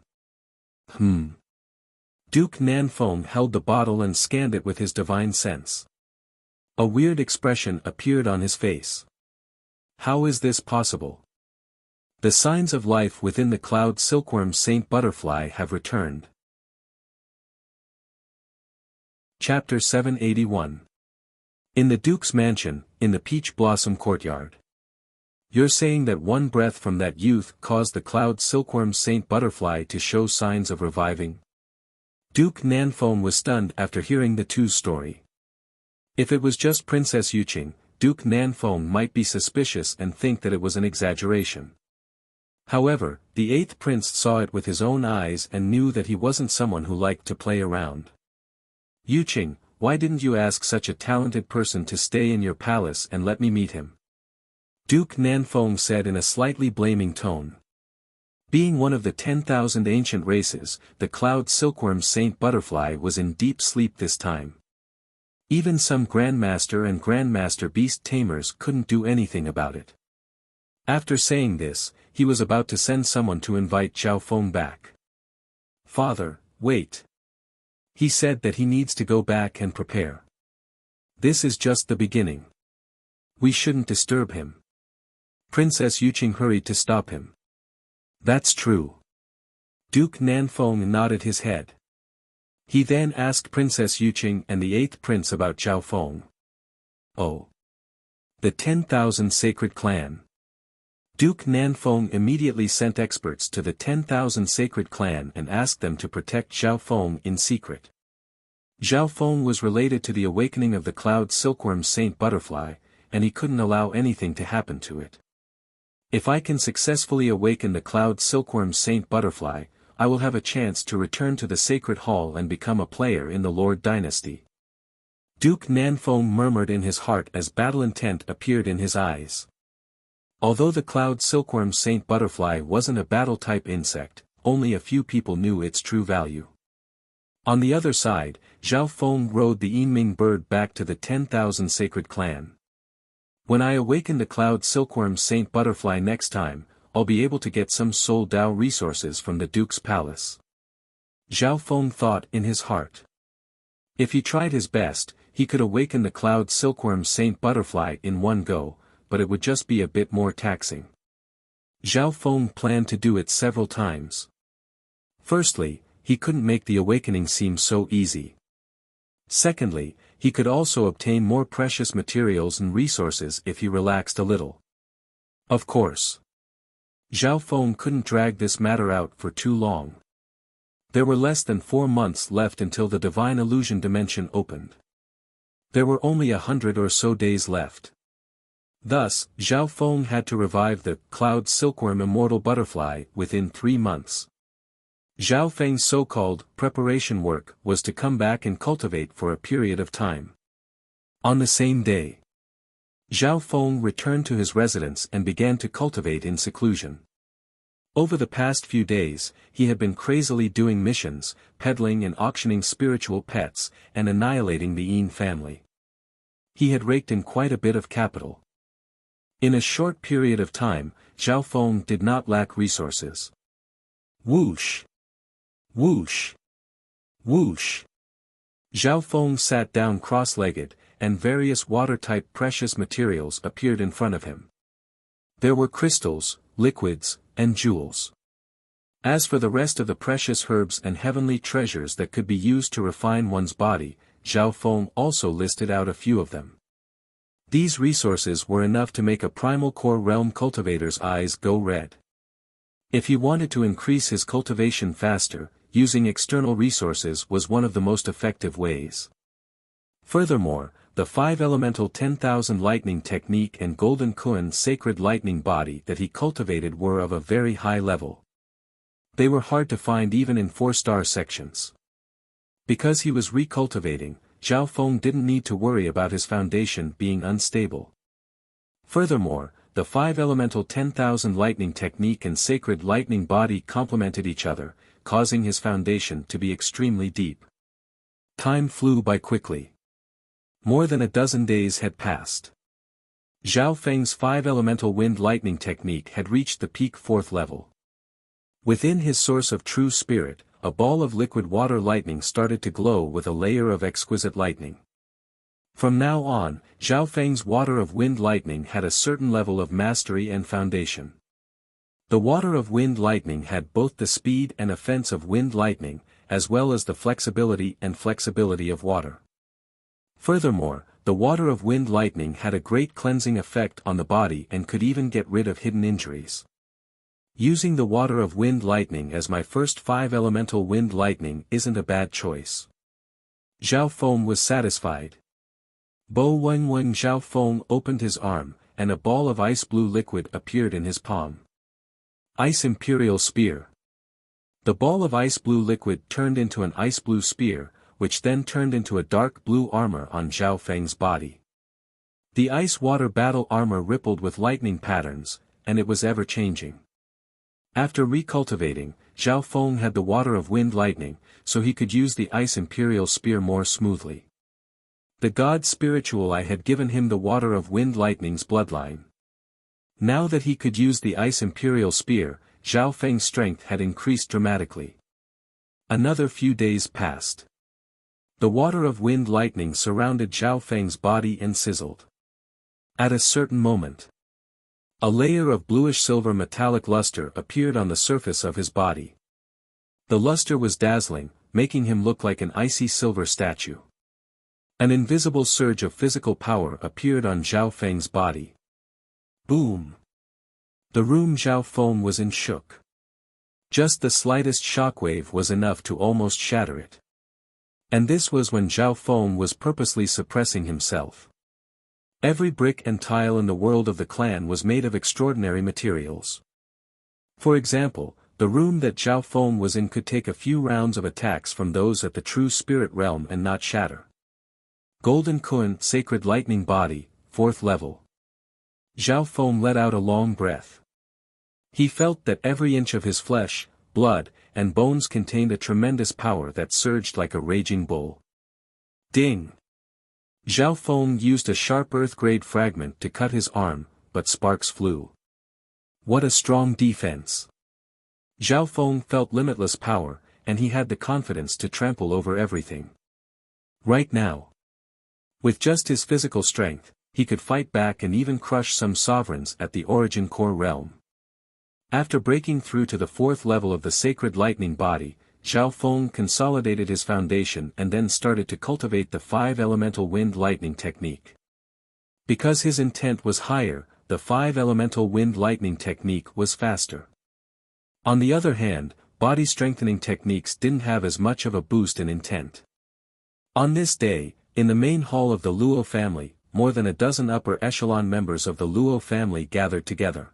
Duke Nanfeng held the bottle and scanned it with his divine sense. A weird expression appeared on his face. How is this possible? The signs of life within the cloud silkworm saint butterfly have returned. Chapter 781. In the Duke's mansion, in the Peach Blossom Courtyard. You're saying that one breath from that youth caused the cloud silkworm saint butterfly to show signs of reviving? Duke Nanfeng was stunned after hearing the two's story. If it was just Princess Yuqing, Duke Nanfeng might be suspicious and think that it was an exaggeration. However, the 8th prince saw it with his own eyes and knew that he wasn't someone who liked to play around. Yuqing, why didn't you ask such a talented person to stay in your palace and let me meet him? Duke Nanfeng said in a slightly blaming tone. Being one of the 10,000 ancient races, the cloud silkworm saint butterfly was in deep sleep this time. Even some Grandmaster and Grandmaster Beast Tamers couldn't do anything about it. After saying this, he was about to send someone to invite Zhao Feng back. Father, wait. He said that he needs to go back and prepare. This is just the beginning. We shouldn't disturb him. Princess Yuqing hurried to stop him. That's true. Duke Nanfeng nodded his head. He then asked Princess Yuqing and the 8th prince about Zhao Feng. Oh. The 10,000 Sacred Clan. Duke Nanfeng immediately sent experts to the 10,000 Sacred Clan and asked them to protect Zhao Feng in secret. Zhao Feng was related to the awakening of the cloud silkworm Saint Butterfly, and he couldn't allow anything to happen to it. If I can successfully awaken the cloud silkworm Saint Butterfly, I will have a chance to return to the Sacred Hall and become a player in the Lord Dynasty. Duke Nanfeng murmured in his heart as battle intent appeared in his eyes. Although the cloud silkworm Saint Butterfly wasn't a battle-type insect, only a few people knew its true value. On the other side, Zhao Feng rode the Yinming bird back to the 10,000 Sacred Clan. When I awaken the cloud silkworm Saint Butterfly next time, I'll be able to get some Soul Dao resources from the Duke's palace. Zhao Feng thought in his heart. If he tried his best, he could awaken the cloud silkworm Saint Butterfly in one go, but it would just be a bit more taxing. Zhao Feng planned to do it several times. Firstly, he couldn't make the awakening seem so easy. Secondly, he could also obtain more precious materials and resources if he relaxed a little. Of course. Zhao Feng couldn't drag this matter out for too long. There were less than 4 months left until the Divine Illusion Dimension opened. There were only 100 or so days left. Thus, Zhao Feng had to revive the cloud silkworm immortal butterfly within 3 months. Zhao Feng's so-called preparation work was to come back and cultivate for a period of time. On the same day, Zhao Feng returned to his residence and began to cultivate in seclusion. Over the past few days, he had been crazily doing missions, peddling and auctioning spiritual pets, and annihilating the Yin family. He had raked in quite a bit of capital. In a short period of time, Zhao Feng did not lack resources. Whoosh! Whoosh! Whoosh! Zhao Feng sat down cross-legged, and various water-type precious materials appeared in front of him. There were crystals, liquids, and jewels. As for the rest of the precious herbs and heavenly treasures that could be used to refine one's body, Zhao Feng also listed out a few of them. These resources were enough to make a primal core realm cultivator's eyes go red. If he wanted to increase his cultivation faster, using external resources was one of the most effective ways. Furthermore, the 5 elemental 10,000 lightning technique and golden Kuan sacred lightning body that he cultivated were of a very high level. They were hard to find even in 4-star sections. Because he was recultivating, Zhao Feng didn't need to worry about his foundation being unstable. Furthermore, the 5 elemental 10,000 lightning technique and sacred lightning body complemented each other, causing his foundation to be extremely deep. Time flew by quickly. More than a dozen days had passed. Zhao Feng's 5 elemental wind lightning technique had reached the peak 4th level. Within his source of true spirit, a ball of liquid water lightning started to glow with a layer of exquisite lightning. From now on, Zhao Feng's water of wind lightning had a certain level of mastery and foundation. The water of wind lightning had both the speed and offense of wind lightning, as well as the flexibility of water. Furthermore, the water of wind lightning had a great cleansing effect on the body and could even get rid of hidden injuries. Using the water of wind lightning as my first 5 elemental wind lightning isn't a bad choice. Zhao Feng was satisfied. Bo Wenwen Zhao Feng opened his arm, and a ball of ice blue liquid appeared in his palm. Ice Imperial Spear. The ball of ice blue liquid turned into an ice blue spear, which then turned into a dark blue armor on Zhao Feng's body. The ice-water battle armor rippled with lightning patterns, and it was ever-changing. After recultivating, Zhao Feng had the water of wind lightning, so he could use the ice imperial spear more smoothly. The god spiritual I had given him the water of wind lightning's bloodline. Now that he could use the ice imperial spear, Zhao Feng's strength had increased dramatically. Another few days passed. The water of wind lightning surrounded Zhao Feng's body and sizzled. At a certain moment, a layer of bluish-silver metallic luster appeared on the surface of his body. The luster was dazzling, making him look like an icy silver statue. An invisible surge of physical power appeared on Zhao Feng's body. Boom! The room Zhao Feng was in shook. Just the slightest shockwave was enough to almost shatter it. And this was when Zhao Feng was purposely suppressing himself. Every brick and tile in the world of the clan was made of extraordinary materials. For example, the room that Zhao Feng was in could take a few rounds of attacks from those at the true spirit realm and not shatter. Golden Kun, Sacred Lightning Body, 4th level. Zhao Feng let out a long breath. He felt that every inch of his flesh, blood, and bones contained a tremendous power that surged like a raging bull. Ding! Zhao Feng used a sharp earth-grade fragment to cut his arm, but sparks flew. What a strong defense! Zhao Feng felt limitless power, and he had the confidence to trample over everything. Right now, with just his physical strength, he could fight back and even crush some sovereigns at the Origin Core realm. After breaking through to the 4th level of the Sacred Lightning Body, Zhao Feng consolidated his foundation and then started to cultivate the 5-elemental wind-lightning technique. Because his intent was higher, the 5-elemental wind-lightning technique was faster. On the other hand, body-strengthening techniques didn't have as much of a boost in intent. On this day, in the main hall of the Luo family, more than a dozen upper echelon members of the Luo family gathered together.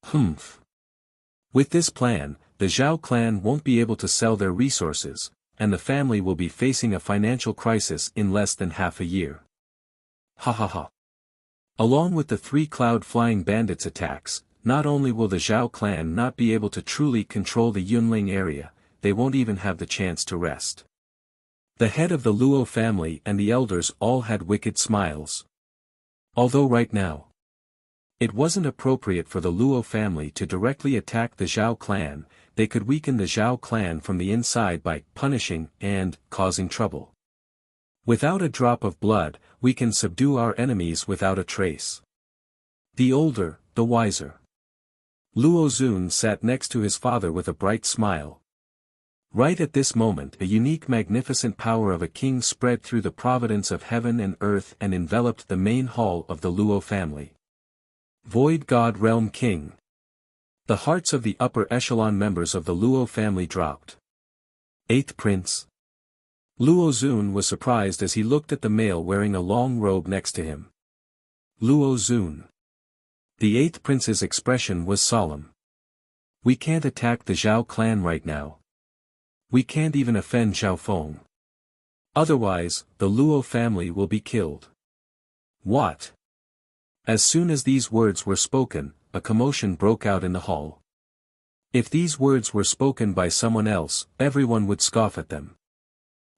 Humph. With this plan, the Zhao clan won't be able to sell their resources, and the family will be facing a financial crisis in less than half a year. Ha ha ha. Along with the 3 cloud-flying bandits' attacks, not only will the Zhao clan not be able to truly control the Yunling area, they won't even have the chance to rest. The head of the Luo family and the elders all had wicked smiles. Although right now, it wasn't appropriate for the Luo family to directly attack the Zhao clan, they could weaken the Zhao clan from the inside by punishing and causing trouble. Without a drop of blood, we can subdue our enemies without a trace. The older, the wiser. Luo Zun sat next to his father with a bright smile. Right at this moment a unique magnificent power of a king spread through the providence of heaven and earth and enveloped the main hall of the Luo family. Void God Realm King. The hearts of the upper echelon members of the Luo family dropped. 8th Prince. Luo Zun was surprised as he looked at the male wearing a long robe next to him. Luo Zun. The 8th Prince's expression was solemn. We can't attack the Zhao clan right now. We can't even offend Zhao Feng. Otherwise, the Luo family will be killed. What? As soon as these words were spoken, a commotion broke out in the hall. If these words were spoken by someone else, everyone would scoff at them.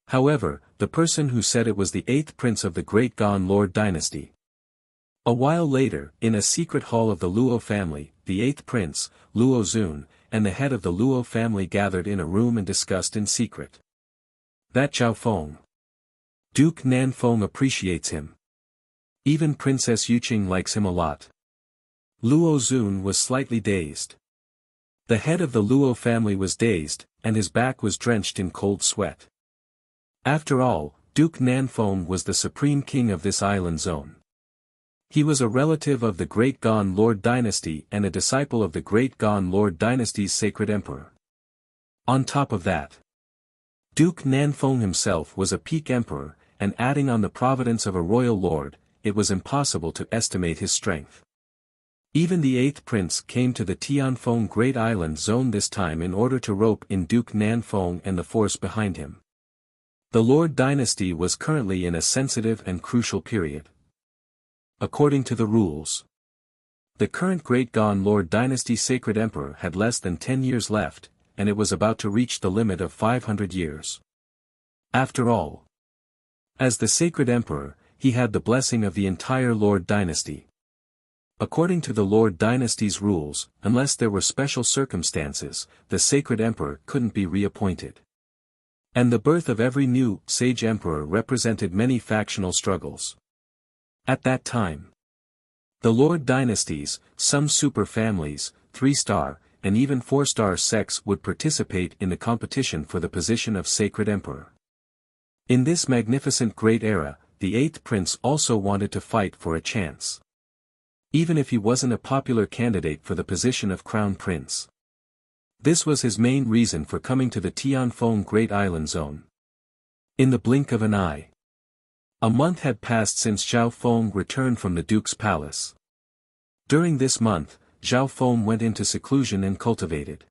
However, the person who said it was the 8th Prince of the Great Gon Lord dynasty. A while later, in a secret hall of the Luo family, the 8th Prince, Luo Zun, and the head of the Luo family gathered in a room and discussed in secret. That Zhao Feng. Duke Nanfeng appreciates him. Even Princess Yuqing likes him a lot. Luo Zun was slightly dazed. The head of the Luo family was dazed, and his back was drenched in cold sweat. After all, Duke Nanfeng was the supreme king of this island zone. He was a relative of the Great Gon Lord dynasty and a disciple of the Great Gon Lord dynasty's sacred emperor. On top of that, Duke Nanfeng himself was a peak emperor, and adding on the providence of a royal lord, it was impossible to estimate his strength. Even the 8th Prince came to the Tianfeng Great Island Zone this time in order to rope in Duke Nanfeng and the force behind him. The Lord dynasty was currently in a sensitive and crucial period. According to the rules, the current Great Gon Lord dynasty sacred emperor had less than 10 years left, and it was about to reach the limit of 500 years. After all, as the sacred emperor, he had the blessing of the entire Lord dynasty. According to the Lord dynasty's rules, unless there were special circumstances, the sacred emperor couldn't be reappointed. And the birth of every new, sage emperor represented many factional struggles. At that time, The Lord dynasties, some super families, 3-star, and even 4-star sects would participate in the competition for the position of sacred emperor. In this magnificent great era, the 8th prince also wanted to fight for a chance. Even if he wasn't a popular candidate for the position of crown prince. This was his main reason for coming to the Tianfeng Great Island Zone. In the blink of an eye. A month had passed since Zhao Feng returned from the Duke's palace. During this month, Zhao Feng went into seclusion and cultivated.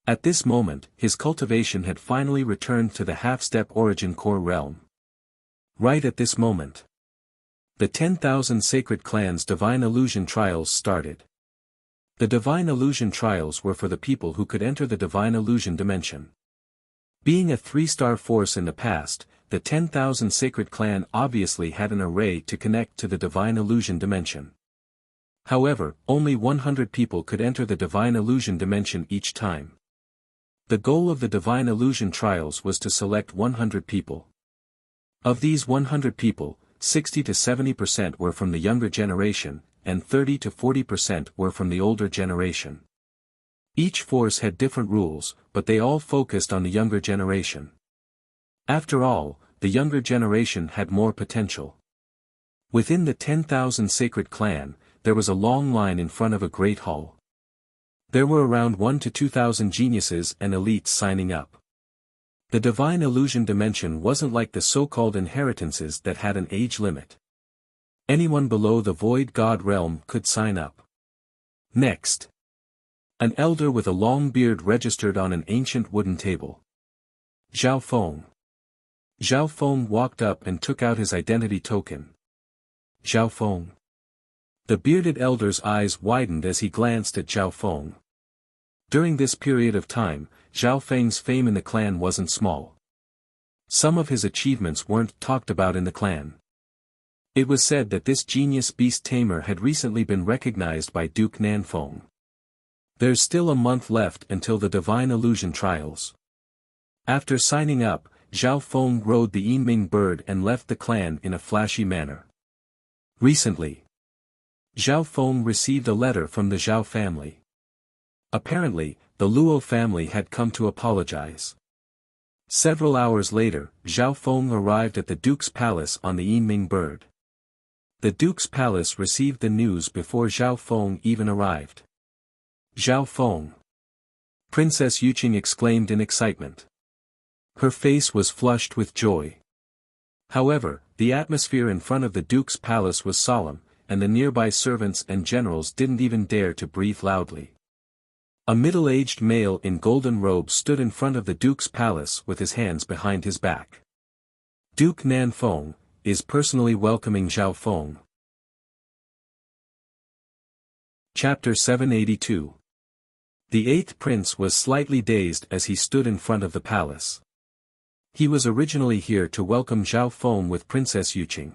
At this moment, his cultivation had finally returned to the half-step origin core realm. Right at this moment, the 10,000 Sacred Clans Divine Illusion Trials started. The Divine Illusion Trials were for the people who could enter the Divine Illusion dimension. Being a 3-star force in the past, the 10,000 Sacred Clan obviously had an array to connect to the Divine Illusion dimension. However, only 100 people could enter the Divine Illusion dimension each time. The goal of the Divine Illusion Trials was to select 100 people. Of these 100 people, 60 to 70% were from the younger generation, and 30 to 40% were from the older generation. Each force had different rules, but they all focused on the younger generation. After all, the younger generation had more potential. Within the 10,000 Sacred Clan, there was a long line in front of a great hall. There were around 1 to 2,000 geniuses and elites signing up. The Divine Illusion dimension wasn't like the so-called inheritances that had an age limit. Anyone below the Void God realm could sign up. Next. An elder with a long beard registered on an ancient wooden table. Zhao Feng. Zhao Feng walked up and took out his identity token. Zhao Feng. The bearded elder's eyes widened as he glanced at Zhao Feng. During this period of time, Zhao Feng's fame in the clan wasn't small. Some of his achievements weren't talked about in the clan. It was said that this genius beast tamer had recently been recognized by Duke Nanfeng. There's still a month left until the Divine Illusion Trials. After signing up, Zhao Feng rode the Yinming bird and left the clan in a flashy manner. Recently, Zhao Feng received a letter from the Zhao family. Apparently, the Luo family had come to apologize. Several hours later, Zhao Feng arrived at the Duke's palace on the Yinming bird. The Duke's palace received the news before Zhao Feng even arrived. Zhao Feng! Princess Yuqing exclaimed in excitement. Her face was flushed with joy. However, the atmosphere in front of the Duke's palace was solemn, and the nearby servants and generals didn't even dare to breathe loudly. A middle-aged male in golden robes stood in front of the Duke's palace with his hands behind his back. Duke Nanfeng is personally welcoming Zhao Feng. Chapter 782. The 8th prince was slightly dazed as he stood in front of the palace. He was originally here to welcome Zhao Feng with Princess Yuqing.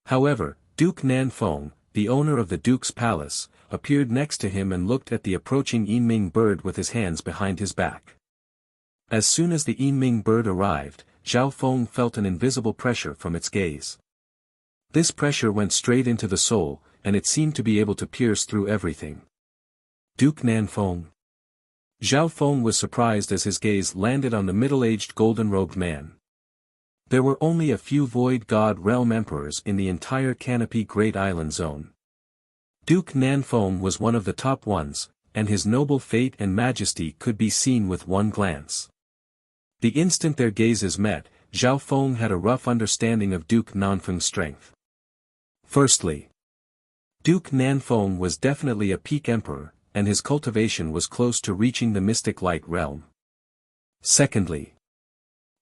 However, Duke Nanfeng, the owner of the Duke's palace, appeared next to him and looked at the approaching Yinming bird with his hands behind his back. As soon as the Yinming bird arrived, Zhao Feng felt an invisible pressure from its gaze. This pressure went straight into the soul, and it seemed to be able to pierce through everything. Duke Nanfeng. Zhao Feng was surprised as his gaze landed on the middle-aged golden-robed man. There were only a few Void God Realm Emperors in the entire Canopy Great Island Zone. Duke Nanfeng was one of the top ones, and his noble fate and majesty could be seen with one glance. The instant their gazes met, Zhao Feng had a rough understanding of Duke Nanfeng's strength. Firstly, Duke Nanfeng was definitely a peak emperor, and his cultivation was close to reaching the mystic light realm. Secondly,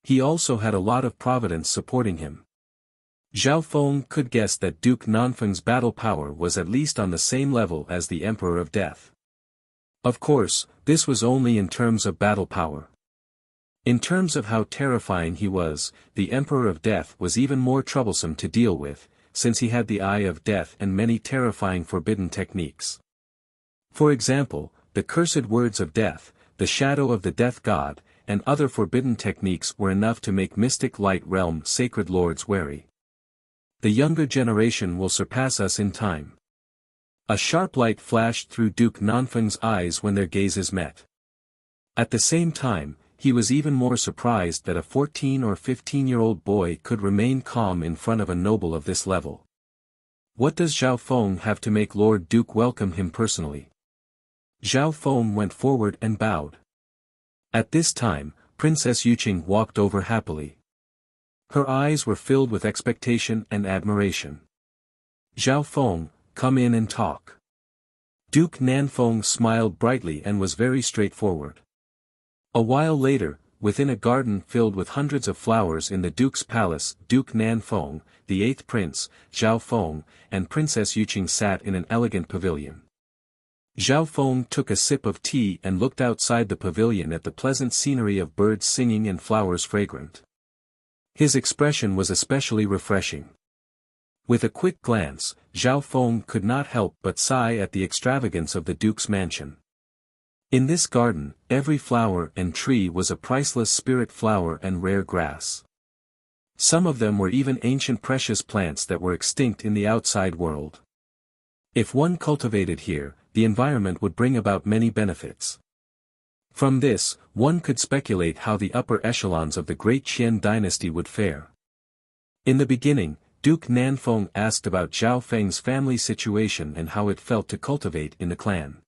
he also had a lot of providence supporting him. Zhao Feng could guess that Duke Nanfeng's battle power was at least on the same level as the Emperor of Death. Of course, this was only in terms of battle power. In terms of how terrifying he was, the Emperor of Death was even more troublesome to deal with, since he had the Eye of Death and many terrifying forbidden techniques. For example, the cursed words of death, the shadow of the death god, and other forbidden techniques were enough to make mystic light realm sacred lords wary. The younger generation will surpass us in time. A sharp light flashed through Duke Nanfeng's eyes when their gazes met. At the same time, he was even more surprised that a 14 or 15-year-old boy could remain calm in front of a noble of this level. What does Zhao Feng have to make Lord Duke welcome him personally? Zhao Feng went forward and bowed. At this time, Princess Yuqing walked over happily. Her eyes were filled with expectation and admiration. Zhao Feng, come in and talk. Duke Nanfeng smiled brightly and was very straightforward. A while later, within a garden filled with hundreds of flowers in the Duke's palace, Duke Nanfeng, the 8th Prince, Zhao Feng, and Princess Yuqing sat in an elegant pavilion. Zhao Feng took a sip of tea and looked outside the pavilion at the pleasant scenery of birds singing and flowers fragrant. His expression was especially refreshing. With a quick glance, Zhao Feng could not help but sigh at the extravagance of the Duke's mansion. In this garden, every flower and tree was a priceless spirit flower and rare grass. Some of them were even ancient precious plants that were extinct in the outside world. If one cultivated here, the environment would bring about many benefits. From this, one could speculate how the upper echelons of the great Qian dynasty would fare. In the beginning, Duke Nanfeng asked about Zhao Feng's family situation and how it felt to cultivate in the clan.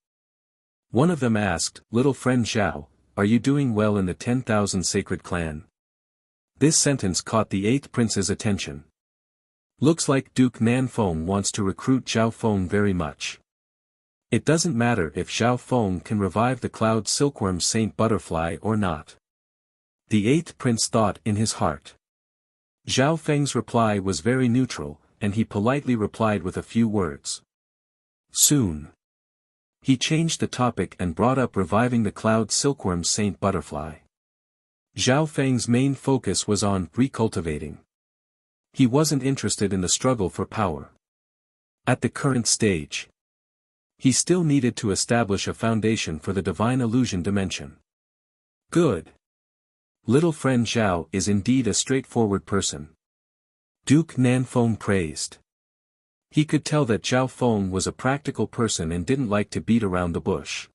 One of them asked, "Little friend Zhao, are you doing well in the 10,000 sacred clan?" This sentence caught the 8th prince's attention. Looks like Duke Nanfeng wants to recruit Zhao Feng very much. It doesn't matter if Zhao Feng can revive the cloud silkworm Saint Butterfly or not. The 8th prince thought in his heart. Zhao Feng's reply was very neutral, and he politely replied with a few words. Soon. He changed the topic and brought up reviving the cloud silkworm Saint Butterfly. Zhao Feng's main focus was on recultivating. He wasn't interested in the struggle for power. At the current stage, he still needed to establish a foundation for the divine illusion dimension. Good. Little friend Zhao is indeed a straightforward person. Duke Nanfeng praised. He could tell that Zhao Feng was a practical person and didn't like to beat around the bush.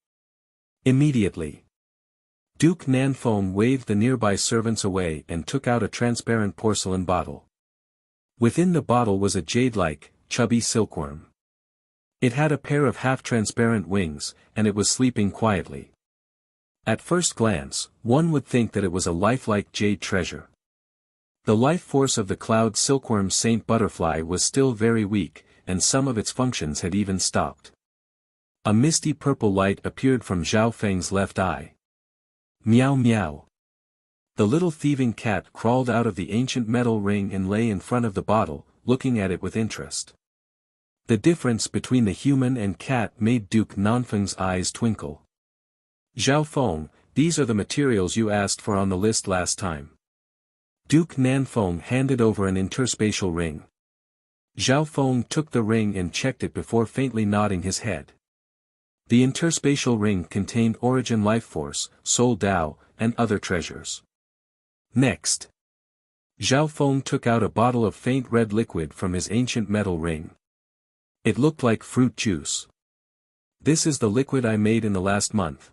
Immediately, Duke Nanfeng waved the nearby servants away and took out a transparent porcelain bottle. Within the bottle was a jade-like, chubby silkworm. It had a pair of half-transparent wings, and it was sleeping quietly. At first glance, one would think that it was a lifelike jade treasure. The life force of the cloud silkworm Saint Butterfly was still very weak, and some of its functions had even stopped. A misty purple light appeared from Zhao Feng's left eye. Meow meow. The little thieving cat crawled out of the ancient metal ring and lay in front of the bottle, looking at it with interest. The difference between the human and cat made Duke Nanfeng's eyes twinkle. Zhao Feng, these are the materials you asked for on the list last time. Duke Nanfeng handed over an interspatial ring. Zhao Feng took the ring and checked it before faintly nodding his head. The interspatial ring contained origin life force, soul Tao, and other treasures. Next, Zhao Feng took out a bottle of faint red liquid from his ancient metal ring. It looked like fruit juice. This is the liquid I made in the last month.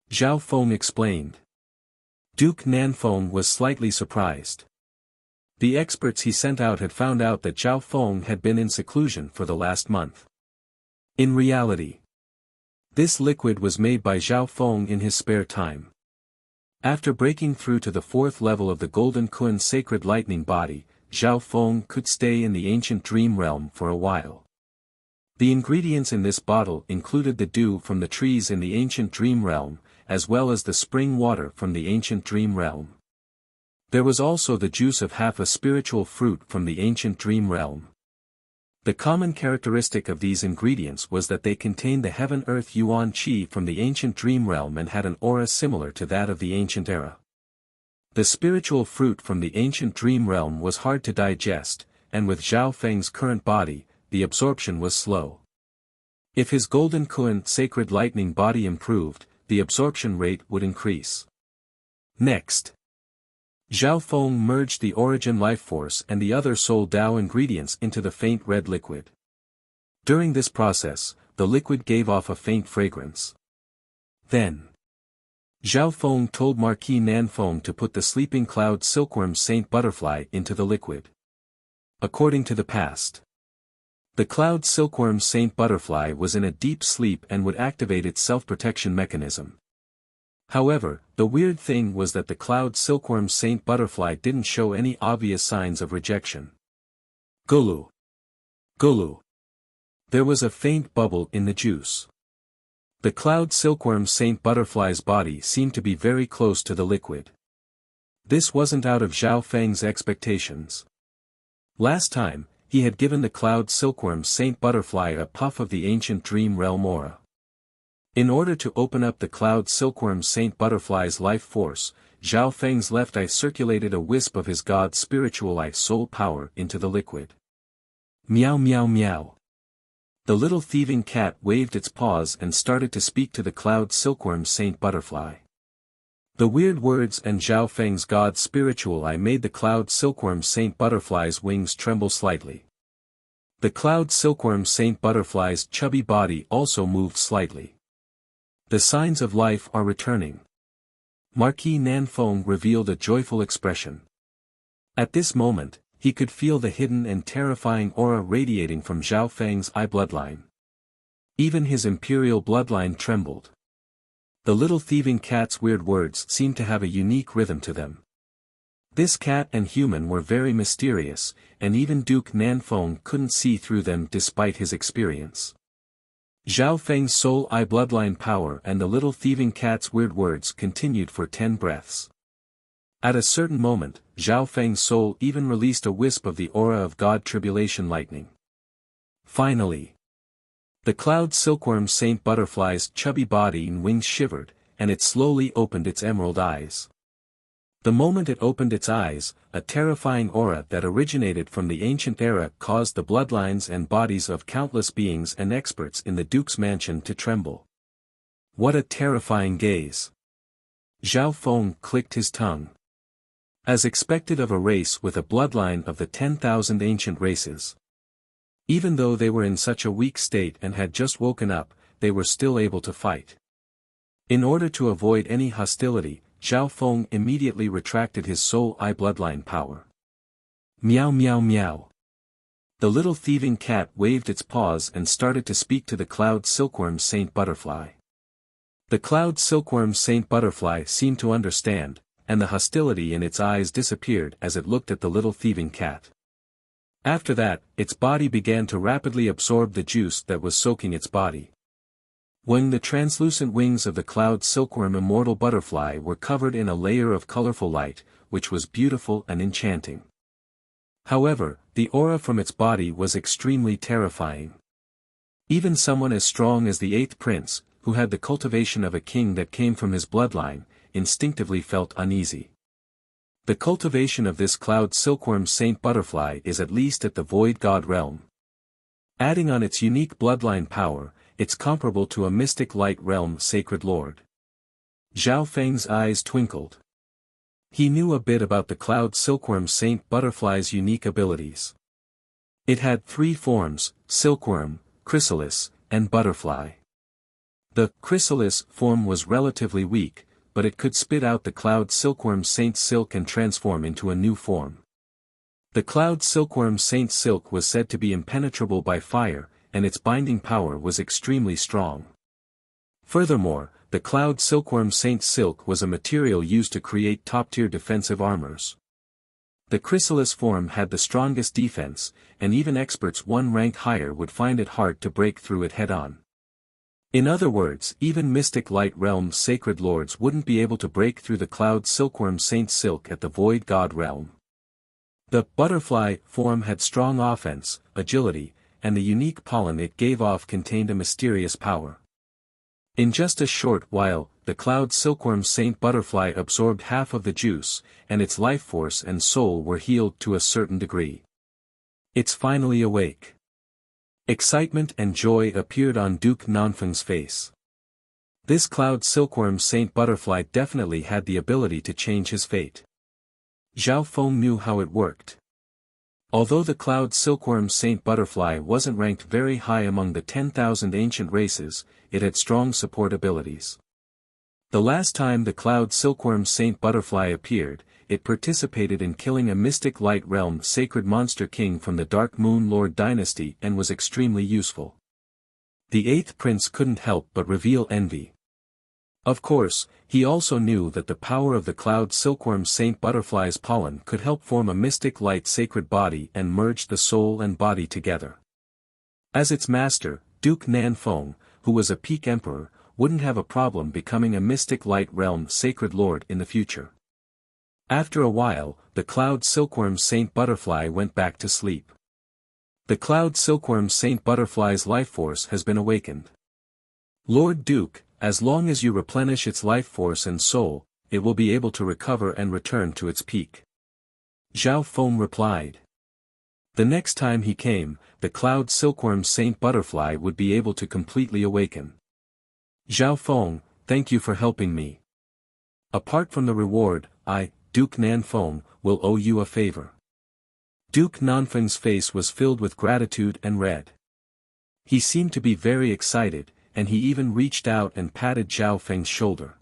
Zhao Feng explained. Duke Nanfeng was slightly surprised. The experts he sent out had found out that Zhao Feng had been in seclusion for the last month. In reality, this liquid was made by Zhao Feng in his spare time. After breaking through to the 4th level of the Golden Kun Sacred Lightning Body, Zhao Feng could stay in the ancient dream realm for a while. The ingredients in this bottle included the dew from the trees in the ancient dream realm, as well as the spring water from the ancient dream realm. There was also the juice of half a spiritual fruit from the ancient dream realm. The common characteristic of these ingredients was that they contained the heaven-earth yuan qi from the ancient dream realm and had an aura similar to that of the ancient era. The spiritual fruit from the ancient dream realm was hard to digest, and with Zhao Feng's current body, the absorption was slow. If his Golden Kun Sacred Lightning Body improved, the absorption rate would increase. Next, Zhao Feng merged the origin life force and the other soul Tao ingredients into the faint red liquid. During this process, the liquid gave off a faint fragrance. Then, Zhao Feng told Marquis Nanfeng to put the sleeping cloud silkworm saint butterfly into the liquid. According to the past, the cloud silkworm saint butterfly was in a deep sleep and would activate its self-protection mechanism. However, the weird thing was that the cloud silkworm saint butterfly didn't show any obvious signs of rejection. Gulu. Gulu. There was a faint bubble in the juice. The cloud silkworm saint butterfly's body seemed to be very close to the liquid. This wasn't out of Zhao Feng's expectations. Last time, he had given the cloud silkworm saint butterfly a puff of the ancient dream realm aura. In order to open up the cloud silkworm saint butterfly's life force, Zhao Feng's left eye circulated a wisp of his god's spiritual eye soul power into the liquid. Meow meow meow. The little thieving cat waved its paws and started to speak to the cloud silkworm saint butterfly. The weird words and Zhao Feng's god's spiritual eye made the cloud silkworm saint butterfly's wings tremble slightly. The cloud silkworm saint butterfly's chubby body also moved slightly. The signs of life are returning. Marquis Nanfeng revealed a joyful expression. At this moment, he could feel the hidden and terrifying aura radiating from Zhao Feng's eye bloodline. Even his imperial bloodline trembled. The little thieving cat's weird words seemed to have a unique rhythm to them. This cat and human were very mysterious, and even Duke Nanfeng couldn't see through them despite his experience. Zhao Feng's soul eye bloodline power and the little thieving cat's weird words continued for 10 breaths. At a certain moment, Zhao Feng's soul even released a wisp of the aura of God Tribulation Lightning. Finally, the cloud silkworm saint butterfly's chubby body and wings shivered, and it slowly opened its emerald eyes. The moment it opened its eyes, a terrifying aura that originated from the ancient era caused the bloodlines and bodies of countless beings and experts in the Duke's mansion to tremble. What a terrifying gaze! Zhao Feng clicked his tongue. As expected of a race with a bloodline of the 10,000 ancient races. Even though they were in such a weak state and had just woken up, they were still able to fight. In order to avoid any hostility, Zhao Feng immediately retracted his soul eye bloodline power. Meow meow meow. The little thieving cat waved its paws and started to speak to the cloud silkworm saint butterfly. The cloud silkworm saint butterfly seemed to understand, and the hostility in its eyes disappeared as it looked at the little thieving cat. After that, its body began to rapidly absorb the juice that was soaking its body. When the translucent wings of the cloud silkworm immortal butterfly were covered in a layer of colorful light, which was beautiful and enchanting. However, the aura from its body was extremely terrifying. Even someone as strong as the 8th prince, who had the cultivation of a king that came from his bloodline, instinctively felt uneasy. The cultivation of this cloud silkworm saint butterfly is at least at the void god realm. Adding on its unique bloodline power, it's comparable to a mystic light realm sacred lord. Zhao Feng's eyes twinkled. He knew a bit about the cloud silkworm saint butterfly's unique abilities. It had 3 forms: silkworm, chrysalis, and butterfly. The chrysalis form was relatively weak, but it could spit out the cloud silkworm saint silk and transform into a new form. The cloud silkworm saint silk was said to be impenetrable by fire, and its binding power was extremely strong. Furthermore, the cloud silkworm saint silk was a material used to create top-tier defensive armors. The chrysalis form had the strongest defense, and even experts one rank higher would find it hard to break through it head-on. In other words, even mystic light realm sacred lords wouldn't be able to break through the cloud silkworm saint silk at the void god realm. The butterfly form had strong offense, agility, and the unique pollen it gave off contained a mysterious power. In just a short while, the cloud silkworm saint butterfly absorbed half of the juice, and its life force and soul were healed to a certain degree. It's finally awake. Excitement and joy appeared on Duke Nanfeng's face. This cloud silkworm saint butterfly definitely had the ability to change his fate. Zhao Feng knew how it worked. Although the cloud silkworm saint butterfly wasn't ranked very high among the 10,000 ancient races, it had strong support abilities. The last time the cloud silkworm saint butterfly appeared, it participated in killing a mystic light realm sacred monster king from the Dark Moon Lord dynasty and was extremely useful. The 8th prince couldn't help but reveal envy. Of course, he also knew that the power of the cloud silkworm saint butterfly's pollen could help form a mystic light sacred body and merge the soul and body together. As its master, Duke Nanfeng, who was a peak emperor, wouldn't have a problem becoming a mystic light realm sacred lord in the future. After a while, the cloud silkworm saint butterfly went back to sleep. The cloud silkworm saint butterfly's life force has been awakened. Lord Duke, as long as you replenish its life force and soul, it will be able to recover and return to its peak. Zhao Feng replied. The next time he came, the cloud silkworm saint butterfly would be able to completely awaken. Zhao Feng, thank you for helping me. Apart from the reward, I, Duke Nanfeng, will owe you a favor. Duke Nanfeng's face was filled with gratitude and red. He seemed to be very excited, and he even reached out and patted Zhao Feng's shoulder.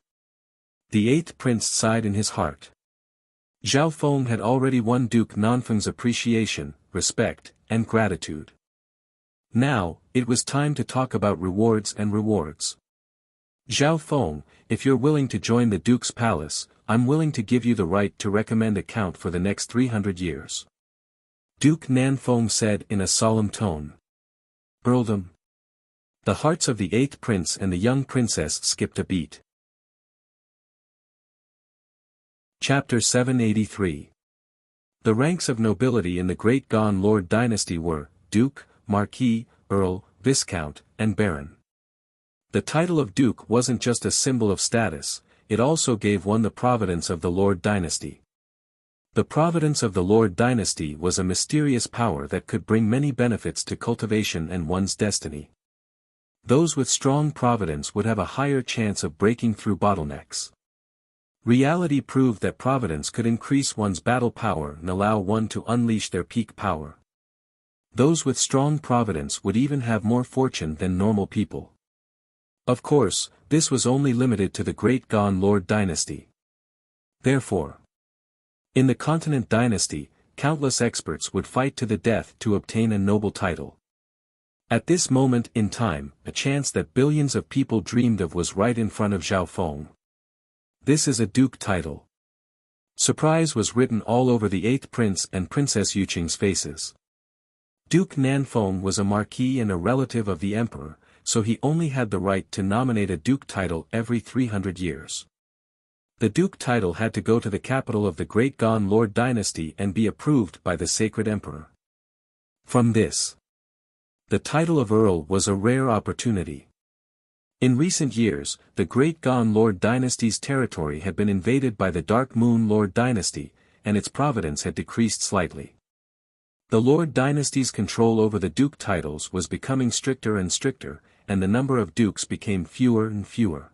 The 8th prince sighed in his heart. Zhao Feng had already won Duke Nanfeng's appreciation, respect, and gratitude. Now, it was time to talk about rewards and rewards. Zhao Feng, if you're willing to join the Duke's palace, I'm willing to give you the right to recommend a count for the next 300 years. Duke Nanfeng said in a solemn tone. Earldom. The hearts of the 8th prince and the young princess skipped a beat. Chapter 783. The ranks of nobility in the Great Gan Lord dynasty were, Duke, Marquis, Earl, Viscount, and Baron. The title of Duke wasn't just a symbol of status, it also gave one the providence of the Lord dynasty. The providence of the Lord dynasty was a mysterious power that could bring many benefits to cultivation and one's destiny. Those with strong providence would have a higher chance of breaking through bottlenecks. Reality proved that providence could increase one's battle power and allow one to unleash their peak power. Those with strong providence would even have more fortune than normal people. Of course, this was only limited to the Great Gan Lord dynasty. Therefore, in the Continent dynasty, countless experts would fight to the death to obtain a noble title. At this moment in time, a chance that billions of people dreamed of was right in front of Zhao Feng. This is a Duke title. Surprise was written all over the 8th prince and Princess Yuqing's faces. Duke Nanfeng was a marquis and a relative of the emperor, so he only had the right to nominate a Duke title every 300 years. The Duke title had to go to the capital of the Great Gan Lord dynasty and be approved by the sacred emperor. From this, the title of Earl was a rare opportunity. In recent years, the Great Gan Lord dynasty's territory had been invaded by the Dark Moon Lord dynasty, and its providence had decreased slightly. The Lord dynasty's control over the Duke titles was becoming stricter and stricter, and the number of dukes became fewer and fewer.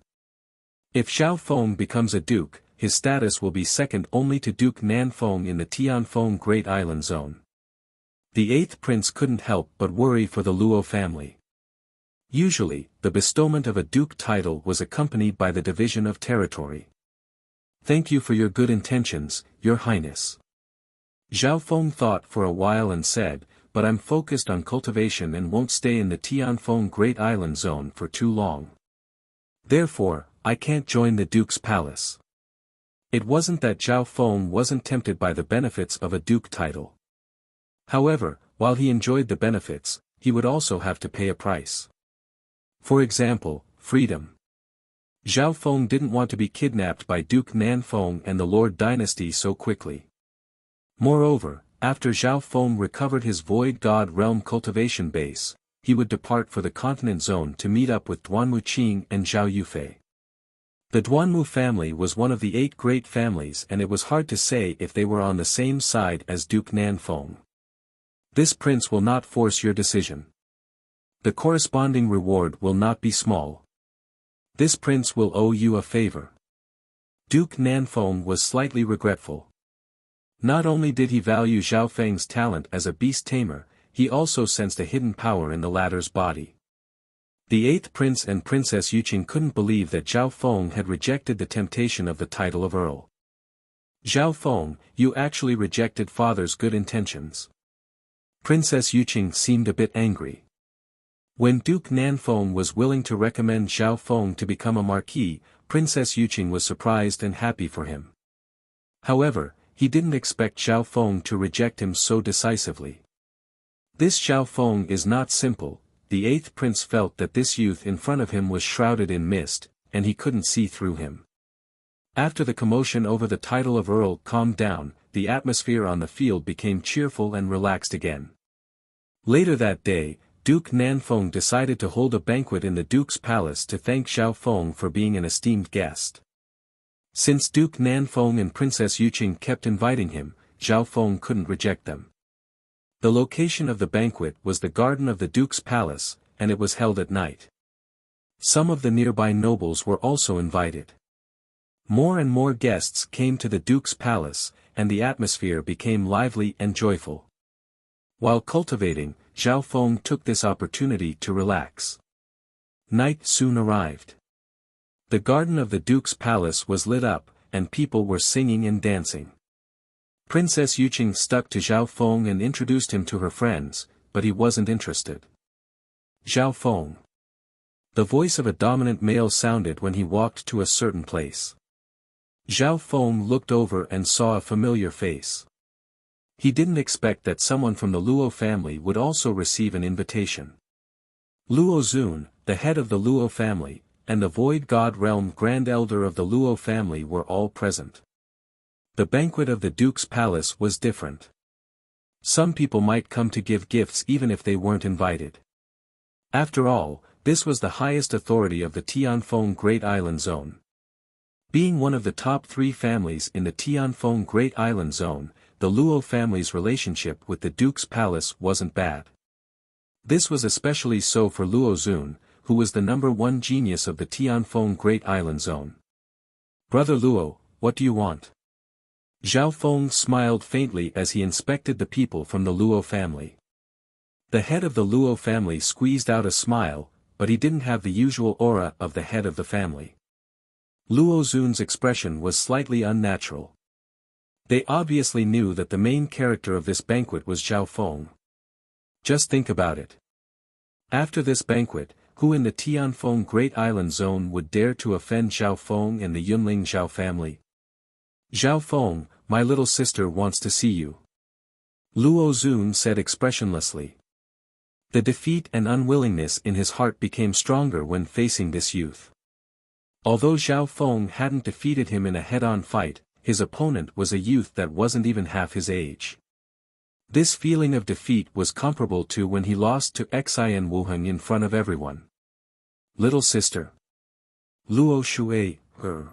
If Zhao Feng becomes a duke, his status will be second only to Duke Nanfeng in the Tianfeng Great Island Zone. The 8th prince couldn't help but worry for the Luo family. Usually, the bestowment of a duke title was accompanied by the division of territory. Thank you for your good intentions, Your Highness. Zhao Feng thought for a while and said, but I'm focused on cultivation and won't stay in the Tianfeng Great Island Zone for too long. Therefore, I can't join the Duke's palace. It wasn't that Zhao Feng wasn't tempted by the benefits of a duke title. However, while he enjoyed the benefits, he would also have to pay a price. For example, freedom. Zhao Feng didn't want to be kidnapped by Duke Nanfeng and the Lord dynasty so quickly. Moreover, after Zhao Feng recovered his Void God Realm cultivation base, he would depart for the Continent Zone to meet up with Duanmu Qing and Zhao Yufei. The Duanmu family was one of the 8 great families and it was hard to say if they were on the same side as Duke Nanfeng. This prince will not force your decision. The corresponding reward will not be small. This prince will owe you a favor. Duke Nanfeng was slightly regretful. Not only did he value Zhao Feng's talent as a beast tamer, he also sensed a hidden power in the latter's body. The eighth prince and Princess Yuqing couldn't believe that Zhao Feng had rejected the temptation of the title of Earl. Zhao Feng, you actually rejected father's good intentions. Princess Yuqing seemed a bit angry. When Duke Nanfeng was willing to recommend Zhao Feng to become a marquis, Princess Yuqing was surprised and happy for him. However, he didn't expect Zhao Feng to reject him so decisively. This Zhao Feng is not simple. The eighth prince felt that this youth in front of him was shrouded in mist, and he couldn't see through him. After the commotion over the title of Earl calmed down, the atmosphere on the field became cheerful and relaxed again. Later that day, Duke Nanfeng decided to hold a banquet in the Duke's palace to thank Zhao Feng for being an esteemed guest. Since Duke Nanfeng and Princess Yuqing kept inviting him, Zhao Feng couldn't reject them. The location of the banquet was the garden of the Duke's palace, and it was held at night. Some of the nearby nobles were also invited. More and more guests came to the Duke's palace, and the atmosphere became lively and joyful. While cultivating, Zhao Feng took this opportunity to relax. Night soon arrived. The garden of the Duke's palace was lit up, and people were singing and dancing. Princess Yuqing stuck to Zhao Feng and introduced him to her friends, but he wasn't interested. Zhao Feng. The voice of a dominant male sounded when he walked to a certain place. Zhao Feng looked over and saw a familiar face. He didn't expect that someone from the Luo family would also receive an invitation. Luo Zun, the head of the Luo family, and the Void God Realm Grand Elder of the Luo family were all present. The banquet of the Duke's palace was different. Some people might come to give gifts even if they weren't invited. After all, this was the highest authority of the Tianfeng Great Island Zone. Being one of the top 3 families in the Tianfeng Great Island Zone, the Luo family's relationship with the Duke's palace wasn't bad. This was especially so for Luo Zun, who was the #1 genius of the Tianfeng Great Island Zone. Brother Luo, what do you want? Zhao Feng smiled faintly as he inspected the people from the Luo family. The head of the Luo family squeezed out a smile, but he didn't have the usual aura of the head of the family. Luo Zun's expression was slightly unnatural. They obviously knew that the main character of this banquet was Zhao Feng. Just think about it. After this banquet, who in the Tianfeng Great Island Zone would dare to offend Zhao Feng and the Yunling Zhao family? Zhao Feng, my little sister wants to see you. Luo Zun said expressionlessly. The defeat and unwillingness in his heart became stronger when facing this youth. Although Zhao Feng hadn't defeated him in a head-on fight, his opponent was a youth that wasn't even half his age. This feeling of defeat was comparable to when he lost to Xi and Wuheng in front of everyone. Little sister. Luo Shui, her.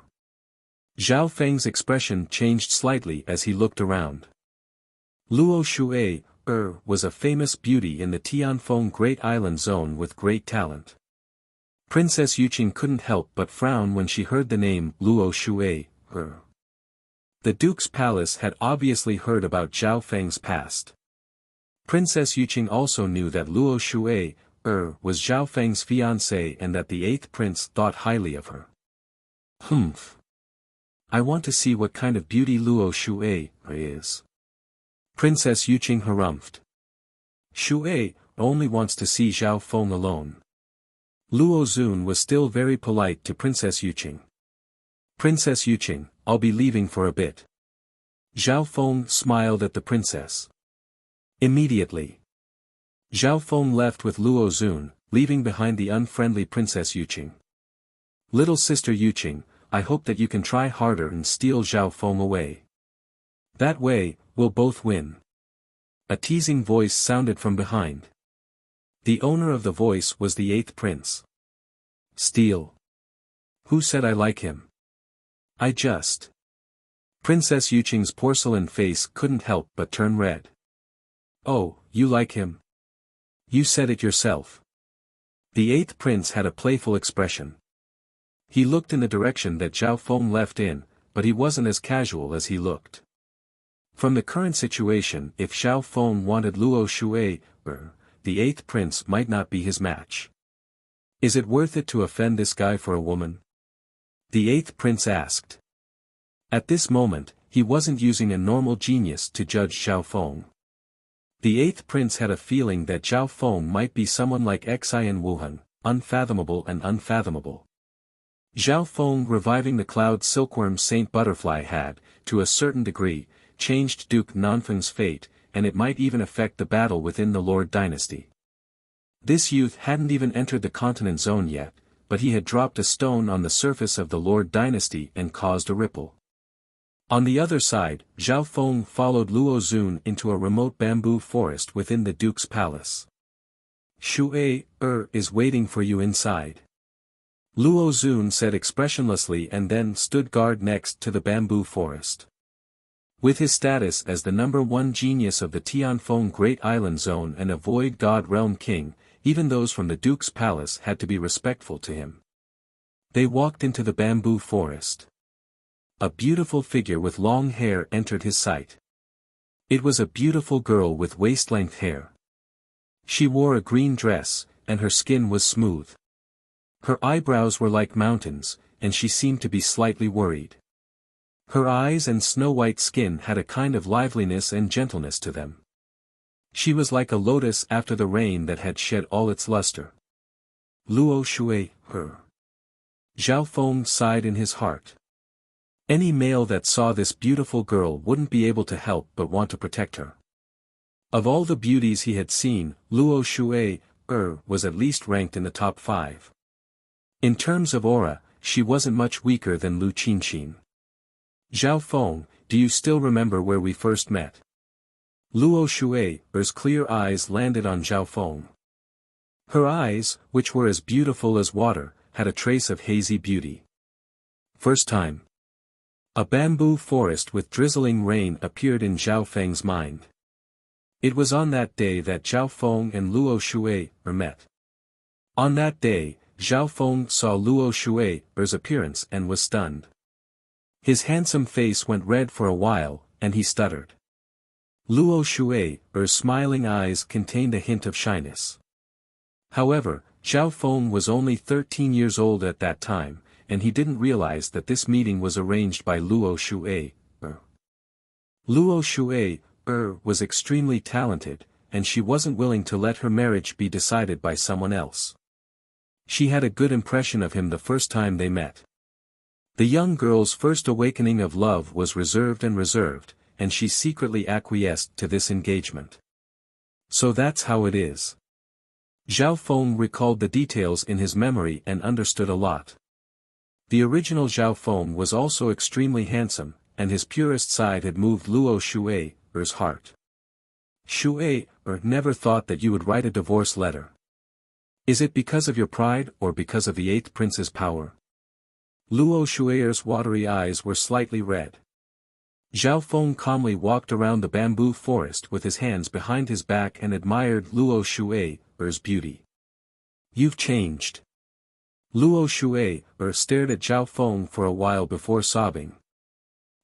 Zhao Feng's expression changed slightly as he looked around. Luo Shui, was a famous beauty in the Tianfeng Great Island Zone with great talent. Princess Yuqing couldn't help but frown when she heard the name Luo Shui, her. The Duke's palace had obviously heard about Zhao Feng's past. Princess Yuqing also knew that Luo Shui, was Zhao Feng's fiancée and that the 8th prince thought highly of her. Humph. I want to see what kind of beauty Luo Shui is. Princess Yuqing harumphed. Shui only wants to see Zhao Feng alone. Luo Zun was still very polite to Princess Yuqing. Princess Yuqing, I'll be leaving for a bit. Zhao Feng smiled at the princess. Immediately. Zhao Feng left with Luo Zun, leaving behind the unfriendly Princess Yuqing. Little sister Yuqing, I hope that you can try harder and steal Zhao Feng away. That way, we'll both win. A teasing voice sounded from behind. The owner of the voice was the 8th prince. Steal. Who said I like him? I just. Princess Yuqing's porcelain face couldn't help but turn red. Oh, you like him? You said it yourself. The 8th prince had a playful expression. He looked in the direction that Zhao Feng left in, but he wasn't as casual as he looked. From the current situation, if Zhao Feng wanted Luo Shui, the eighth prince might not be his match. Is it worth it to offend this guy for a woman? The eighth prince asked. At this moment, he wasn't using a normal genius to judge Zhao Feng. The eighth prince had a feeling that Zhao Feng might be someone like Xian Wuhan, unfathomable and unfathomable. Zhao Feng reviving the cloud silkworm Saint Butterfly had, to a certain degree, changed Duke Nanfeng's fate, and it might even affect the battle within the Lord dynasty. This youth hadn't even entered the continent zone yet, but he had dropped a stone on the surface of the Lord dynasty and caused a ripple. On the other side, Zhao Feng followed Luo Zun into a remote bamboo forest within the Duke's palace. Shui, is waiting for you inside. Luo Zun said expressionlessly and then stood guard next to the bamboo forest. With his status as the #1 genius of the Tianfeng Great Island Zone and a Void God Realm King, even those from the Duke's palace had to be respectful to him. They walked into the bamboo forest. A beautiful figure with long hair entered his sight. It was a beautiful girl with waist-length hair. She wore a green dress, and her skin was smooth. Her eyebrows were like mountains, and she seemed to be slightly worried. Her eyes and snow-white skin had a kind of liveliness and gentleness to them. She was like a lotus after the rain that had shed all its luster. Luo Shui, her. Zhao Feng sighed in his heart. Any male that saw this beautiful girl wouldn't be able to help but want to protect her. Of all the beauties he had seen, Luo Shui, was at least ranked in the top 5. In terms of aura, she wasn't much weaker than Lu Qinqin. Zhao Feng, do you still remember where we first met? Luo Shui's clear eyes landed on Zhao Feng. Her eyes, which were as beautiful as water, had a trace of hazy beauty. First time. A bamboo forest with drizzling rain appeared in Zhao Feng's mind. It was on that day that Zhao Feng and Luo Shui met. On that day, Zhao Feng saw Luo Shui's appearance and was stunned. His handsome face went red for a while, and he stuttered. Luo Shui's smiling eyes contained a hint of shyness. However, Zhao Feng was only 13 years old at that time, and he didn't realize that this meeting was arranged by Luo Shui. Luo Shui was extremely talented, and she wasn't willing to let her marriage be decided by someone else. She had a good impression of him the first time they met. The young girl's first awakening of love was reserved, and she secretly acquiesced to this engagement. So that's how it is. Zhao Feng recalled the details in his memory and understood a lot. The original Zhao Feng was also extremely handsome, and his purest side had moved Luo Shui's heart. Shui never thought that you would write a divorce letter. Is it because of your pride or because of the eighth prince's power? Luo Shui's watery eyes were slightly red. Zhao Feng calmly walked around the bamboo forest with his hands behind his back and admired Luo Shui's beauty. You've changed. Luo Shui stared at Zhao Feng for a while before sobbing.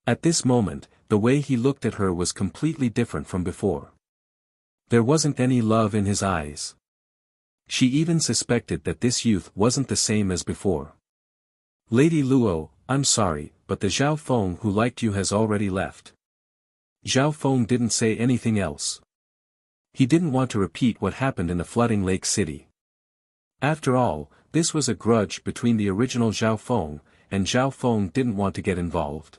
At this moment, the way he looked at her was completely different from before. There wasn't any love in his eyes. She even suspected that this youth wasn't the same as before. Lady Luo, I'm sorry, but the Zhao Feng who liked you has already left. Zhao Feng didn't say anything else. He didn't want to repeat what happened in the flooding lake city. After all, this was a grudge between the original Zhao Feng, and Zhao Feng didn't want to get involved.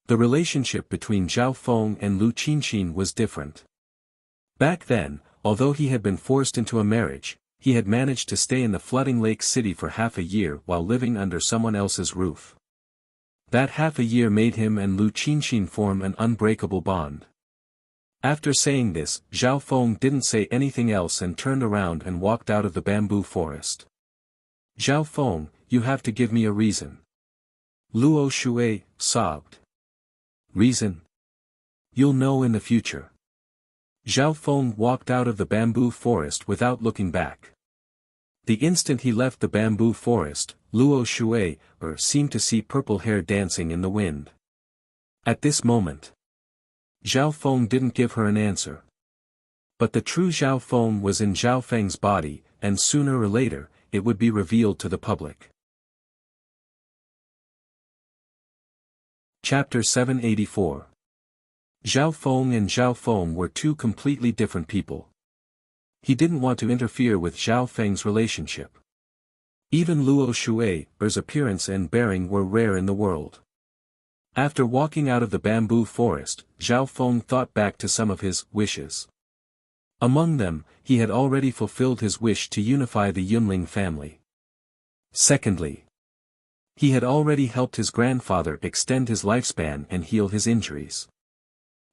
The relationship between Zhao Feng and Lu Qinqin was different. Back then, although he had been forced into a marriage, he had managed to stay in the flooding lake city for half a year while living under someone else's roof. That half a year made him and Lu Qinqin form an unbreakable bond. After saying this, Zhao Feng didn't say anything else and turned around and walked out of the bamboo forest. Zhao Feng, you have to give me a reason. Luo Shui sobbed. Reason? You'll know in the future. Zhao Feng walked out of the bamboo forest without looking back. The instant he left the bamboo forest, Luo Shui seemed to see purple hair dancing in the wind. At this moment, Zhao Feng didn't give her an answer. But the true Zhao Feng was in Zhao Feng's body, and sooner or later, it would be revealed to the public. Chapter 784. Zhao Feng and Zhao Feng were two completely different people. He didn't want to interfere with Zhao Feng's relationship. Even Luo Shui's appearance and bearing were rare in the world. After walking out of the bamboo forest, Zhao Feng thought back to some of his wishes. Among them, he had already fulfilled his wish to unify the Yunling family. Secondly, he had already helped his grandfather extend his lifespan and heal his injuries.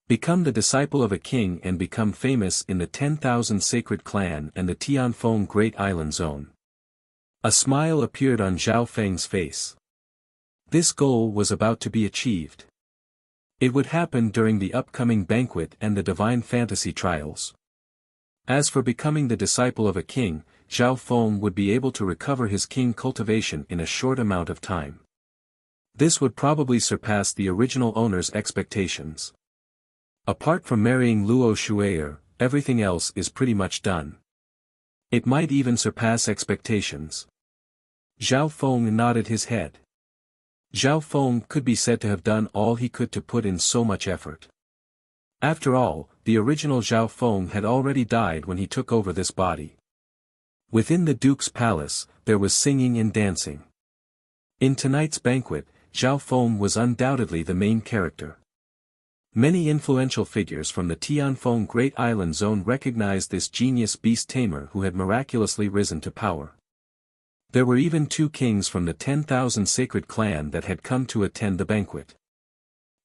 Become the disciple of a king and become famous in the 10,000 sacred clan and the Tianfeng Great Island Zone. A smile appeared on Zhao Feng's face. This goal was about to be achieved. It would happen during the upcoming banquet and the divine fantasy trials. As for becoming the disciple of a king, Zhao Feng would be able to recover his king cultivation in a short amount of time. This would probably surpass the original owner's expectations. Apart from marrying Luo Shui'er, everything else is pretty much done. It might even surpass expectations. Zhao Feng nodded his head. Zhao Feng could be said to have done all he could to put in so much effort. After all, the original Zhao Feng had already died when he took over this body. Within the Duke's palace, there was singing and dancing. In tonight's banquet, Zhao Feng was undoubtedly the main character. Many influential figures from the Tianfeng Great Island Zone recognized this genius beast tamer who had miraculously risen to power. There were even 2 kings from the 10,000 sacred clan that had come to attend the banquet.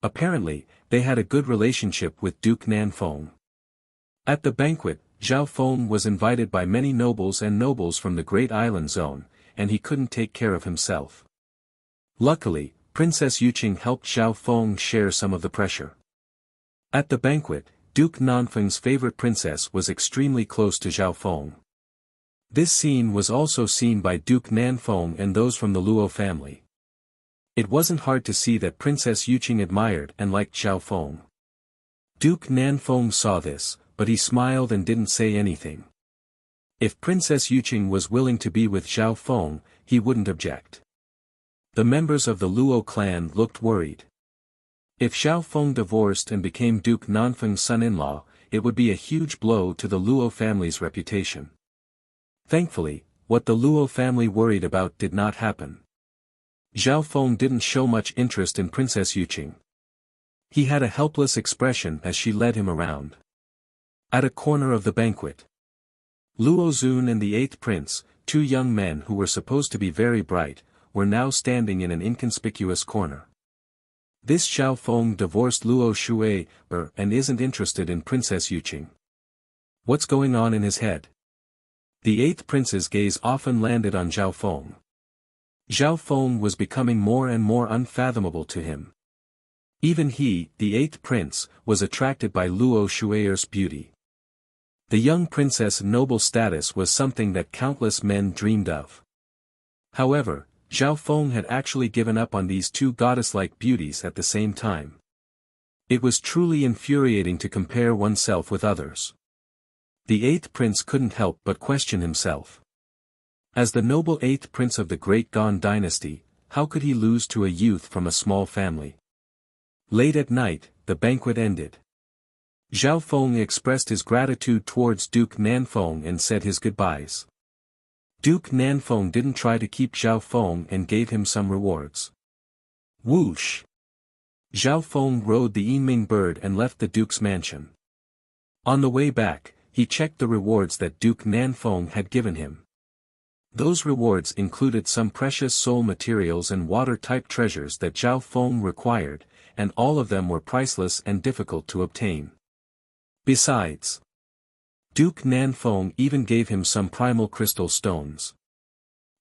Apparently, they had a good relationship with Duke Nanfeng. At the banquet, Zhao Feng was invited by many nobles from the Great Island Zone, and he couldn't take care of himself. Luckily, Princess Yuqing helped Zhao Feng share some of the pressure. At the banquet, Duke Nanfeng's favorite princess was extremely close to Zhao Feng. This scene was also seen by Duke Nanfeng and those from the Luo family. It wasn't hard to see that Princess Yuqing admired and liked Zhao Feng. Duke Nanfeng saw this, but he smiled and didn't say anything. If Princess Yuqing was willing to be with Zhao Feng, he wouldn't object. The members of the Luo clan looked worried. If Zhao Feng divorced and became Duke Nanfeng's son-in-law, it would be a huge blow to the Luo family's reputation. Thankfully, what the Luo family worried about did not happen. Zhao Feng didn't show much interest in Princess Yuqing. He had a helpless expression as she led him around. At a corner of the banquet, Luo Zun and the 8th prince, 2 young men who were supposed to be very bright, were now standing in an inconspicuous corner. This Zhao Feng divorced Luo Shui'er and isn't interested in Princess Yuqing. What's going on in his head? The 8th prince's gaze often landed on Zhao Feng. Zhao Feng was becoming more and more unfathomable to him. Even he, the 8th prince, was attracted by Luo Shui'er's beauty. The young princess' noble status was something that countless men dreamed of. However, Zhao Feng had actually given up on these 2 goddess-like beauties at the same time. It was truly infuriating to compare oneself with others. The 8th prince couldn't help but question himself. As the noble 8th prince of the Great Gan dynasty, how could he lose to a youth from a small family? Late at night, the banquet ended. Zhao Feng expressed his gratitude towards Duke Nanfeng and said his goodbyes. Duke Nanfeng didn't try to keep Zhao Feng and gave him some rewards. Whoosh! Zhao Feng rode the Yinming bird and left the duke's mansion. On the way back, he checked the rewards that Duke Nanfeng had given him. Those rewards included some precious soul materials and water-type treasures that Zhao Feng required, and all of them were priceless and difficult to obtain. Besides, Duke Nanfeng even gave him some primal crystal stones.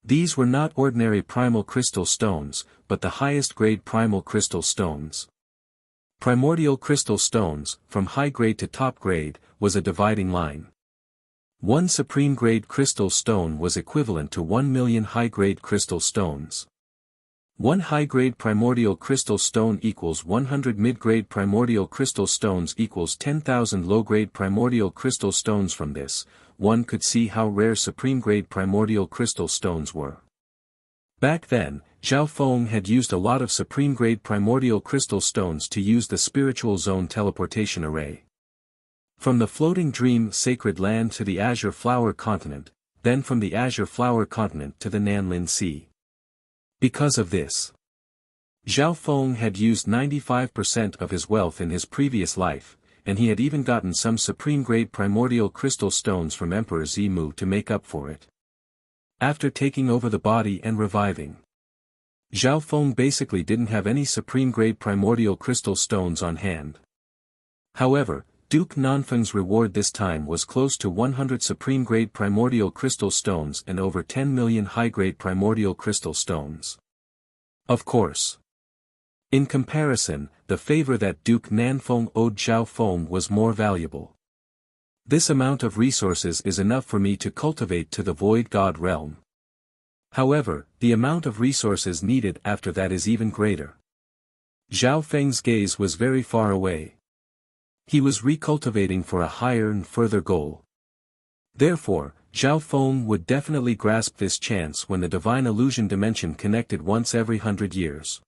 These were not ordinary primal crystal stones, but the highest grade primal crystal stones. Primordial crystal stones, from high grade to top grade, was a dividing line. One supreme grade crystal stone was equivalent to 1 million high grade crystal stones. 1 high-grade primordial crystal stone equals 100 mid-grade primordial crystal stones equals 10,000 low-grade primordial crystal stones. From this, one could see how rare supreme-grade primordial crystal stones were. Back then, Zhao Feng had used a lot of supreme-grade primordial crystal stones to use the spiritual zone teleportation array. From the floating dream sacred land to the azure flower continent, then from the azure flower continent to the Nanlin Sea. Because of this, Zhao Feng had used 95% of his wealth in his previous life, and he had even gotten some supreme-grade primordial crystal stones from Emperor Zimu to make up for it. After taking over the body and reviving, Zhao Feng basically didn't have any supreme-grade primordial crystal stones on hand. However, Duke Nanfeng's reward this time was close to 100 supreme-grade primordial crystal stones and over 10 million high-grade primordial crystal stones. Of course, in comparison, the favor that Duke Nanfeng owed Zhao Feng was more valuable. This amount of resources is enough for me to cultivate to the Void God realm. However, the amount of resources needed after that is even greater. Zhao Feng's gaze was very far away. He was recultivating for a higher and further goal. Therefore, Zhao Feng would definitely grasp this chance when the divine illusion dimension connected once every 100 years.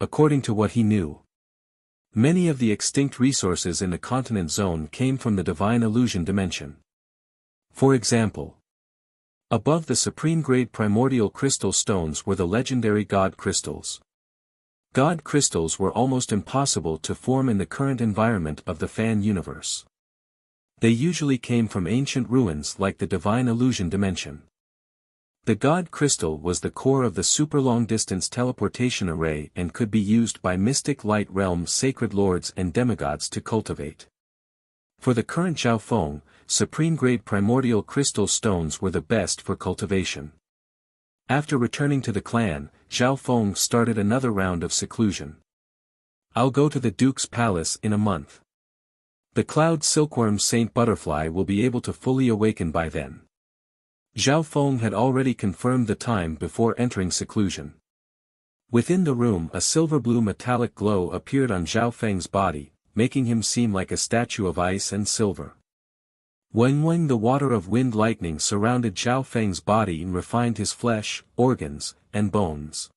According to what he knew, many of the extinct resources in the continent zone came from the divine illusion dimension. For example, above the supreme-grade primordial crystal stones were the legendary God crystals. God crystals were almost impossible to form in the current environment of the fan universe. They usually came from ancient ruins like the divine illusion dimension. The God crystal was the core of the super long-distance teleportation array and could be used by mystic light realm sacred lords and demigods to cultivate. For the current Zhao Feng, supreme-grade primordial crystal stones were the best for cultivation. After returning to the clan, Zhao Feng started another round of seclusion. I'll go to the Duke's palace in a month. The cloud silkworm Saint Butterfly will be able to fully awaken by then. Zhao Feng had already confirmed the time before entering seclusion. Within the room a silver-blue metallic glow appeared on Zhao Feng's body, making him seem like a statue of ice and silver. When the water of wind lightning surrounded Zhao Feng's body and refined his flesh, organs, and bones.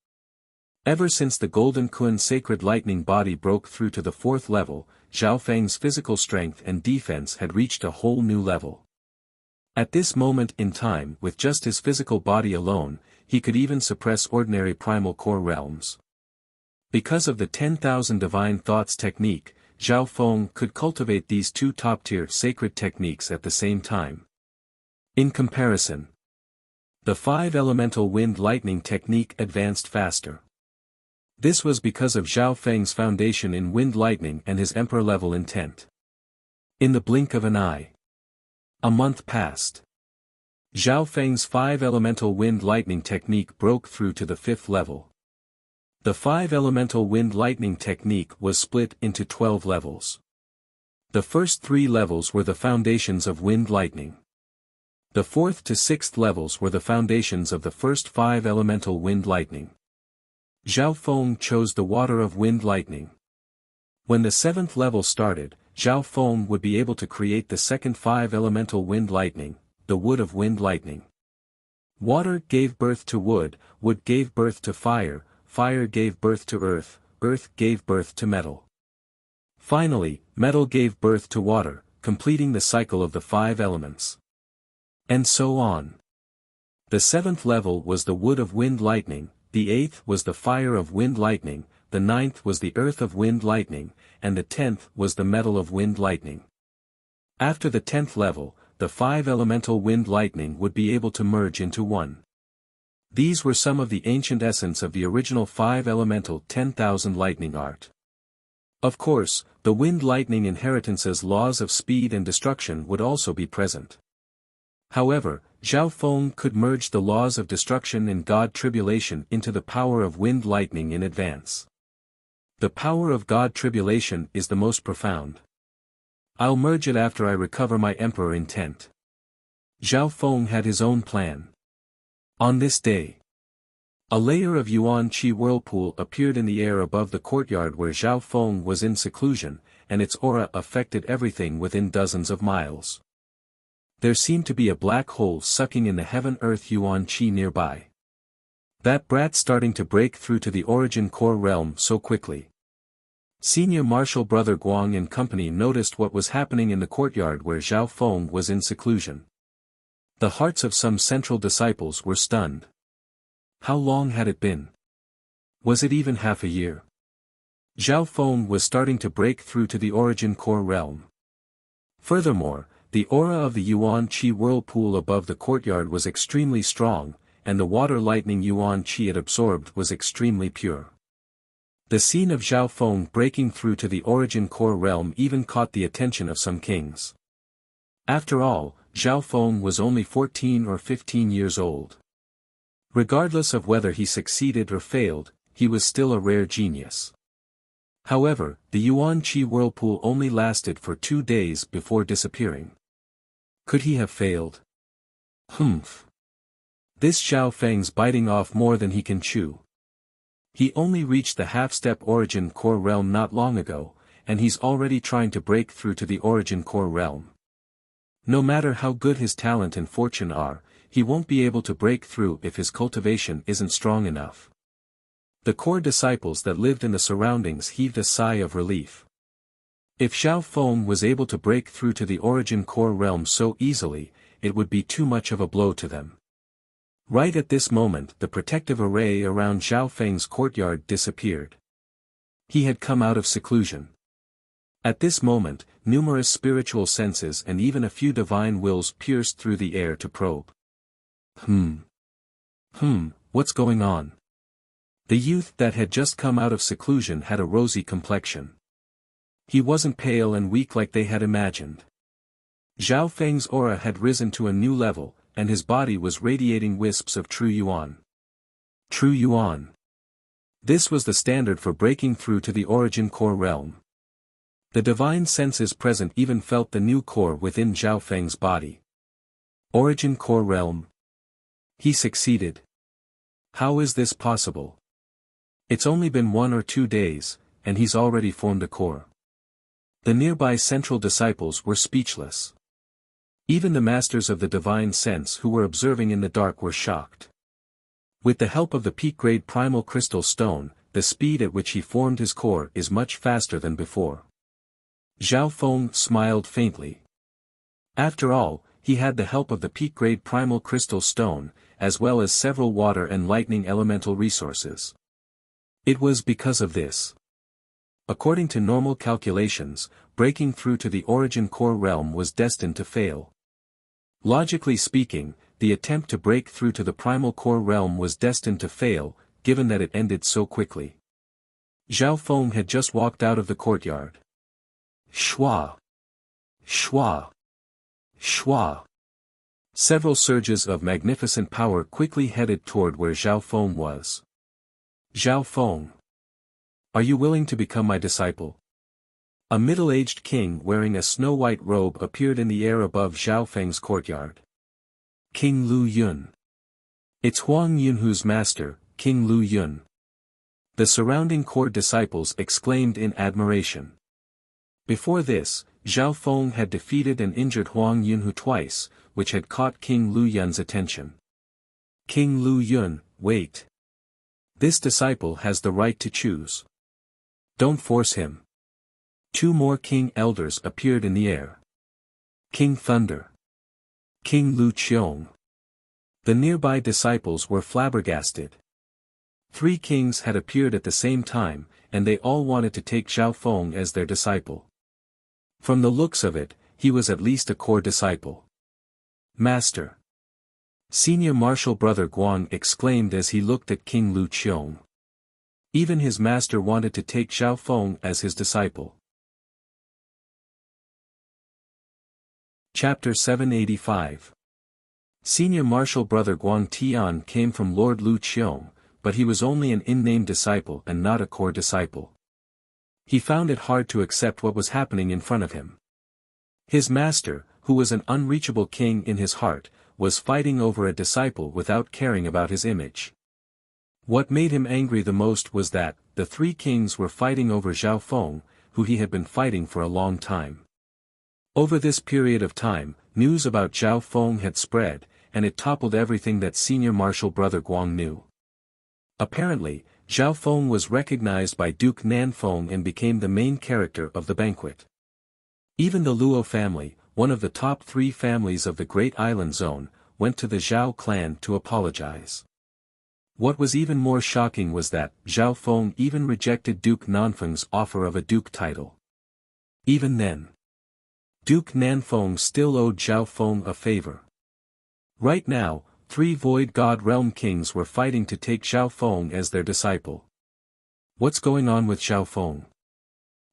Ever since the Golden Kun sacred lightning body broke through to the 4th level, Zhao Feng's physical strength and defense had reached a whole new level. At this moment in time, with just his physical body alone, he could even suppress ordinary primal core realms. Because of the 10,000 divine thoughts technique, Zhao Feng could cultivate these two top-tier sacred techniques at the same time. In comparison, the 5 elemental wind lightning technique advanced faster. This was because of Zhao Feng's foundation in wind lightning and his emperor-level intent. In the blink of an eye, a month passed. Zhao Feng's 5 elemental wind lightning technique broke through to the 5th level. The 5 elemental wind lightning technique was split into 12 levels. The first 3 levels were the foundations of wind lightning. The 4th to 6th levels were the foundations of the first 5 elemental wind lightning. Zhao Feng chose the water of wind lightning. When the 7th level started, Zhao Feng would be able to create the second 5 elemental wind lightning, the wood of wind lightning. Water gave birth to wood, wood gave birth to fire, fire gave birth to earth, earth gave birth to metal. Finally, metal gave birth to water, completing the cycle of the 5 elements. And so on. The 7th level was the wood of wind lightning, the 8th was the fire of wind lightning, the 9th was the earth of wind lightning, and the 10th was the metal of wind lightning. After the 10th level, the 5 elemental wind lightning would be able to merge into one. These were some of the ancient essence of the original 5 elemental 10,000 lightning art. Of course, the wind lightning inheritance's laws of speed and destruction would also be present. However, Zhao Feng could merge the laws of destruction and God tribulation into the power of wind lightning in advance. The power of God tribulation is the most profound. I'll merge it after I recover my emperor intent. Zhao Feng had his own plan. On this day, A layer of yuan qi whirlpool appeared in the air above the courtyard where Zhao Feng was in seclusion, and its aura affected everything within dozens of miles. There seemed to be a black hole sucking in the heaven-earth yuan qi nearby. That brat starting to break through to the origin core realm so quickly. Senior Marshal Brother Guang and company noticed what was happening in the courtyard where Zhao Feng was in seclusion. The hearts of some central disciples were stunned. How long had it been? Was it even half a year? Zhao Feng was starting to break through to the origin core realm. Furthermore, the aura of the yuan qi whirlpool above the courtyard was extremely strong, and the water lightning yuan qi it absorbed was extremely pure. The scene of Zhao Feng breaking through to the origin core realm even caught the attention of some kings. After all, Zhao Feng was only 14 or 15 years old. Regardless of whether he succeeded or failed, he was still a rare genius. However, the yuan qi whirlpool only lasted for 2 days before disappearing. Could he have failed? Humph. This Zhao Feng's biting off more than he can chew. He only reached the half-step origin core realm not long ago, and he's already trying to break through to the origin core realm. No matter how good his talent and fortune are, he won't be able to break through if his cultivation isn't strong enough. The core disciples that lived in the surroundings heaved a sigh of relief. If Zhao Feng was able to break through to the origin core realm so easily, it would be too much of a blow to them. Right at this moment the protective array around Zhao Feng's courtyard disappeared. He had come out of seclusion. At this moment, numerous spiritual senses and even a few divine wills pierced through the air to probe. What's going on? The youth that had just come out of seclusion had a rosy complexion. He wasn't pale and weak like they had imagined. Zhao Feng's aura had risen to a new level, and his body was radiating wisps of true yuan. True yuan. This was the standard for breaking through to the origin core realm. The divine senses present even felt the new core within Zhao Feng's body. Origin core realm. He succeeded. How is this possible? It's only been 1 or 2 days, and he's already formed a core. The nearby central disciples were speechless. Even the masters of the divine sense who were observing in the dark were shocked. With the help of the peak-grade primal crystal stone, the speed at which he formed his core is much faster than before. Zhao Feng smiled faintly. After all, he had the help of the peak-grade primal crystal stone, as well as several water and lightning elemental resources. It was because of this. According to normal calculations, breaking through to the origin core realm was destined to fail. Logically speaking, the attempt to break through to the primal core realm was destined to fail, given that it ended so quickly. Zhao Feng had just walked out of the courtyard. Shwa! Shwa! Shwa! Several surges of magnificent power quickly headed toward where Zhao Feng was. Zhao Feng. Are you willing to become my disciple? A middle-aged king wearing a snow-white robe appeared in the air above Zhao Feng's courtyard. King Lu Yun. It's Huang Yunhu's master, King Lu Yun. The surrounding court disciples exclaimed in admiration. Before this, Zhao Feng had defeated and injured Huang Yunhu twice, which had caught King Lu Yun's attention. King Lu Yun, wait. This disciple has the right to choose. Don't force him. 2 more king elders appeared in the air. King Thunder. King Lu Qiong. The nearby disciples were flabbergasted. 3 kings had appeared at the same time, and they all wanted to take Zhao Feng as their disciple. From the looks of it, he was at least a core disciple. Master. Senior Marshal Brother Guang exclaimed as he looked at King Lu Qiong. Even his master wanted to take Zhao Feng as his disciple. Chapter 785. Senior Marshal Brother Guang Tian came from Lord Lu Qiong, but he was only an in-name disciple and not a core disciple. He found it hard to accept what was happening in front of him. His master, who was an unreachable king in his heart, was fighting over a disciple without caring about his image. What made him angry the most was that, the three kings were fighting over Zhao Feng, who he had been fighting for a long time. Over this period of time, news about Zhao Feng had spread, and it toppled everything that senior marshal brother Guang knew. Apparently, Zhao Feng was recognized by Duke Nanfeng and became the main character of the banquet. Even the Luo family, one of the top 3 families of the Great Island Zone, went to the Zhao clan to apologize. What was even more shocking was that Zhao Feng even rejected Duke Nanfeng's offer of a duke title. Even then, Duke Nanfeng still owed Zhao Feng a favor. Right now, 3 Void God Realm kings were fighting to take Zhao Feng as their disciple. What's going on with Zhao Feng?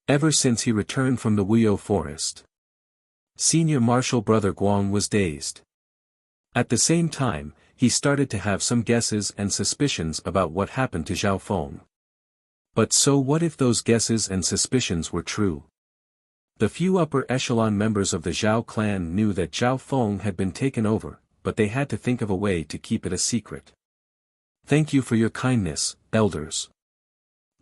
Ever since he returned from the Wuxia forest, senior marshal brother Guang was dazed. At the same time, he started to have some guesses and suspicions about what happened to Zhao Feng. But so what if those guesses and suspicions were true? The few upper echelon members of the Zhao clan knew that Zhao Feng had been taken over, but they had to think of a way to keep it a secret. "Thank you for your kindness, elders,"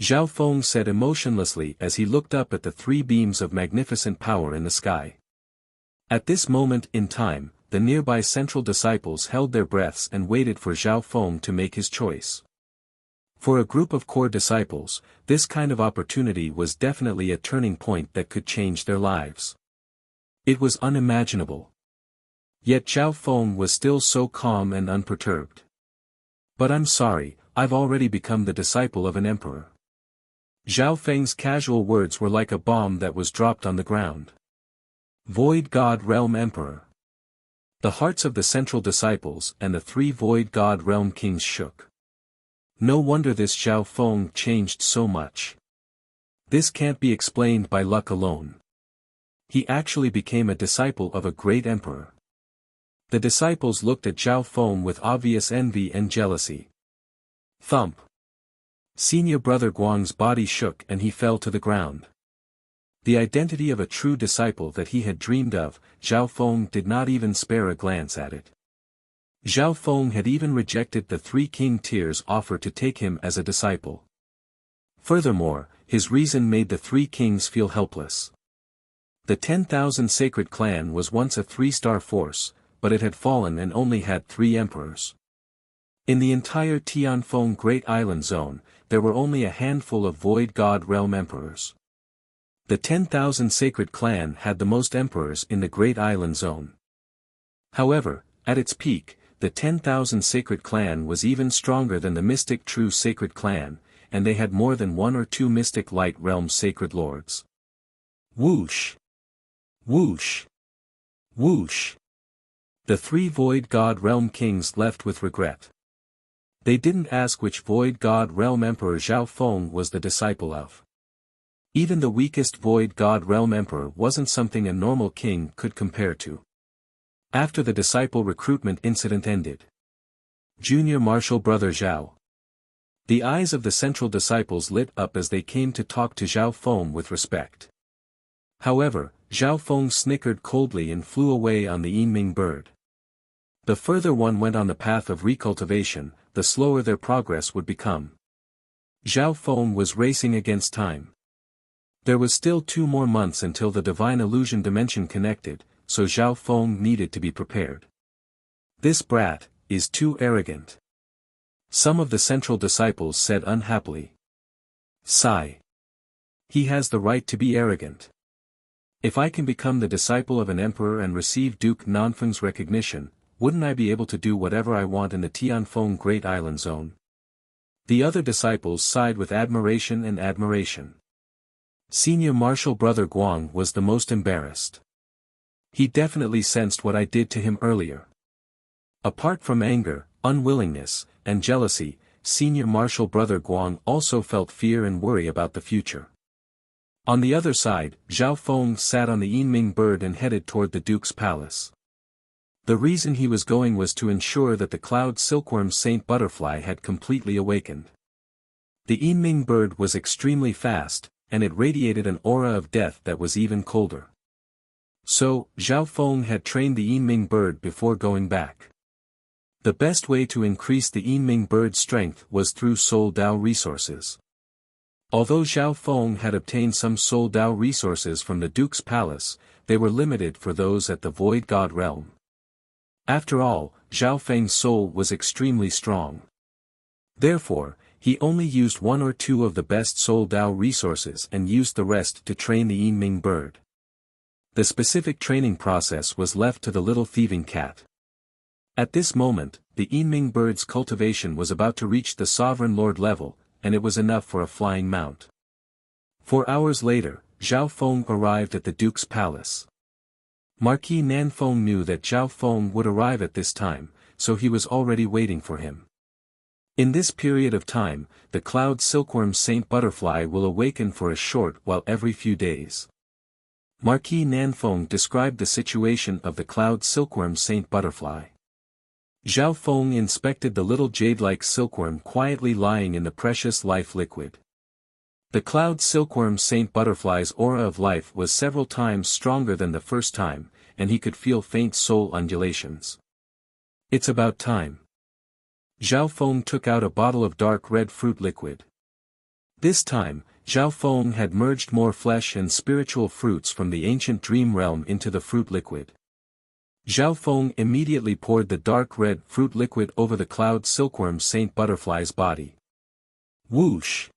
Zhao Feng said emotionlessly as he looked up at the 3 beams of magnificent power in the sky. At this moment in time, the nearby central disciples held their breaths and waited for Zhao Feng to make his choice. For a group of core disciples, this kind of opportunity was definitely a turning point that could change their lives. It was unimaginable. Yet Zhao Feng was still so calm and unperturbed. "But I'm sorry, I've already become the disciple of an emperor." Zhao Feng's casual words were like a bomb that was dropped on the ground. Void God Realm Emperor. The hearts of the central disciples and the 3 Void God Realm kings shook. No wonder this Zhao Feng changed so much. This can't be explained by luck alone. He actually became a disciple of a great emperor. The disciples looked at Zhao Feng with obvious envy and jealousy. Thump. Senior brother Guang's body shook and he fell to the ground. The identity of a true disciple that he had dreamed of, Zhao Feng did not even spare a glance at it. Zhao Feng had even rejected the 3 king tiers offer to take him as a disciple. Furthermore, his reason made the 3 kings feel helpless. The 10,000 Sacred Clan was once a 3-star force, but it had fallen and only had 3 emperors. In the entire Tianfeng Great Island Zone, there were only a handful of Void God Realm emperors. The 10,000 Sacred Clan had the most emperors in the Great Island Zone. However, at its peak, the 10,000 Sacred Clan was even stronger than the Mystic True Sacred Clan, and they had more than 1 or 2 Mystic Light Realm Sacred Lords. Whoosh! Whoosh! Whoosh! The 3 Void God Realm Kings left with regret. They didn't ask which Void God Realm Emperor Zhao Feng was the disciple of. Even the weakest Void God Realm Emperor wasn't something a normal king could compare to. After the disciple recruitment incident ended, Junior Marshal Brother Zhao. The eyes of the central disciples lit up as they came to talk to Zhao Feng with respect. However, Zhao Feng snickered coldly and flew away on the Yinming bird. The further one went on the path of recultivation, the slower their progress would become. Zhao Feng was racing against time. There was still 2 more months until the Divine Illusion dimension connected, so Zhao Feng needed to be prepared. This brat is too arrogant, some of the central disciples said unhappily. Sigh. He has the right to be arrogant. If I can become the disciple of an emperor and receive Duke Nanfeng's recognition, wouldn't I be able to do whatever I want in the Tianfeng Great Island Zone? The other disciples sighed with admiration and admiration. Senior Marshal Brother Guang was the most embarrassed. He definitely sensed what I did to him earlier. Apart from anger, unwillingness, and jealousy, Senior Marshal Brother Guang also felt fear and worry about the future. On the other side, Zhao Feng sat on the Yinming bird and headed toward the Duke's palace. The reason he was going was to ensure that the cloud silkworm Saint Butterfly had completely awakened. The Yinming bird was extremely fast, and it radiated an aura of death that was even colder. So, Zhao Feng had trained the Yinming bird before going back. The best way to increase the Yinming bird's strength was through Soul Dao resources. Although Zhao Feng had obtained some Soul Dao resources from the Duke's palace, they were limited for those at the Void God realm. After all, Zhao Feng's soul was extremely strong. Therefore, he only used one or two of the best Soul Dao resources and used the rest to train the Yinming bird. The specific training process was left to the little thieving cat. At this moment, the Yinming bird's cultivation was about to reach the Sovereign Lord level, and it was enough for a flying mount. 4 hours later, Zhao Feng arrived at the Duke's palace. Marquis Nanfeng knew that Zhao Feng would arrive at this time, so he was already waiting for him. In this period of time, the cloud silkworm Saint Butterfly will awaken for a short while every few days. Marquis Nanfeng described the situation of the cloud silkworm Saint Butterfly. Zhao Feng inspected the little jade-like silkworm quietly lying in the precious life liquid. The cloud silkworm Saint Butterfly's aura of life was several times stronger than the first time, and he could feel faint soul undulations. It's about time. Zhao Feng took out a bottle of dark red fruit liquid. This time, Zhao Feng had merged more flesh and spiritual fruits from the ancient dream realm into the fruit liquid. Zhao Feng immediately poured the dark red fruit liquid over the cloud silkworm Saint Butterfly's body. Whoosh!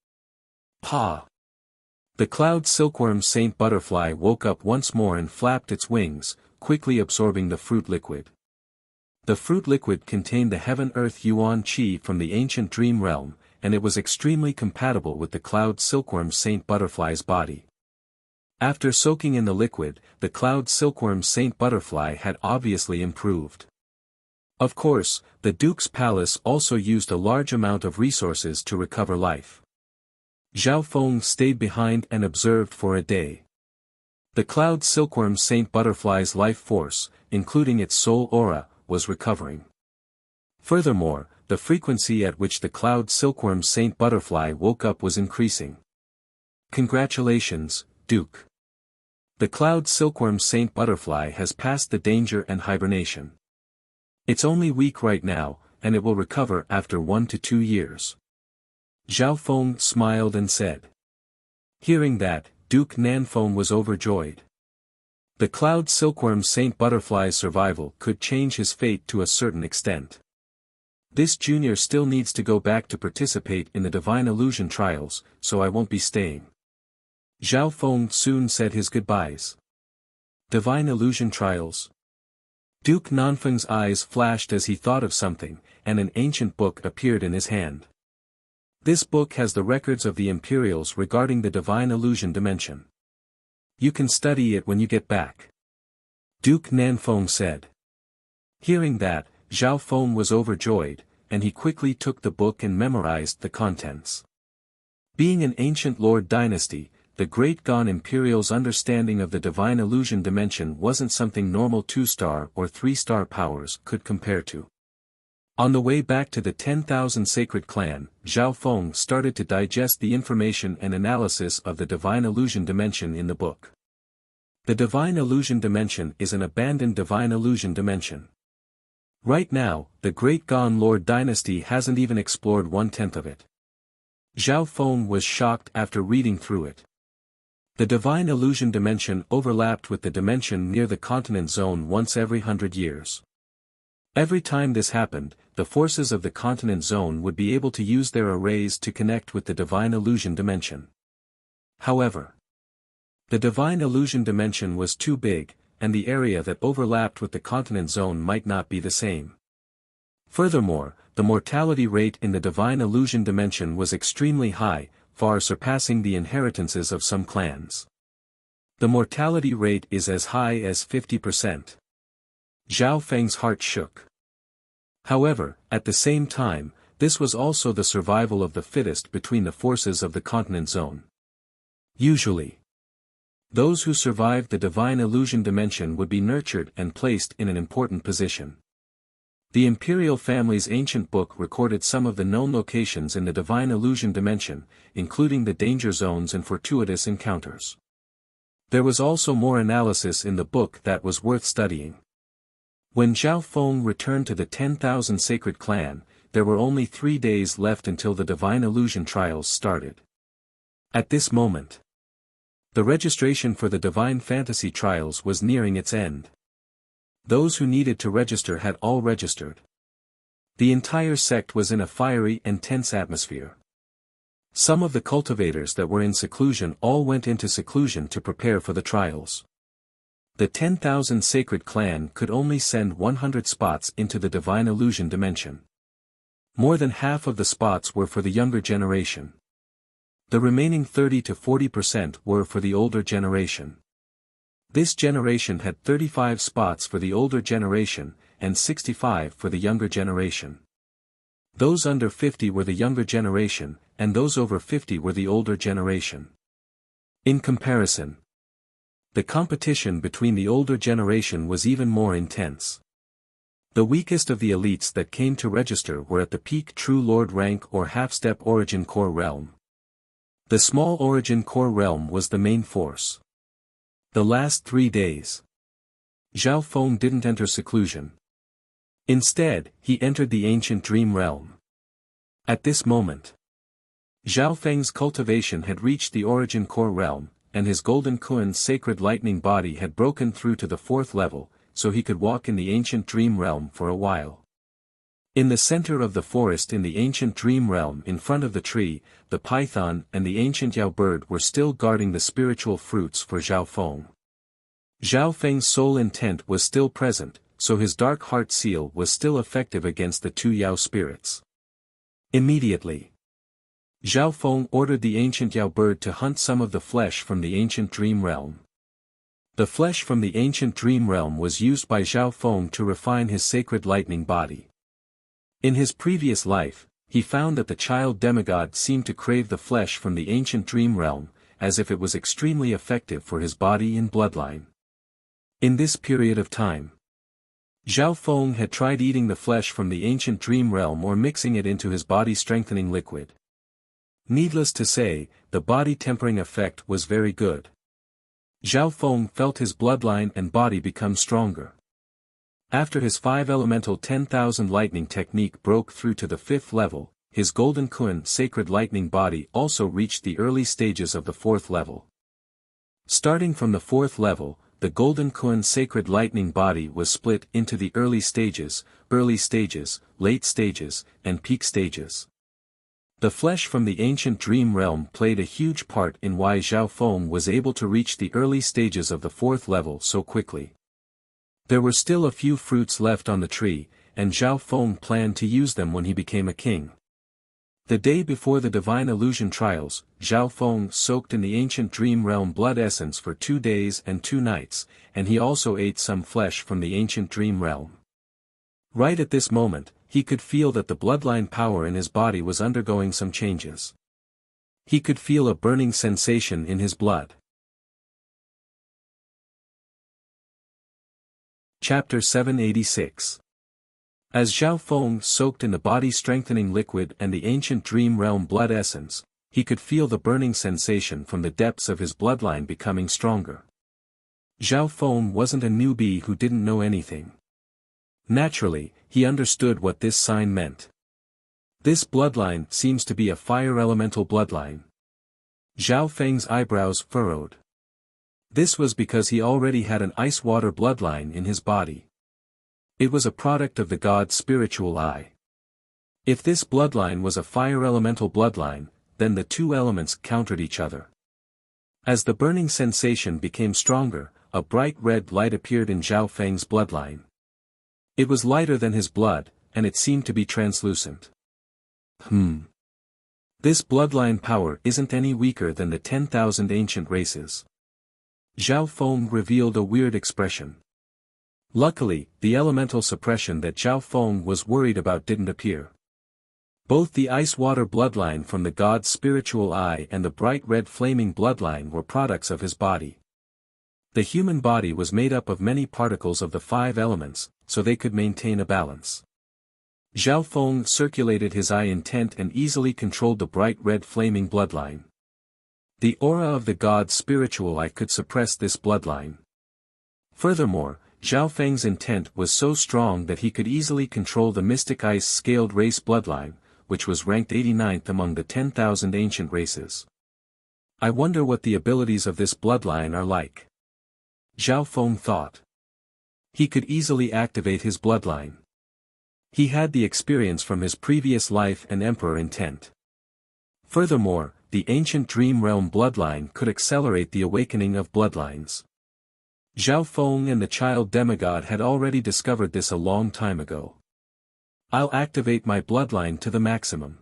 Pa! The cloud silkworm Saint Butterfly woke up once more and flapped its wings, quickly absorbing the fruit liquid. The fruit liquid contained the heaven-earth yuan qi from the ancient dream realm, and it was extremely compatible with the cloud silkworm Saint Butterfly's body. After soaking in the liquid, the cloud silkworm Saint Butterfly had obviously improved. Of course, the Duke's palace also used a large amount of resources to recover life. Zhao Feng stayed behind and observed for a day. The cloud silkworm Saint Butterfly's life force, including its soul aura, was recovering. Furthermore, the frequency at which the cloud silkworm Saint Butterfly woke up was increasing. Congratulations, Duke. The cloud silkworm Saint Butterfly has passed the danger and hibernation. It's only weak right now, and it will recover after 1 to 2 years. Zhao Feng smiled and said. Hearing that, Duke Nanfeng was overjoyed. The cloud silkworm Saint Butterfly's survival could change his fate to a certain extent. This junior still needs to go back to participate in the divine illusion trials, so I won't be staying. Zhao Feng soon said his goodbyes. Divine illusion trials? Duke Nanfeng's eyes flashed as he thought of something, and an ancient book appeared in his hand. This book has the records of the Imperials regarding the divine illusion dimension. You can study it when you get back. Duke Nanfeng said. Hearing that, Zhao Feng was overjoyed, and he quickly took the book and memorized the contents. Being an ancient lord dynasty, the Great Gan Imperial's understanding of the divine illusion dimension wasn't something normal 2-star or 3-star powers could compare to. On the way back to the 10,000 Sacred Clan, Zhao Feng started to digest the information and analysis of the divine illusion dimension in the book. The divine illusion dimension is an abandoned divine illusion dimension. Right now, the Great Gan Lord dynasty hasn't even explored 1/10 of it. Zhao Feng was shocked after reading through it. The divine illusion dimension overlapped with the dimension near the continent zone once every 100 years. Every time this happened, the forces of the continent zone would be able to use their arrays to connect with the divine illusion dimension. However, the divine illusion dimension was too big, and the area that overlapped with the continent zone might not be the same. Furthermore, the mortality rate in the divine illusion dimension was extremely high, far surpassing the inheritances of some clans. The mortality rate is as high as 50%. Zhao Feng's heart shook. However, at the same time, this was also the survival of the fittest between the forces of the continent zone. Usually, those who survived the divine illusion dimension would be nurtured and placed in an important position. The imperial family's ancient book recorded some of the known locations in the divine illusion dimension, including the danger zones and fortuitous encounters. There was also more analysis in the book that was worth studying. When Zhao Feng returned to the 10,000 Sacred Clan, there were only 3 days left until the Divine Illusion trials started. At this moment, the registration for the Divine Fantasy trials was nearing its end. Those who needed to register had all registered. The entire sect was in a fiery and tense atmosphere. Some of the cultivators that were in seclusion all went into seclusion to prepare for the trials. The 10,000 Sacred Clan could only send 100 spots into the Divine Illusion dimension. More than half of the spots were for the younger generation. The remaining 30 to 40% were for the older generation. This generation had 35 spots for the older generation, and 65 for the younger generation. Those under 50 were the younger generation, and those over 50 were the older generation. In comparison, the competition between the older generation was even more intense. The weakest of the elites that came to register were at the peak True Lord rank or half-step Origin Core realm. The small Origin Core realm was the main force. The last 3 days, Zhao Feng didn't enter seclusion. Instead, he entered the ancient dream realm. At this moment, Zhao Feng's cultivation had reached the Origin Core realm, and his Golden Kuan's sacred lightning body had broken through to the 4th level, so he could walk in the ancient dream realm for a while. In the center of the forest in the ancient dream realm in front of the tree, the python and the ancient Yao bird were still guarding the spiritual fruits for Zhao Feng. Zhao Feng's soul intent was still present, so his dark heart seal was still effective against the 2 Yao spirits. Immediately, Zhao Feng ordered the ancient Yao bird to hunt some of the flesh from the ancient dream realm. The flesh from the ancient dream realm was used by Zhao Feng to refine his sacred lightning body. In his previous life, he found that the child demigod seemed to crave the flesh from the ancient dream realm, as if it was extremely effective for his body and bloodline. In this period of time, Zhao Feng had tried eating the flesh from the ancient dream realm or mixing it into his body-strengthening liquid. Needless to say, the body-tempering effect was very good. Zhao Feng felt his bloodline and body become stronger. After his 5-elemental 10,000 lightning technique broke through to the 5th level, his Golden Kuan sacred lightning body also reached the early stages of the 4th level. Starting from the 4th level, the Golden Kuan sacred lightning body was split into the early stages, late stages, and peak stages. The flesh from the ancient dream realm played a huge part in why Zhao Feng was able to reach the early stages of the 4th level so quickly. There were still a few fruits left on the tree, and Zhao Feng planned to use them when he became a king. The day before the Divine Illusion trials, Zhao Feng soaked in the ancient dream realm blood essence for 2 days and 2 nights, and he also ate some flesh from the ancient dream realm. Right at this moment, he could feel that the bloodline power in his body was undergoing some changes. He could feel a burning sensation in his blood. Chapter 786. As Zhao Feng soaked in the body-strengthening liquid and the ancient dream realm blood essence, he could feel the burning sensation from the depths of his bloodline becoming stronger. Zhao Feng wasn't a newbie who didn't know anything. Naturally, he understood what this sign meant. This bloodline seems to be a fire elemental bloodline. Zhao Feng's eyebrows furrowed. This was because he already had an ice-water bloodline in his body. It was a product of the god's spiritual eye. If this bloodline was a fire elemental bloodline, then the 2 elements countered each other. As the burning sensation became stronger, a bright red light appeared in Zhao Feng's bloodline. It was lighter than his blood, and it seemed to be translucent. This bloodline power isn't any weaker than the 10,000 ancient races. Zhao Feng revealed a weird expression. Luckily, the elemental suppression that Zhao Feng was worried about didn't appear. Both the ice-water bloodline from the god's spiritual eye and the bright red flaming bloodline were products of his body. The human body was made up of many particles of the 5 elements, so they could maintain a balance. Zhao Feng circulated his eye intent and easily controlled the bright red flaming bloodline. The aura of the god's spiritual eye could suppress this bloodline. Furthermore, Zhao Feng's intent was so strong that he could easily control the mystic ice-scaled race bloodline, which was ranked 89th among the 10,000 ancient races. I wonder what the abilities of this bloodline are like. Zhao Feng thought. He could easily activate his bloodline. He had the experience from his previous life and emperor intent. Furthermore, the ancient dream realm bloodline could accelerate the awakening of bloodlines. Zhao Feng and the child demigod had already discovered this a long time ago. I'll activate my bloodline to the maximum.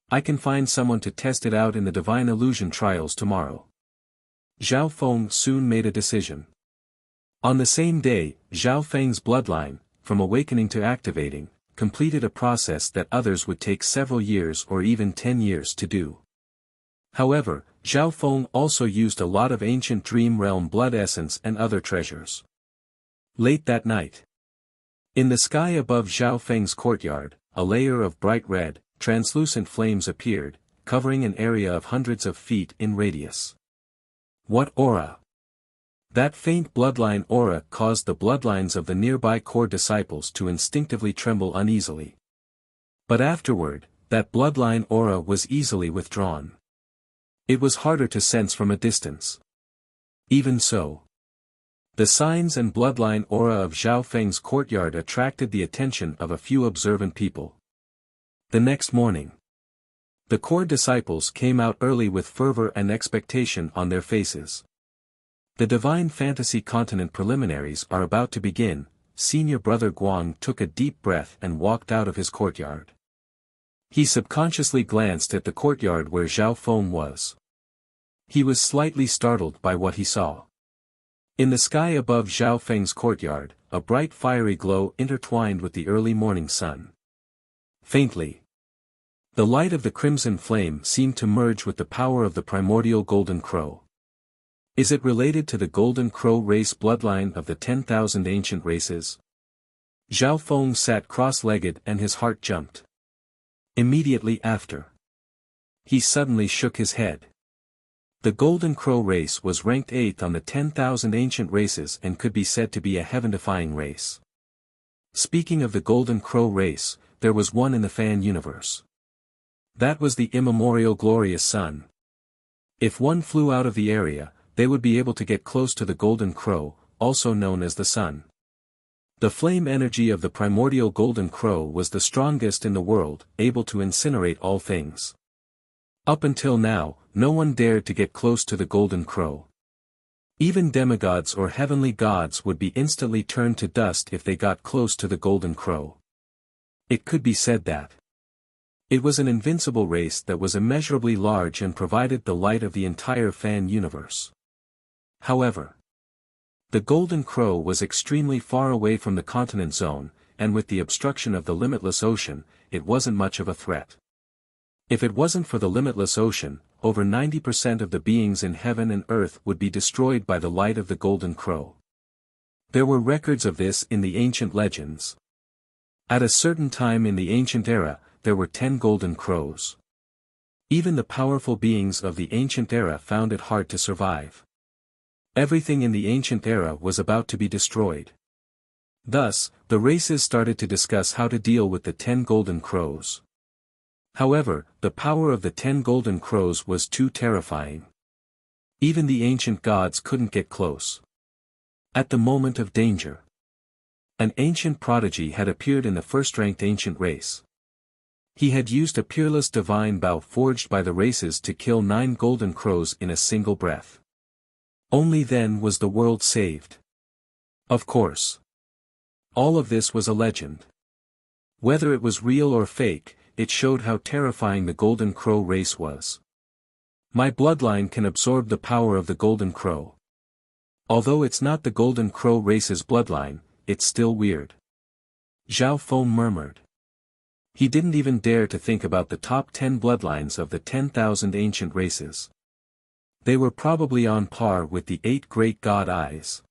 I can find someone to test it out in the divine illusion trials tomorrow. Zhao Feng soon made a decision. On the same day, Zhao Feng's bloodline, from awakening to activating, completed a process that others would take several years or even 10 years to do. However, Zhao Feng also used a lot of ancient dream realm blood essence and other treasures. Late that night, in the sky above Zhao Feng's courtyard, a layer of bright red, translucent flames appeared, covering an area of hundreds of feet in radius. What aura? That faint bloodline aura caused the bloodlines of the nearby core disciples to instinctively tremble uneasily. But afterward, that bloodline aura was easily withdrawn. It was harder to sense from a distance. Even so, the signs and bloodline aura of Zhao Feng's courtyard attracted the attention of a few observant people. The next morning, the core disciples came out early with fervor and expectation on their faces. The Divine Fantasy Continent preliminaries are about to begin. Senior Brother Guang took a deep breath and walked out of his courtyard. He subconsciously glanced at the courtyard where Zhao Feng was. He was slightly startled by what he saw. In the sky above Zhao Feng's courtyard, a bright fiery glow intertwined with the early morning sun. Faintly, the light of the crimson flame seemed to merge with the power of the primordial golden crow. Is it related to the golden crow race bloodline of the 10,000 ancient races? Zhao Feng sat cross-legged and his heart jumped. Immediately after, he suddenly shook his head. The golden crow race was ranked 8th on the 10,000 ancient races and could be said to be a heaven-defying race. Speaking of the golden crow race, there was one in the fan universe. That was the immemorial glorious sun. If one flew out of the area, they would be able to get close to the golden crow, also known as the sun. The flame energy of the primordial golden crow was the strongest in the world, able to incinerate all things. Up until now, no one dared to get close to the golden crow. Even demigods or heavenly gods would be instantly turned to dust if they got close to the golden crow. It could be said that it was an invincible race that was immeasurably large and provided the light of the entire fan universe. However, the golden crow was extremely far away from the continent zone, and with the obstruction of the limitless ocean, it wasn't much of a threat. If it wasn't for the limitless ocean, over 90% of the beings in heaven and earth would be destroyed by the light of the golden crow. There were records of this in the ancient legends. At a certain time in the ancient era, there were 10 golden crows. Even the powerful beings of the ancient era found it hard to survive. Everything in the ancient era was about to be destroyed. Thus, the races started to discuss how to deal with the 10 golden crows. However, the power of the 10 golden crows was too terrifying. Even the ancient gods couldn't get close. At the moment of danger, an ancient prodigy had appeared in the first-ranked ancient race. He had used a peerless divine bow forged by the races to kill 9 golden crows in a single breath. Only then was the world saved. Of course, all of this was a legend. Whether it was real or fake, it showed how terrifying the golden crow race was. My bloodline can absorb the power of the golden crow. Although it's not the golden crow race's bloodline, it's still weird. Zhao Feng murmured. He didn't even dare to think about the top 10 bloodlines of the 10,000 ancient races. They were probably on par with the 8 great god eyes.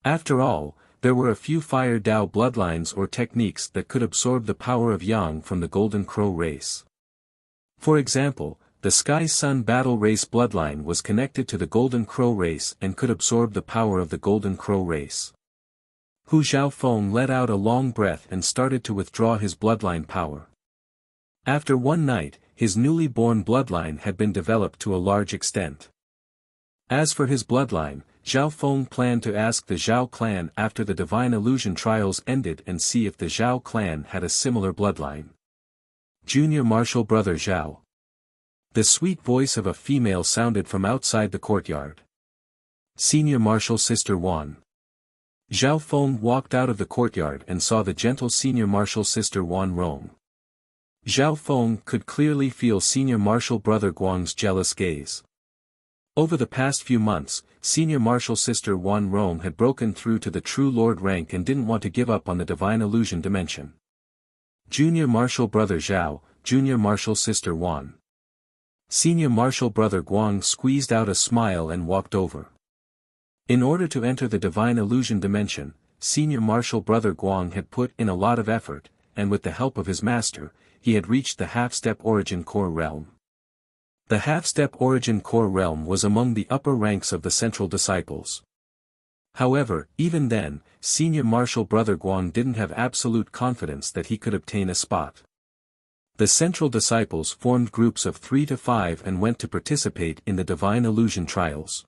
After all, there were a few fire Dao bloodlines or techniques that could absorb the power of Yang from the golden crow race. For example, the Sky Sun Battle Race bloodline was connected to the golden crow race and could absorb the power of the golden crow race. Hu Xiaofeng let out a long breath and started to withdraw his bloodline power. After one night, his newly born bloodline had been developed to a large extent. As for his bloodline, Xiaofeng planned to ask the Zhao clan after the divine illusion trials ended and see if the Zhao clan had a similar bloodline. Junior Marshal Brother Zhao. The sweet voice of a female sounded from outside the courtyard. Senior Marshal Sister Wan. Xiaofeng walked out of the courtyard and saw the gentle Senior Marshal Sister Wan Rong. Xiaofeng could clearly feel Senior Marshal Brother Guang's jealous gaze. Over the past few months, Senior Marshal Sister Wan Rong had broken through to the True Lord rank and didn't want to give up on the Divine Illusion dimension. Junior Marshal Brother Zhao, Junior Marshal Sister Wan. Senior Marshal Brother Guang squeezed out a smile and walked over. In order to enter the Divine Illusion dimension, Senior Marshal Brother Guang had put in a lot of effort, and with the help of his master, he had reached the half-step origin core realm. The half-step origin core realm was among the upper ranks of the central disciples. However, even then, Senior Marshal Brother Guang didn't have absolute confidence that he could obtain a spot. The central disciples formed groups of 3 to 5 and went to participate in the Divine Illusion trials.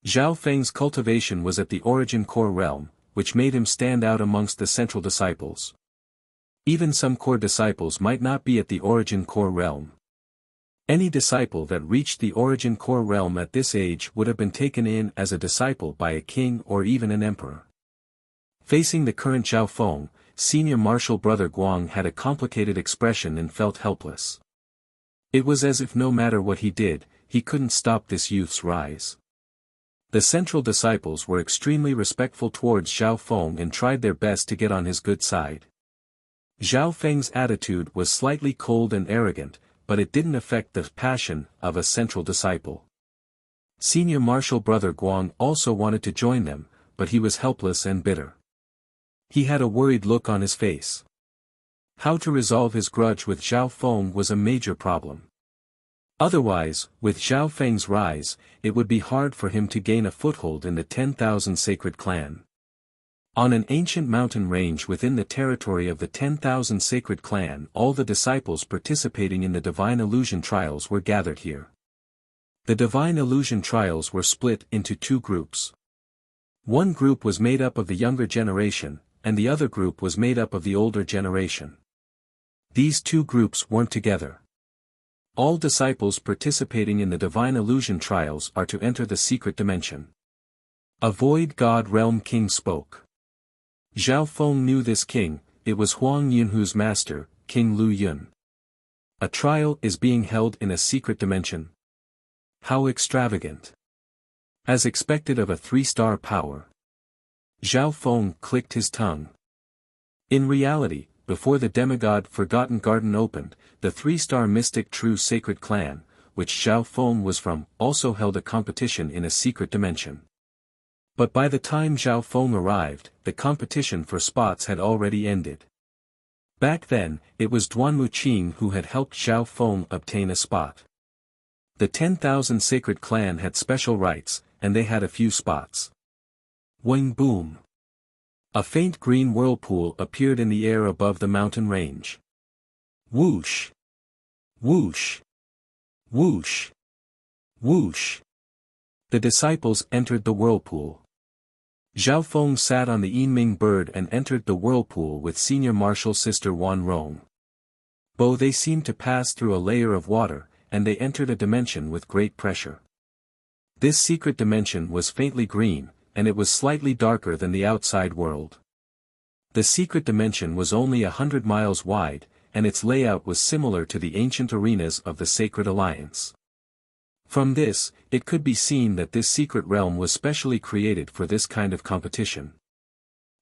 Zhao Feng's cultivation was at the origin core realm, which made him stand out amongst the central disciples. Even some core disciples might not be at the origin core realm. Any disciple that reached the origin core realm at this age would have been taken in as a disciple by a king or even an emperor. Facing the current Zhao Feng, Senior Marshal Brother Guang had a complicated expression and felt helpless. It was as if no matter what he did, he couldn't stop this youth's rise. The central disciples were extremely respectful towards Zhao Feng and tried their best to get on his good side. Zhao Feng's attitude was slightly cold and arrogant, but it didn't affect the passion of a central disciple. Senior Marshal Brother Guang also wanted to join them, but he was helpless and bitter. He had a worried look on his face. How to resolve his grudge with Zhao Feng was a major problem. Otherwise, with Zhao Feng's rise, it would be hard for him to gain a foothold in the 10,000 Sacred Clan. On an ancient mountain range within the territory of the 10,000 Sacred Clan, all the disciples participating in the Divine Illusion trials were gathered here. The Divine Illusion trials were split into 2 groups. One group was made up of the younger generation, and the other group was made up of the older generation. These 2 groups weren't together. All disciples participating in the Divine Illusion trials are to enter the secret dimension. A Void God Realm King spoke. Zhao Feng knew this king, it was Huang Yunhu's master, King Lu Yun. A trial is being held in a secret dimension. How extravagant. As expected of a 3-star power. Zhao Feng clicked his tongue. In reality, before the demigod Forgotten Garden opened, the 3-star mystic True Sacred Clan, which Zhao Feng was from, also held a competition in a secret dimension. But by the time Zhao Feng arrived, the competition for spots had already ended. Back then, it was Duan Muqing who had helped Zhao Feng obtain a spot. The 10,000 Sacred Clan had special rights, and they had a few spots. Wing boom. A faint green whirlpool appeared in the air above the mountain range. Whoosh! Whoosh! Whoosh! Whoosh! The disciples entered the whirlpool. Zhao Feng sat on the Yinming bird and entered the whirlpool with Senior Marshal Sister Wan Rong. Though they seemed to pass through a layer of water, and they entered a dimension with great pressure. This secret dimension was faintly green, and it was slightly darker than the outside world. The secret dimension was only 100 miles wide, and its layout was similar to the ancient arenas of the Sacred Alliance. From this, it could be seen that this secret realm was specially created for this kind of competition.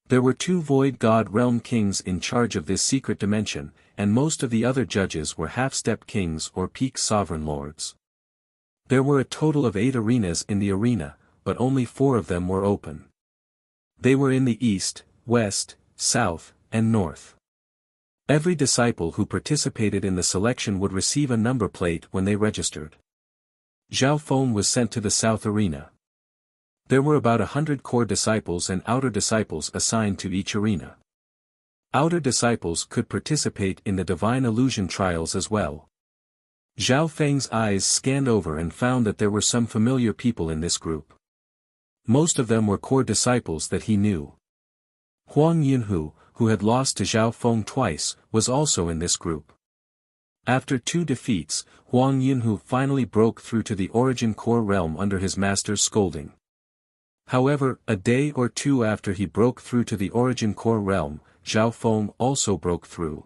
There were 2 Void God Realm Kings in charge of this secret dimension, and most of the other judges were half-step kings or peak sovereign lords. There were a total of 8 arenas in the arena, but only 4 of them were open. They were in the east, west, south, and north. Every disciple who participated in the selection would receive a number plate when they registered. Zhao Feng was sent to the south arena. There were about 100 core disciples and outer disciples assigned to each arena. Outer disciples could participate in the divine illusion trials as well. Zhao Feng's eyes scanned over and found that there were some familiar people in this group. Most of them were core disciples that he knew. Huang Yunhu, who had lost to Zhao Feng twice, was also in this group. After 2 defeats, Huang Yunhu finally broke through to the origin core realm under his master's scolding. However, a day or 2 after he broke through to the origin core realm, Zhao Feng also broke through.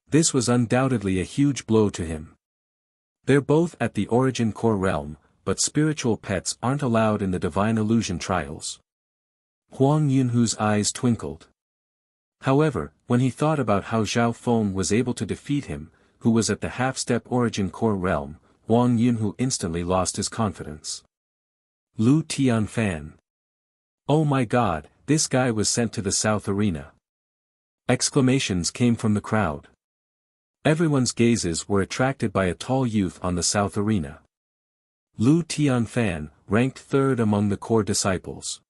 This was undoubtedly a huge blow to him. They're both at the origin core realm, but spiritual pets aren't allowed in the divine illusion trials. Huang Yunhu's eyes twinkled. However, when he thought about how Zhao Feng was able to defeat him, who was at the half-step origin core realm, Huang Yunhu instantly lost his confidence. Lu Tianfan. Oh my god, this guy was sent to the South Arena. Exclamations came from the crowd. Everyone's gazes were attracted by a tall youth on the South Arena. Lu Tianfan, ranked 3rd among the core disciples.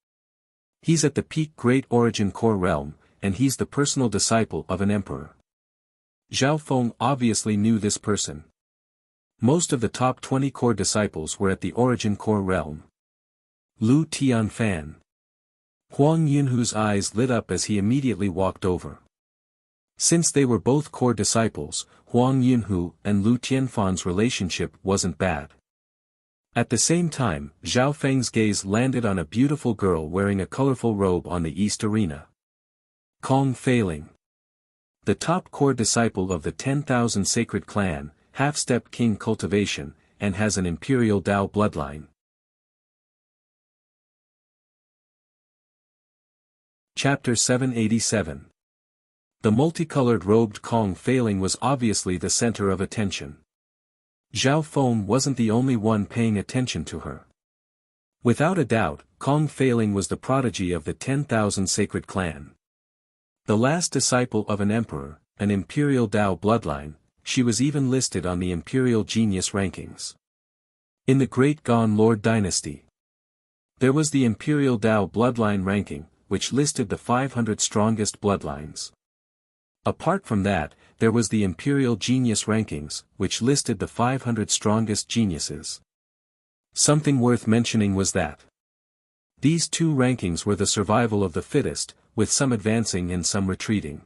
He's at the peak Great Origin Core realm, and he's the personal disciple of an emperor. Zhao Feng obviously knew this person. Most of the top 20 core disciples were at the Origin Core realm. Lu Tianfan. Huang Yunhu's eyes lit up as he immediately walked over. Since they were both core disciples, Huang Yunhu and Lu Tianfan's relationship wasn't bad. At the same time, Zhao Feng's gaze landed on a beautiful girl wearing a colorful robe on the East Arena. Kong Feiling. The top core disciple of the 10,000 Sacred Clan, half-step king cultivation, and has an imperial Dao bloodline. Chapter 787. The multicolored robed Kong Feiling was obviously the center of attention. Zhao Feng wasn't the only one paying attention to her. Without a doubt, Kong Feiling was the prodigy of the 10,000 Sacred Clan. The last disciple of an emperor, an imperial Dao bloodline, she was even listed on the imperial genius rankings. In the Great Gon Lord dynasty, there was the imperial Dao bloodline ranking, which listed the 500 strongest bloodlines. Apart from that, there was the Imperial Genius Rankings, which listed the 500 strongest geniuses. Something worth mentioning was that these 2 rankings were the survival of the fittest, with some advancing and some retreating.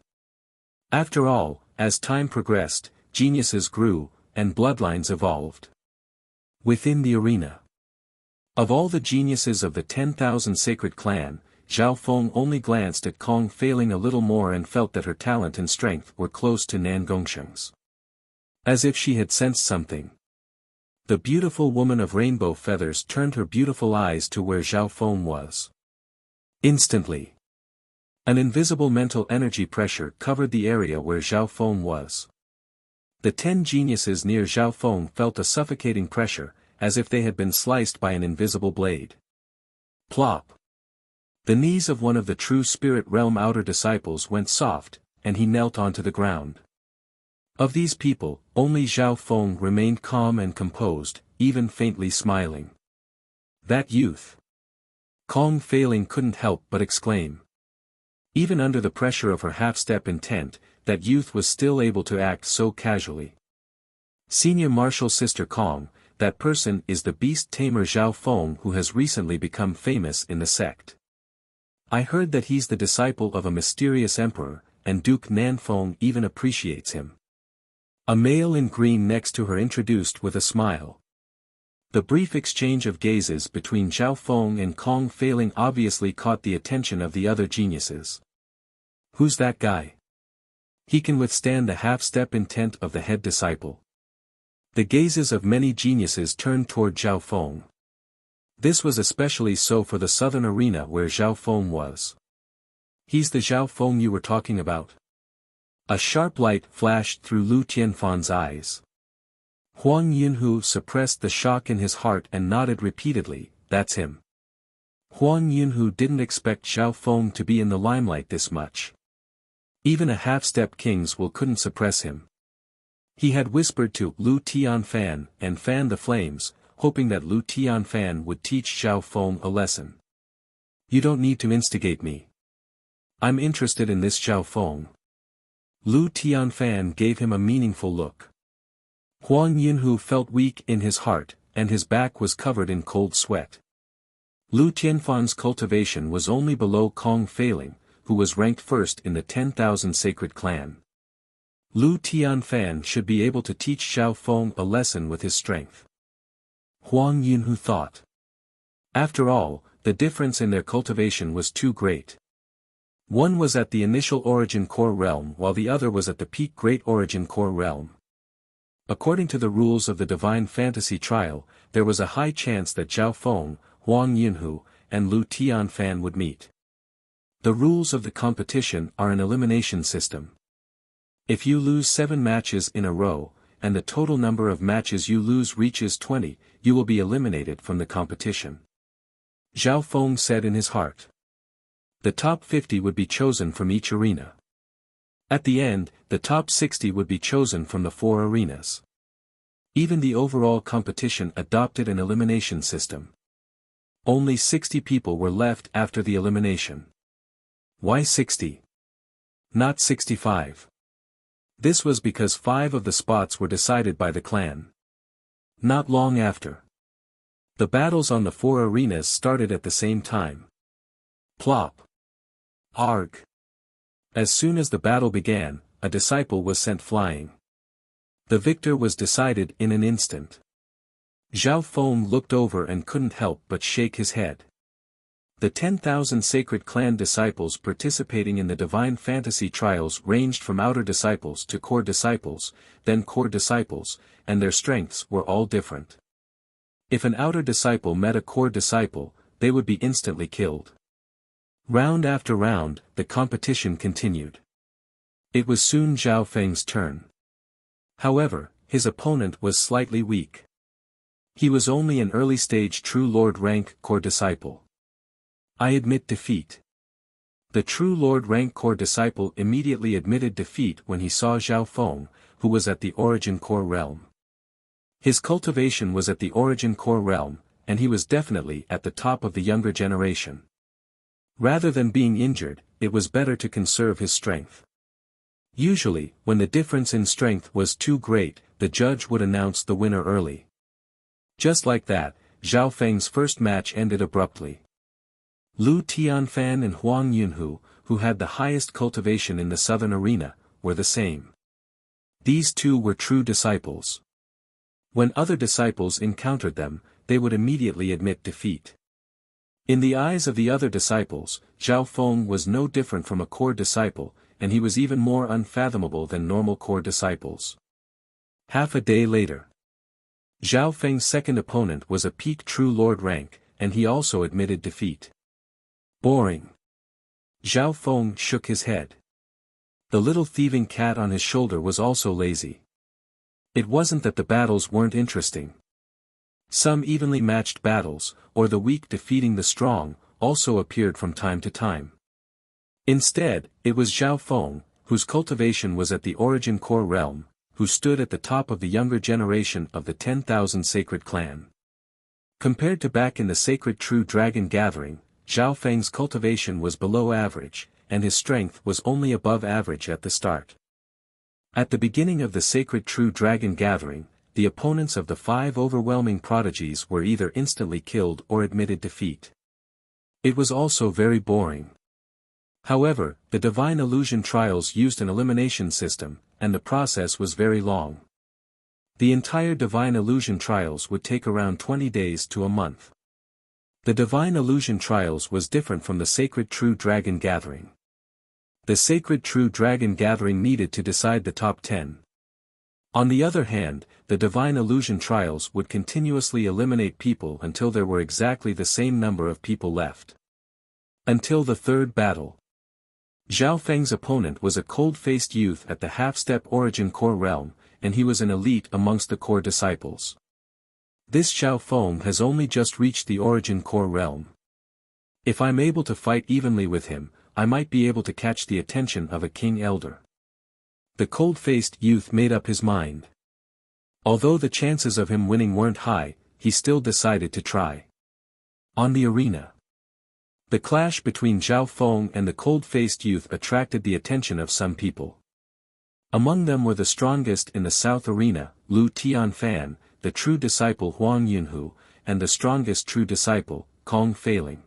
After all, as time progressed, geniuses grew, and bloodlines evolved. Within the arena, of all the geniuses of the 10,000 Sacred Clan, Zhao Feng only glanced at Kong Feiling a little more and felt that her talent and strength were close to Nan Gongsheng's. As if she had sensed something. The beautiful woman of rainbow feathers turned her beautiful eyes to where Zhao Feng was. Instantly, an invisible mental energy pressure covered the area where Zhao Feng was. The 10 geniuses near Zhao Feng felt a suffocating pressure, as if they had been sliced by an invisible blade. Plop. The knees of one of the true spirit realm outer disciples went soft, and he knelt onto the ground. Of these people, only Zhao Feng remained calm and composed, even faintly smiling. That youth! Kong Feiling couldn't help but exclaim. Even under the pressure of her half-step intent, that youth was still able to act so casually. Senior Martial Sister Kong, that person is the beast tamer Zhao Feng who has recently become famous in the sect. I heard that he's the disciple of a mysterious emperor, and Duke Nanfeng even appreciates him. A male in green next to her introduced with a smile. The brief exchange of gazes between Zhao Feng and Kong Feiling obviously caught the attention of the other geniuses. Who's that guy? He can withstand the half-step intent of the head disciple. The gazes of many geniuses turned toward Zhao Feng. This was especially so for the southern arena where Zhao Feng was. He's the Zhao Feng you were talking about? A sharp light flashed through Lu Tianfan's eyes. Huang Yunhu suppressed the shock in his heart and nodded repeatedly, that's him. Huang Yunhu didn't expect Zhao Feng to be in the limelight this much. Even a half-step king's will couldn't suppress him. He had whispered to Lu Tianfan and fanned the flames, hoping that Lu Tianfan would teach Zhao Feng a lesson. You don't need to instigate me. I'm interested in this Zhao Feng. Lu Tianfan gave him a meaningful look. Huang Yunhu felt weak in his heart, and his back was covered in cold sweat. Lu Tianfan's cultivation was only below Kong Feiling, who was ranked first in the 10,000 sacred clan. Lu Tianfan should be able to teach Zhao Feng a lesson with his strength. Huang Yunhu thought. After all, the difference in their cultivation was too great. One was at the initial origin core realm while the other was at the peak great origin core realm. According to the rules of the Divine Fantasy trial, there was a high chance that Zhao Feng, Huang Yunhu, and Lu Tianfan would meet. The rules of the competition are an elimination system. If you lose 7 matches in a row, and the total number of matches you lose reaches 20, you will be eliminated from the competition. Zhao Feng said in his heart. The top 50 would be chosen from each arena. At the end, the top 60 would be chosen from the 4 arenas. Even the overall competition adopted an elimination system. Only 60 people were left after the elimination. Why 60? Not 65. This was because 5 of the spots were decided by the clan. Not long after. The battles on the 4 arenas started at the same time. Plop. Arg. As soon as the battle began, a disciple was sent flying. The victor was decided in an instant. Zhao Feng looked over and couldn't help but shake his head. The 10,000 sacred clan disciples participating in the Divine Fantasy trials ranged from outer disciples to core disciples, then core disciples, and their strengths were all different. If an outer disciple met a core disciple, they would be instantly killed. Round after round, the competition continued. It was soon Zhao Feng's turn. However, his opponent was slightly weak. He was only an early-stage True Lord rank core disciple. I admit defeat. The True Lord rank core disciple immediately admitted defeat when he saw Zhao Feng, who was at the origin core realm. His cultivation was at the origin core realm, and he was definitely at the top of the younger generation. Rather than being injured, it was better to conserve his strength. Usually, when the difference in strength was too great, the judge would announce the winner early. Just like that, Zhao Feng's first match ended abruptly. Lu Tianfan and Huang Yunhu, who had the highest cultivation in the southern arena, were the same. These two were true disciples. When other disciples encountered them, they would immediately admit defeat. In the eyes of the other disciples, Zhao Feng was no different from a core disciple, and he was even more unfathomable than normal core disciples. Half a day later. Zhao Feng's second opponent was a peak True Lord rank, and he also admitted defeat. Boring. Zhao Feng shook his head. The little thieving cat on his shoulder was also lazy. It wasn't that the battles weren't interesting. Some evenly matched battles, or the weak defeating the strong, also appeared from time to time. Instead, it was Zhao Feng, whose cultivation was at the origin core realm, who stood at the top of the younger generation of the 10,000 sacred clan. Compared to back in the sacred True Dragon Gathering, Zhao Feng's cultivation was below average, and his strength was only above average at the start. At the beginning of the sacred True Dragon Gathering, the opponents of the 5 overwhelming prodigies were either instantly killed or admitted defeat. It was also very boring. However, the Divine Illusion trials used an elimination system, and the process was very long. The entire Divine Illusion trials would take around 20 days to a month. The Divine Illusion trials was different from the Sacred True Dragon Gathering. The Sacred True Dragon Gathering needed to decide the top 10. On the other hand, the Divine Illusion trials would continuously eliminate people until there were exactly the same number of people left. Until the third battle. Zhao Feng's opponent was a cold-faced youth at the half-step origin core realm, and he was an elite amongst the core disciples. This Zhao Feng has only just reached the origin core realm. If I'm able to fight evenly with him, I might be able to catch the attention of a king elder. The cold-faced youth made up his mind. Although the chances of him winning weren't high, he still decided to try. On the arena. The clash between Zhao Feng and the cold-faced youth attracted the attention of some people. Among them were the strongest in the south arena, Lu Tianfan, the true disciple Huang Yunhu, and the strongest true disciple, Kong Feiling.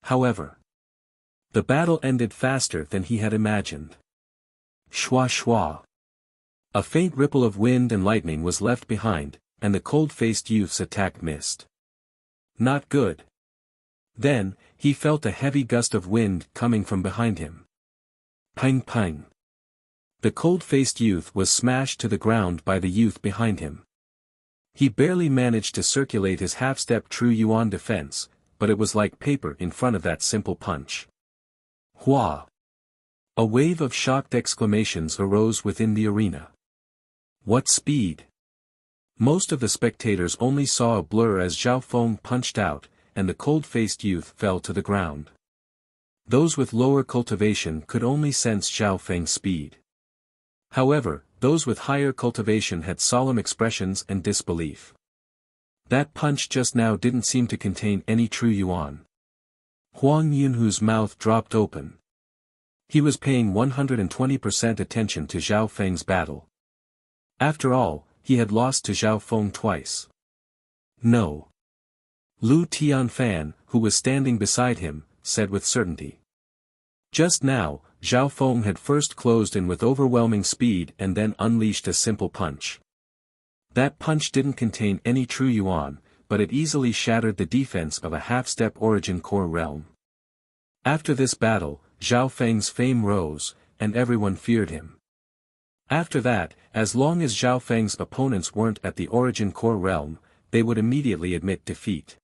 However, the battle ended faster than he had imagined. Shua shua. A faint ripple of wind and lightning was left behind, and the cold-faced youth's attack missed. Not good. Then, he felt a heavy gust of wind coming from behind him. Pang pang. The cold-faced youth was smashed to the ground by the youth behind him. He barely managed to circulate his half-step true yuan defense, but it was like paper in front of that simple punch. Hua! A wave of shocked exclamations arose within the arena. What speed! Most of the spectators only saw a blur as Zhao Feng punched out, and the cold-faced youth fell to the ground. Those with lower cultivation could only sense Zhao Feng's speed. However, those with higher cultivation had solemn expressions and disbelief. That punch just now didn't seem to contain any true yuan. Huang Yunhu's mouth dropped open. He was paying 120% attention to Zhao Feng's battle. After all, he had lost to Zhao Feng twice. No. Lu Tianfan, who was standing beside him, said with certainty. Just now, Zhao Feng had first closed in with overwhelming speed and then unleashed a simple punch. That punch didn't contain any true yuan, but it easily shattered the defense of a half-step origin core realm. After this battle, Zhao Feng's fame rose, and everyone feared him. After that, as long as Zhao Feng's opponents weren't at the origin core realm, they would immediately admit defeat.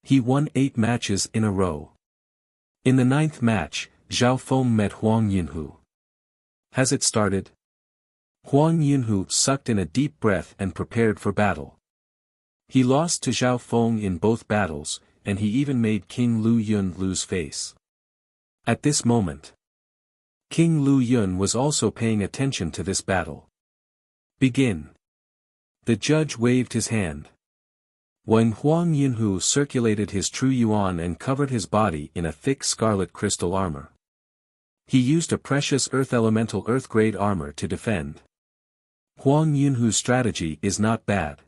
He won 8 matches in a row. In the 9th match, Zhao Feng met Huang Yunhu. Has it started? Huang Yunhu sucked in a deep breath and prepared for battle. He lost to Zhao Feng in both battles, and he even made King Lu Yun lose face. At this moment, King Lu Yun was also paying attention to this battle. Begin. The judge waved his hand. When Huang Yunhu circulated his true yuan and covered his body in a thick scarlet crystal armor. He used a precious earth elemental earth-grade armor to defend. Huang Yunhu's strategy is not bad.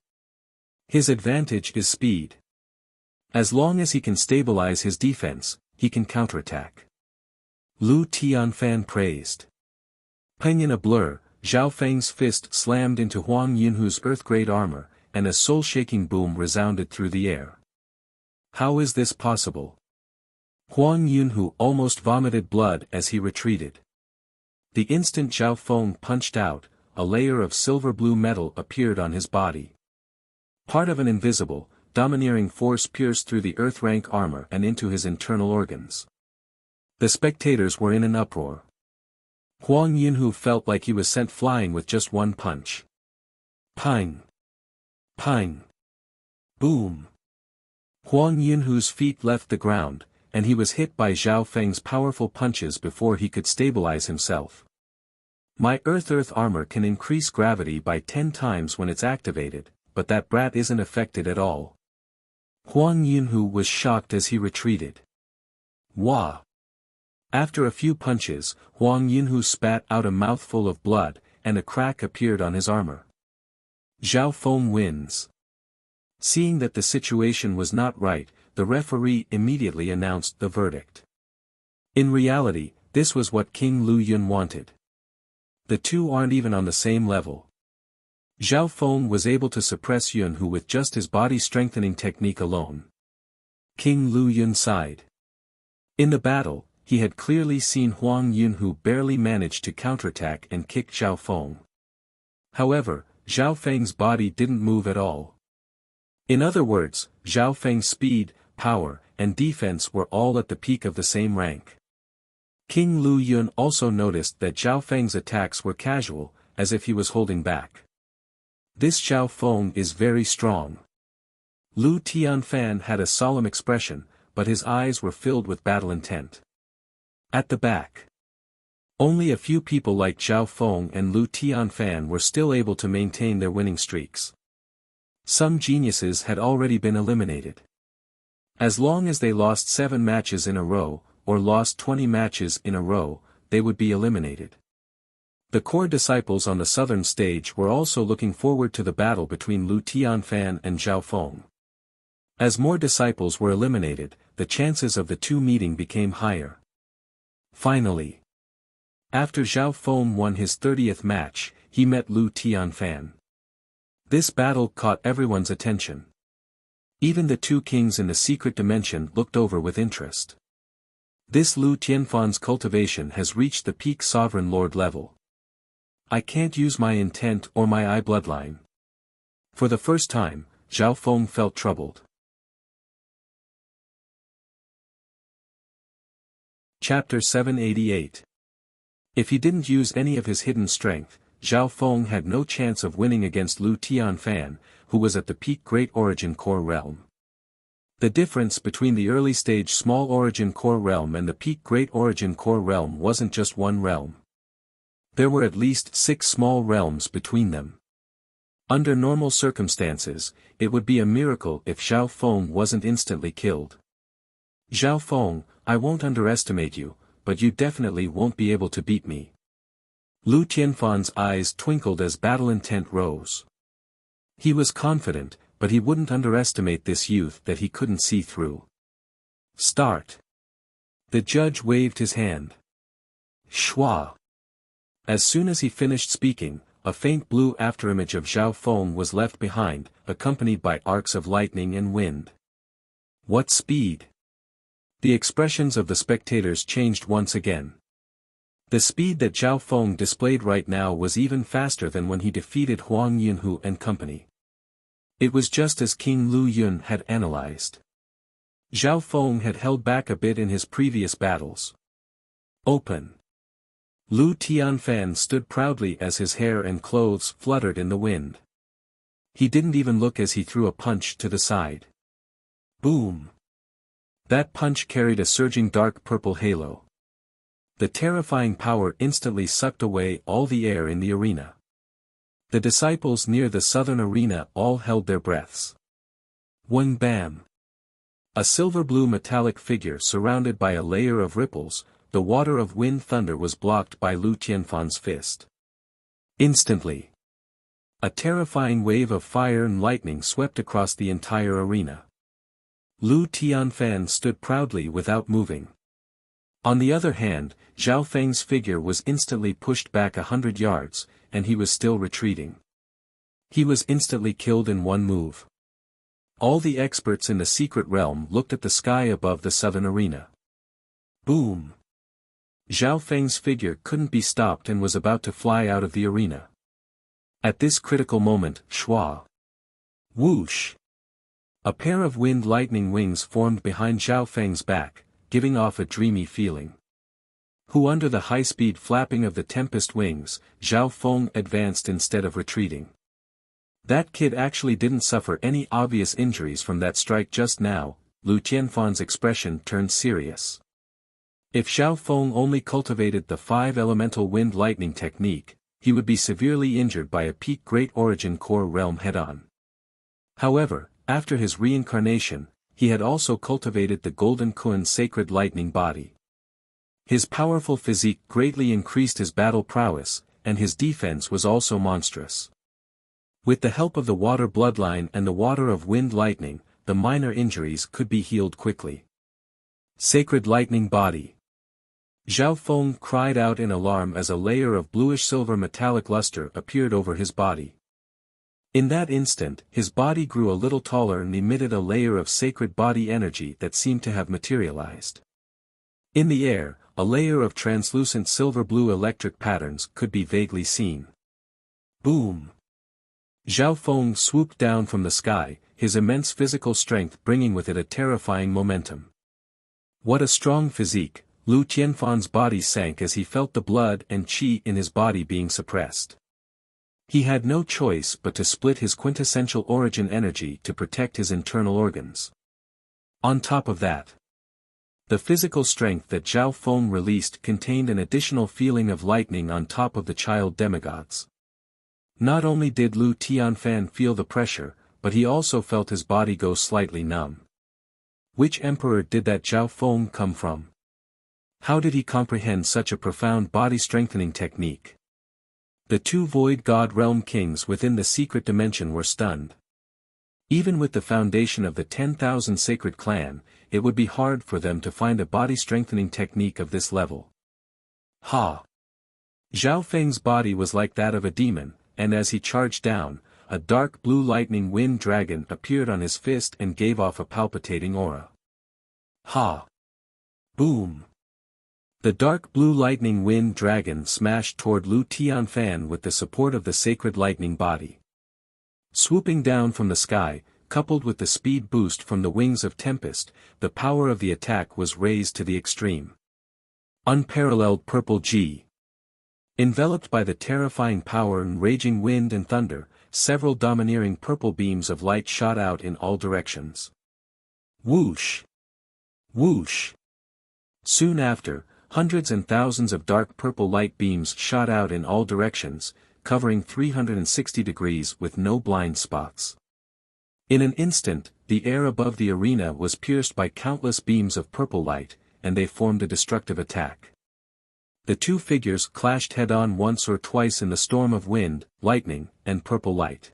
His advantage is speed. As long as he can stabilize his defense, he can counterattack. Lu Tianfan praised. Peng in a blur, Zhao Feng's fist slammed into Huang Yunhu's earth-grade armor, and a soul-shaking boom resounded through the air. How is this possible? Huang Yunhu almost vomited blood as he retreated. The instant Zhao Feng punched out, a layer of silver-blue metal appeared on his body. Part of an invisible, domineering force pierced through the earth-rank armor and into his internal organs. The spectators were in an uproar. Huang Yunhu felt like he was sent flying with just one punch. Pang! Pang! Boom! Huang Yunhu's feet left the ground, and he was hit by Zhao Feng's powerful punches before he could stabilize himself. My earth armor can increase gravity by 10 times when it's activated, but that brat isn't affected at all. Huang Yunhu was shocked as he retreated. Wah! After a few punches, Huang Yunhu spat out a mouthful of blood, and a crack appeared on his armor. Zhao Feng wins. Seeing that the situation was not right, the referee immediately announced the verdict. In reality, this was what King Lu Yun wanted. The two aren't even on the same level. Zhao Feng was able to suppress Yunhu with just his body-strengthening technique alone. King Lu Yun sighed. In the battle, he had clearly seen Huang Yunhu barely manage to counterattack and kick Zhao Feng. However, Zhao Feng's body didn't move at all. In other words, Zhao Feng's speed, power, and defense were all at the peak of the same rank. King Lu Yun also noticed that Zhao Feng's attacks were casual, as if he was holding back. This Zhao Feng is very strong. Lu Tianfan had a solemn expression, but his eyes were filled with battle intent. At the back, only a few people like Zhao Feng and Lu Tianfan were still able to maintain their winning streaks. Some geniuses had already been eliminated. As long as they lost 7 matches in a row, or lost 20 matches in a row, they would be eliminated. The core disciples on the southern stage were also looking forward to the battle between Lu Tianfan and Zhao Feng. As more disciples were eliminated, the chances of the two meeting became higher. Finally, after Zhao Feng won his 30th match, he met Lu Tianfan. This battle caught everyone's attention. Even the two kings in the secret dimension looked over with interest. This Lu Tianfan's cultivation has reached the peak sovereign lord level. I can't use my intent or my eye bloodline. For the first time, Zhao Feng felt troubled. Chapter 788. If he didn't use any of his hidden strength, Zhao Feng had no chance of winning against Lu Tianfan, who was at the peak Great Origin Core Realm. The difference between the early stage Small Origin Core Realm and the peak Great Origin Core Realm wasn't just one realm. There were at least 6 small realms between them. Under normal circumstances, it would be a miracle if Zhao Feng wasn't instantly killed. Zhao Feng, I won't underestimate you, but you definitely won't be able to beat me. Lu Tianfan's eyes twinkled as battle intent rose. He was confident, but he wouldn't underestimate this youth that he couldn't see through. Start. The judge waved his hand. Shua. As soon as he finished speaking, a faint blue afterimage of Zhao Feng was left behind, accompanied by arcs of lightning and wind. What speed! The expressions of the spectators changed once again. The speed that Zhao Feng displayed right now was even faster than when he defeated Huang Yunhu and company. It was just as King Lu Yun had analyzed. Zhao Feng had held back a bit in his previous battles. Open. Lu Tianfan stood proudly as his hair and clothes fluttered in the wind. He didn't even look as he threw a punch to the side. Boom! That punch carried a surging dark purple halo. The terrifying power instantly sucked away all the air in the arena. The disciples near the southern arena all held their breaths. One bam! A silver-blue metallic figure surrounded by a layer of ripples, the water of wind thunder was blocked by Lu Tianfan's fist. Instantly, a terrifying wave of fire and lightning swept across the entire arena. Lu Tianfan stood proudly without moving. On the other hand, Zhao Feng's figure was instantly pushed back 100 yards, and he was still retreating. He was instantly killed in one move. All the experts in the secret realm looked at the sky above the southern arena. Boom! Zhao Feng's figure couldn't be stopped and was about to fly out of the arena. At this critical moment, Shua! Whoosh! A pair of wind lightning wings formed behind Zhao Feng's back, giving off a dreamy feeling. Under the high-speed flapping of the tempest wings, Zhao Feng advanced instead of retreating. That kid actually didn't suffer any obvious injuries from that strike just now. Lu Tianfan's expression turned serious. If Zhao Feng only cultivated the 5-elemental wind lightning technique, he would be severely injured by a peak Great Origin Core Realm head-on. However, after his reincarnation, he had also cultivated the Golden Kun Sacred Lightning Body. His powerful physique greatly increased his battle prowess, and his defense was also monstrous. With the help of the water bloodline and the water of wind lightning, the minor injuries could be healed quickly. Sacred Lightning Body. Zhao Feng cried out in alarm as a layer of bluish-silver metallic luster appeared over his body. In that instant, his body grew a little taller and emitted a layer of sacred body energy that seemed to have materialized. In the air, a layer of translucent silver-blue electric patterns could be vaguely seen. Boom! Zhao Feng swooped down from the sky, his immense physical strength bringing with it a terrifying momentum. What a strong physique! Lu Tianfan's body sank as he felt the blood and qi in his body being suppressed. He had no choice but to split his quintessential origin energy to protect his internal organs. On top of that, the physical strength that Zhao Feng released contained an additional feeling of lightning on top of the child demigods. Not only did Lu Tianfan feel the pressure, but he also felt his body go slightly numb. Which emperor did that Zhao Feng come from? How did he comprehend such a profound body-strengthening technique? The two Void God Realm kings within the secret dimension were stunned. Even with the foundation of the 10,000 sacred clan, it would be hard for them to find a body-strengthening technique of this level. Ha! Zhao Feng's body was like that of a demon, and as he charged down, a dark blue lightning wind dragon appeared on his fist and gave off a palpitating aura. Ha! Boom! The dark blue lightning wind dragon smashed toward Lu Tianfan with the support of the sacred lightning body. Swooping down from the sky, coupled with the speed boost from the wings of Tempest, the power of the attack was raised to the extreme. Unparalleled purple G. Enveloped by the terrifying power and raging wind and thunder, several domineering purple beams of light shot out in all directions. Whoosh! Whoosh! Soon after, hundreds and thousands of dark purple light beams shot out in all directions, covering 360 degrees with no blind spots. In an instant, the air above the arena was pierced by countless beams of purple light, and they formed a destructive attack. The two figures clashed head-on once or twice in the storm of wind, lightning, and purple light.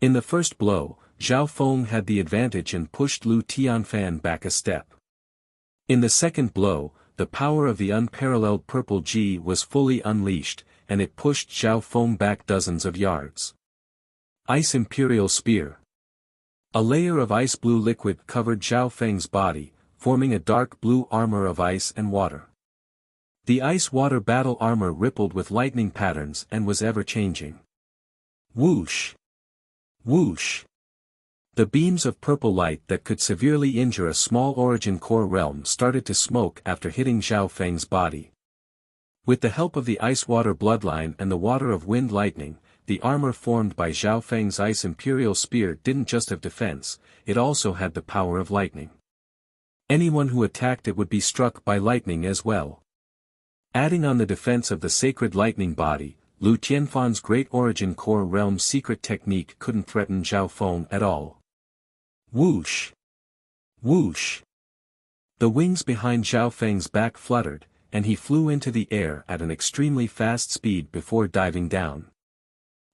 In the first blow, Zhao Feng had the advantage and pushed Lu Tianfan back a step. In the second blow, the power of the unparalleled purple G was fully unleashed, and it pushed Zhao Feng back dozens of yards. Ice Imperial Spear. A layer of ice-blue liquid covered Zhao Feng's body, forming a dark blue armor of ice and water. The ice-water battle armor rippled with lightning patterns and was ever-changing. Whoosh! Whoosh! The beams of purple light that could severely injure a small origin core realm started to smoke after hitting Zhao Feng's body. With the help of the ice-water bloodline and the water of wind lightning, the armor formed by Zhao Feng's Ice Imperial Spear didn't just have defense, it also had the power of lightning. Anyone who attacked it would be struck by lightning as well. Adding on the defense of the sacred lightning body, Lu Tianfan's Great Origin Core Realm secret technique couldn't threaten Zhao Feng at all. Whoosh! Whoosh! The wings behind Zhao Feng's back fluttered, and he flew into the air at an extremely fast speed before diving down.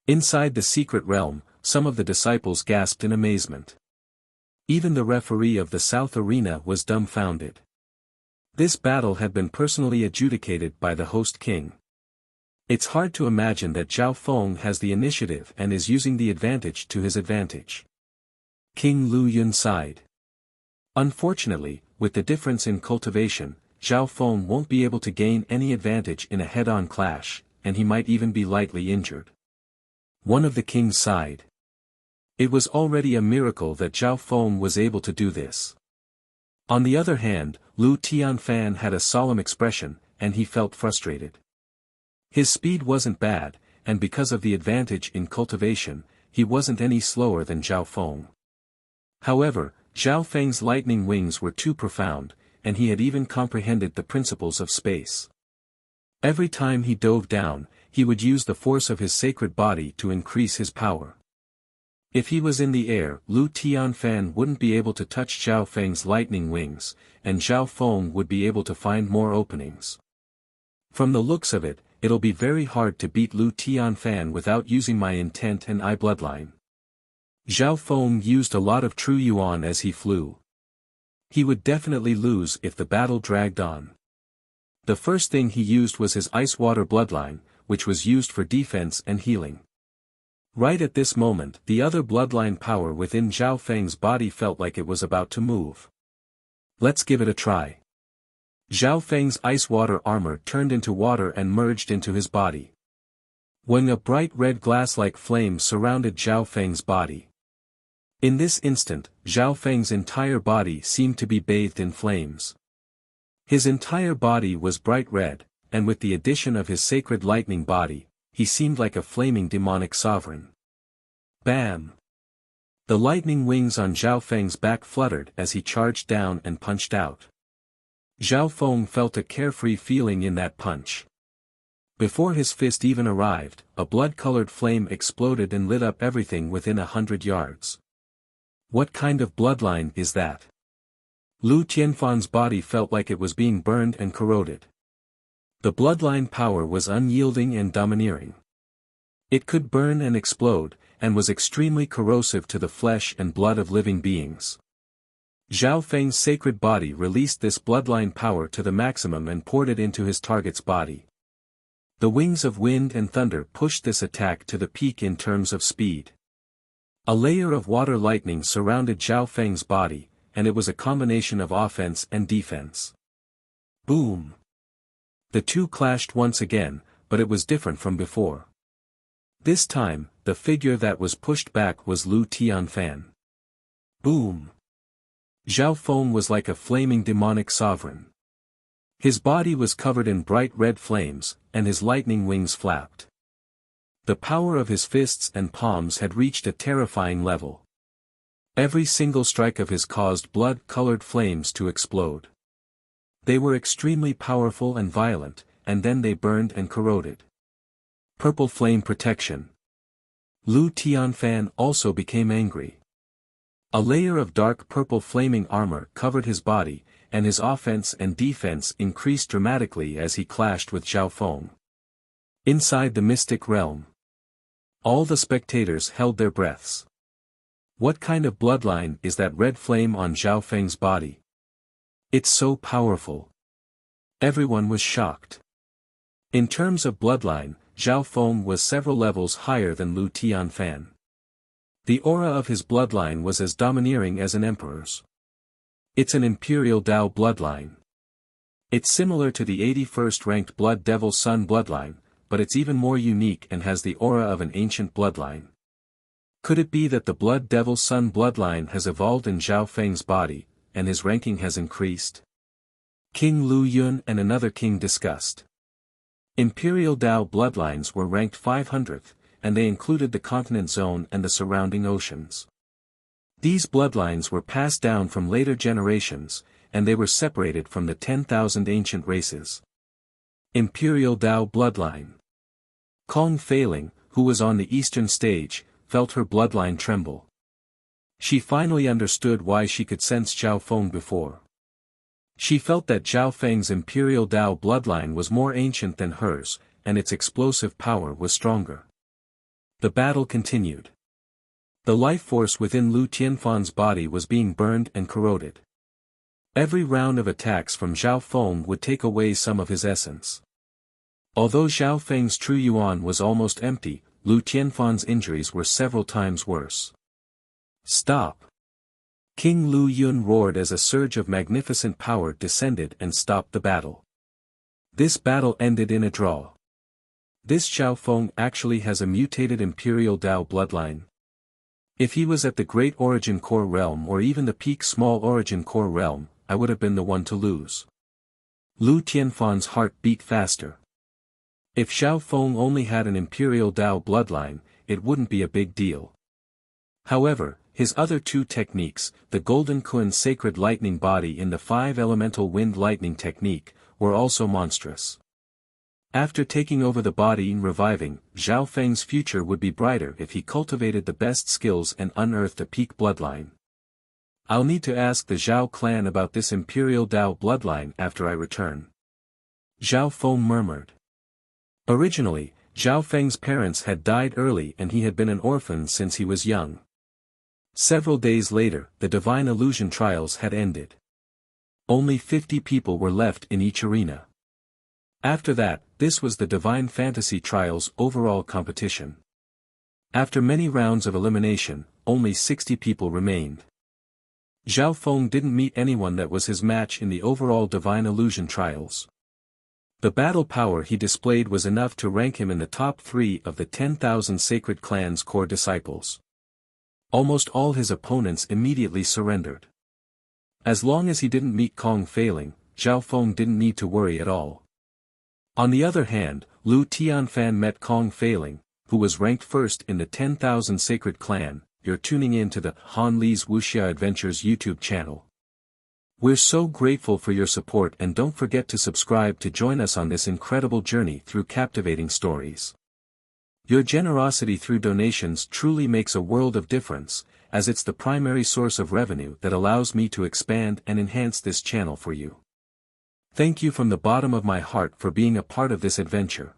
Inside the secret realm, some of the disciples gasped in amazement. Even the referee of the South Arena was dumbfounded. This battle had been personally adjudicated by the host king. It's hard to imagine that Zhao Feng has the initiative and is using the advantage to his advantage. King Lu Yun sighed. Unfortunately, with the difference in cultivation, Zhao Feng won't be able to gain any advantage in a head-on clash, and he might even be lightly injured. One of the kings sighed. It was already a miracle that Zhao Feng was able to do this. On the other hand, Lu Tianfan had a solemn expression, and he felt frustrated. His speed wasn't bad, and because of the advantage in cultivation, he wasn't any slower than Zhao Feng. However, Zhao Feng's lightning wings were too profound, and he had even comprehended the principles of space. Every time he dove down, he would use the force of his sacred body to increase his power. If he was in the air, Lu Tianfan wouldn't be able to touch Zhao Feng's lightning wings, and Zhao Feng would be able to find more openings. From the looks of it, it'll be very hard to beat Lu Tianfan without using my intent and eye bloodline. Zhao Feng used a lot of true yuan as he flew. He would definitely lose if the battle dragged on. The first thing he used was his ice-water bloodline, which was used for defense and healing. Right at this moment, the other bloodline power within Zhao Feng's body felt like it was about to move. Let's give it a try. Zhao Feng's ice-water armor turned into water and merged into his body. When a bright red glass-like flame surrounded Zhao Feng's body. In this instant, Zhao Feng's entire body seemed to be bathed in flames. His entire body was bright red, and with the addition of his sacred lightning body, he seemed like a flaming demonic sovereign. Bam! The lightning wings on Zhao Feng's back fluttered as he charged down and punched out. Zhao Feng felt a carefree feeling in that punch. Before his fist even arrived, a blood-colored flame exploded and lit up everything within 100 yards. What kind of bloodline is that? Lu Tianfan's body felt like it was being burned and corroded. The bloodline power was unyielding and domineering. It could burn and explode, and was extremely corrosive to the flesh and blood of living beings. Zhao Feng's sacred body released this bloodline power to the maximum and poured it into his target's body. The wings of wind and thunder pushed this attack to the peak in terms of speed. A layer of water lightning surrounded Zhao Feng's body, and it was a combination of offense and defense. Boom! The two clashed once again, but it was different from before. This time, the figure that was pushed back was Lu Tianfan. Boom! Zhao Feng was like a flaming demonic sovereign. His body was covered in bright red flames, and his lightning wings flapped. The power of his fists and palms had reached a terrifying level. Every single strike of his caused blood-colored flames to explode. They were extremely powerful and violent, and then they burned and corroded. Purple flame protection. Lu Tianfan also became angry. A layer of dark purple flaming armor covered his body, and his offense and defense increased dramatically as he clashed with Zhao Feng. Inside the mystic realm, all the spectators held their breaths. What kind of bloodline is that red flame on Zhao Feng's body? It's so powerful. Everyone was shocked. In terms of bloodline, Zhao Feng was several levels higher than Lu Tianfan. The aura of his bloodline was as domineering as an emperor's. It's an imperial Dao bloodline. It's similar to the 81st ranked Blood Devil Sun bloodline, but it's even more unique and has the aura of an ancient bloodline. Could it be that the Blood Devil Sun bloodline has evolved in Zhao Feng's body, and his ranking has increased? King Lu Yun and another king discussed. Imperial Dao bloodlines were ranked 500th, and they included the continent zone and the surrounding oceans. These bloodlines were passed down from later generations, and they were separated from the 10,000 ancient races. Imperial Dao bloodline. Kong Feiling, who was on the eastern stage, felt her bloodline tremble. She finally understood why she could sense Zhao Feng before. She felt that Zhao Feng's Imperial Dao bloodline was more ancient than hers, and its explosive power was stronger. The battle continued. The life force within Lu Tianfan's body was being burned and corroded. Every round of attacks from Zhao Feng would take away some of his essence. Although Zhao Feng's true yuan was almost empty, Lu Tianfan's injuries were several times worse. Stop! King Lu Yun roared as a surge of magnificent power descended and stopped the battle. This battle ended in a draw. This Zhao Feng actually has a mutated Imperial Dao bloodline. If he was at the Great Origin Core realm or even the Peak Small Origin Core realm, I would have been the one to lose. Lu Tianfan's heart beat faster. If Zhao Feng only had an Imperial Dao bloodline, it wouldn't be a big deal. However, his other two techniques, the Golden Kun Sacred Lightning Body and the 5 Elemental Wind Lightning Technique, were also monstrous. After taking over the body and reviving, Zhao Feng's future would be brighter if he cultivated the best skills and unearthed a peak bloodline. I'll need to ask the Zhao clan about this Imperial Dao bloodline after I return. Zhao Feng murmured. Originally, Zhao Feng's parents had died early and he had been an orphan since he was young. Several days later, the Divine Illusion trials had ended. Only 50 people were left in each arena. After that, this was the Divine Fantasy Trials overall competition. After many rounds of elimination, only 60 people remained. Zhao Feng didn't meet anyone that was his match in the overall Divine Illusion Trials. The battle power he displayed was enough to rank him in the top 3 of the 10,000 Sacred Clan's core disciples. Almost all his opponents immediately surrendered. As long as he didn't meet Kong Feiling, Zhao Feng didn't need to worry at all. On the other hand, Lu Tianfan met Kong Feiling, who was ranked first in the 10,000 Sacred Clan. You're tuning in to the Han Li's Wuxia Adventures YouTube channel. We're so grateful for your support, and don't forget to subscribe to join us on this incredible journey through captivating stories. Your generosity through donations truly makes a world of difference, as it's the primary source of revenue that allows me to expand and enhance this channel for you. Thank you from the bottom of my heart for being a part of this adventure.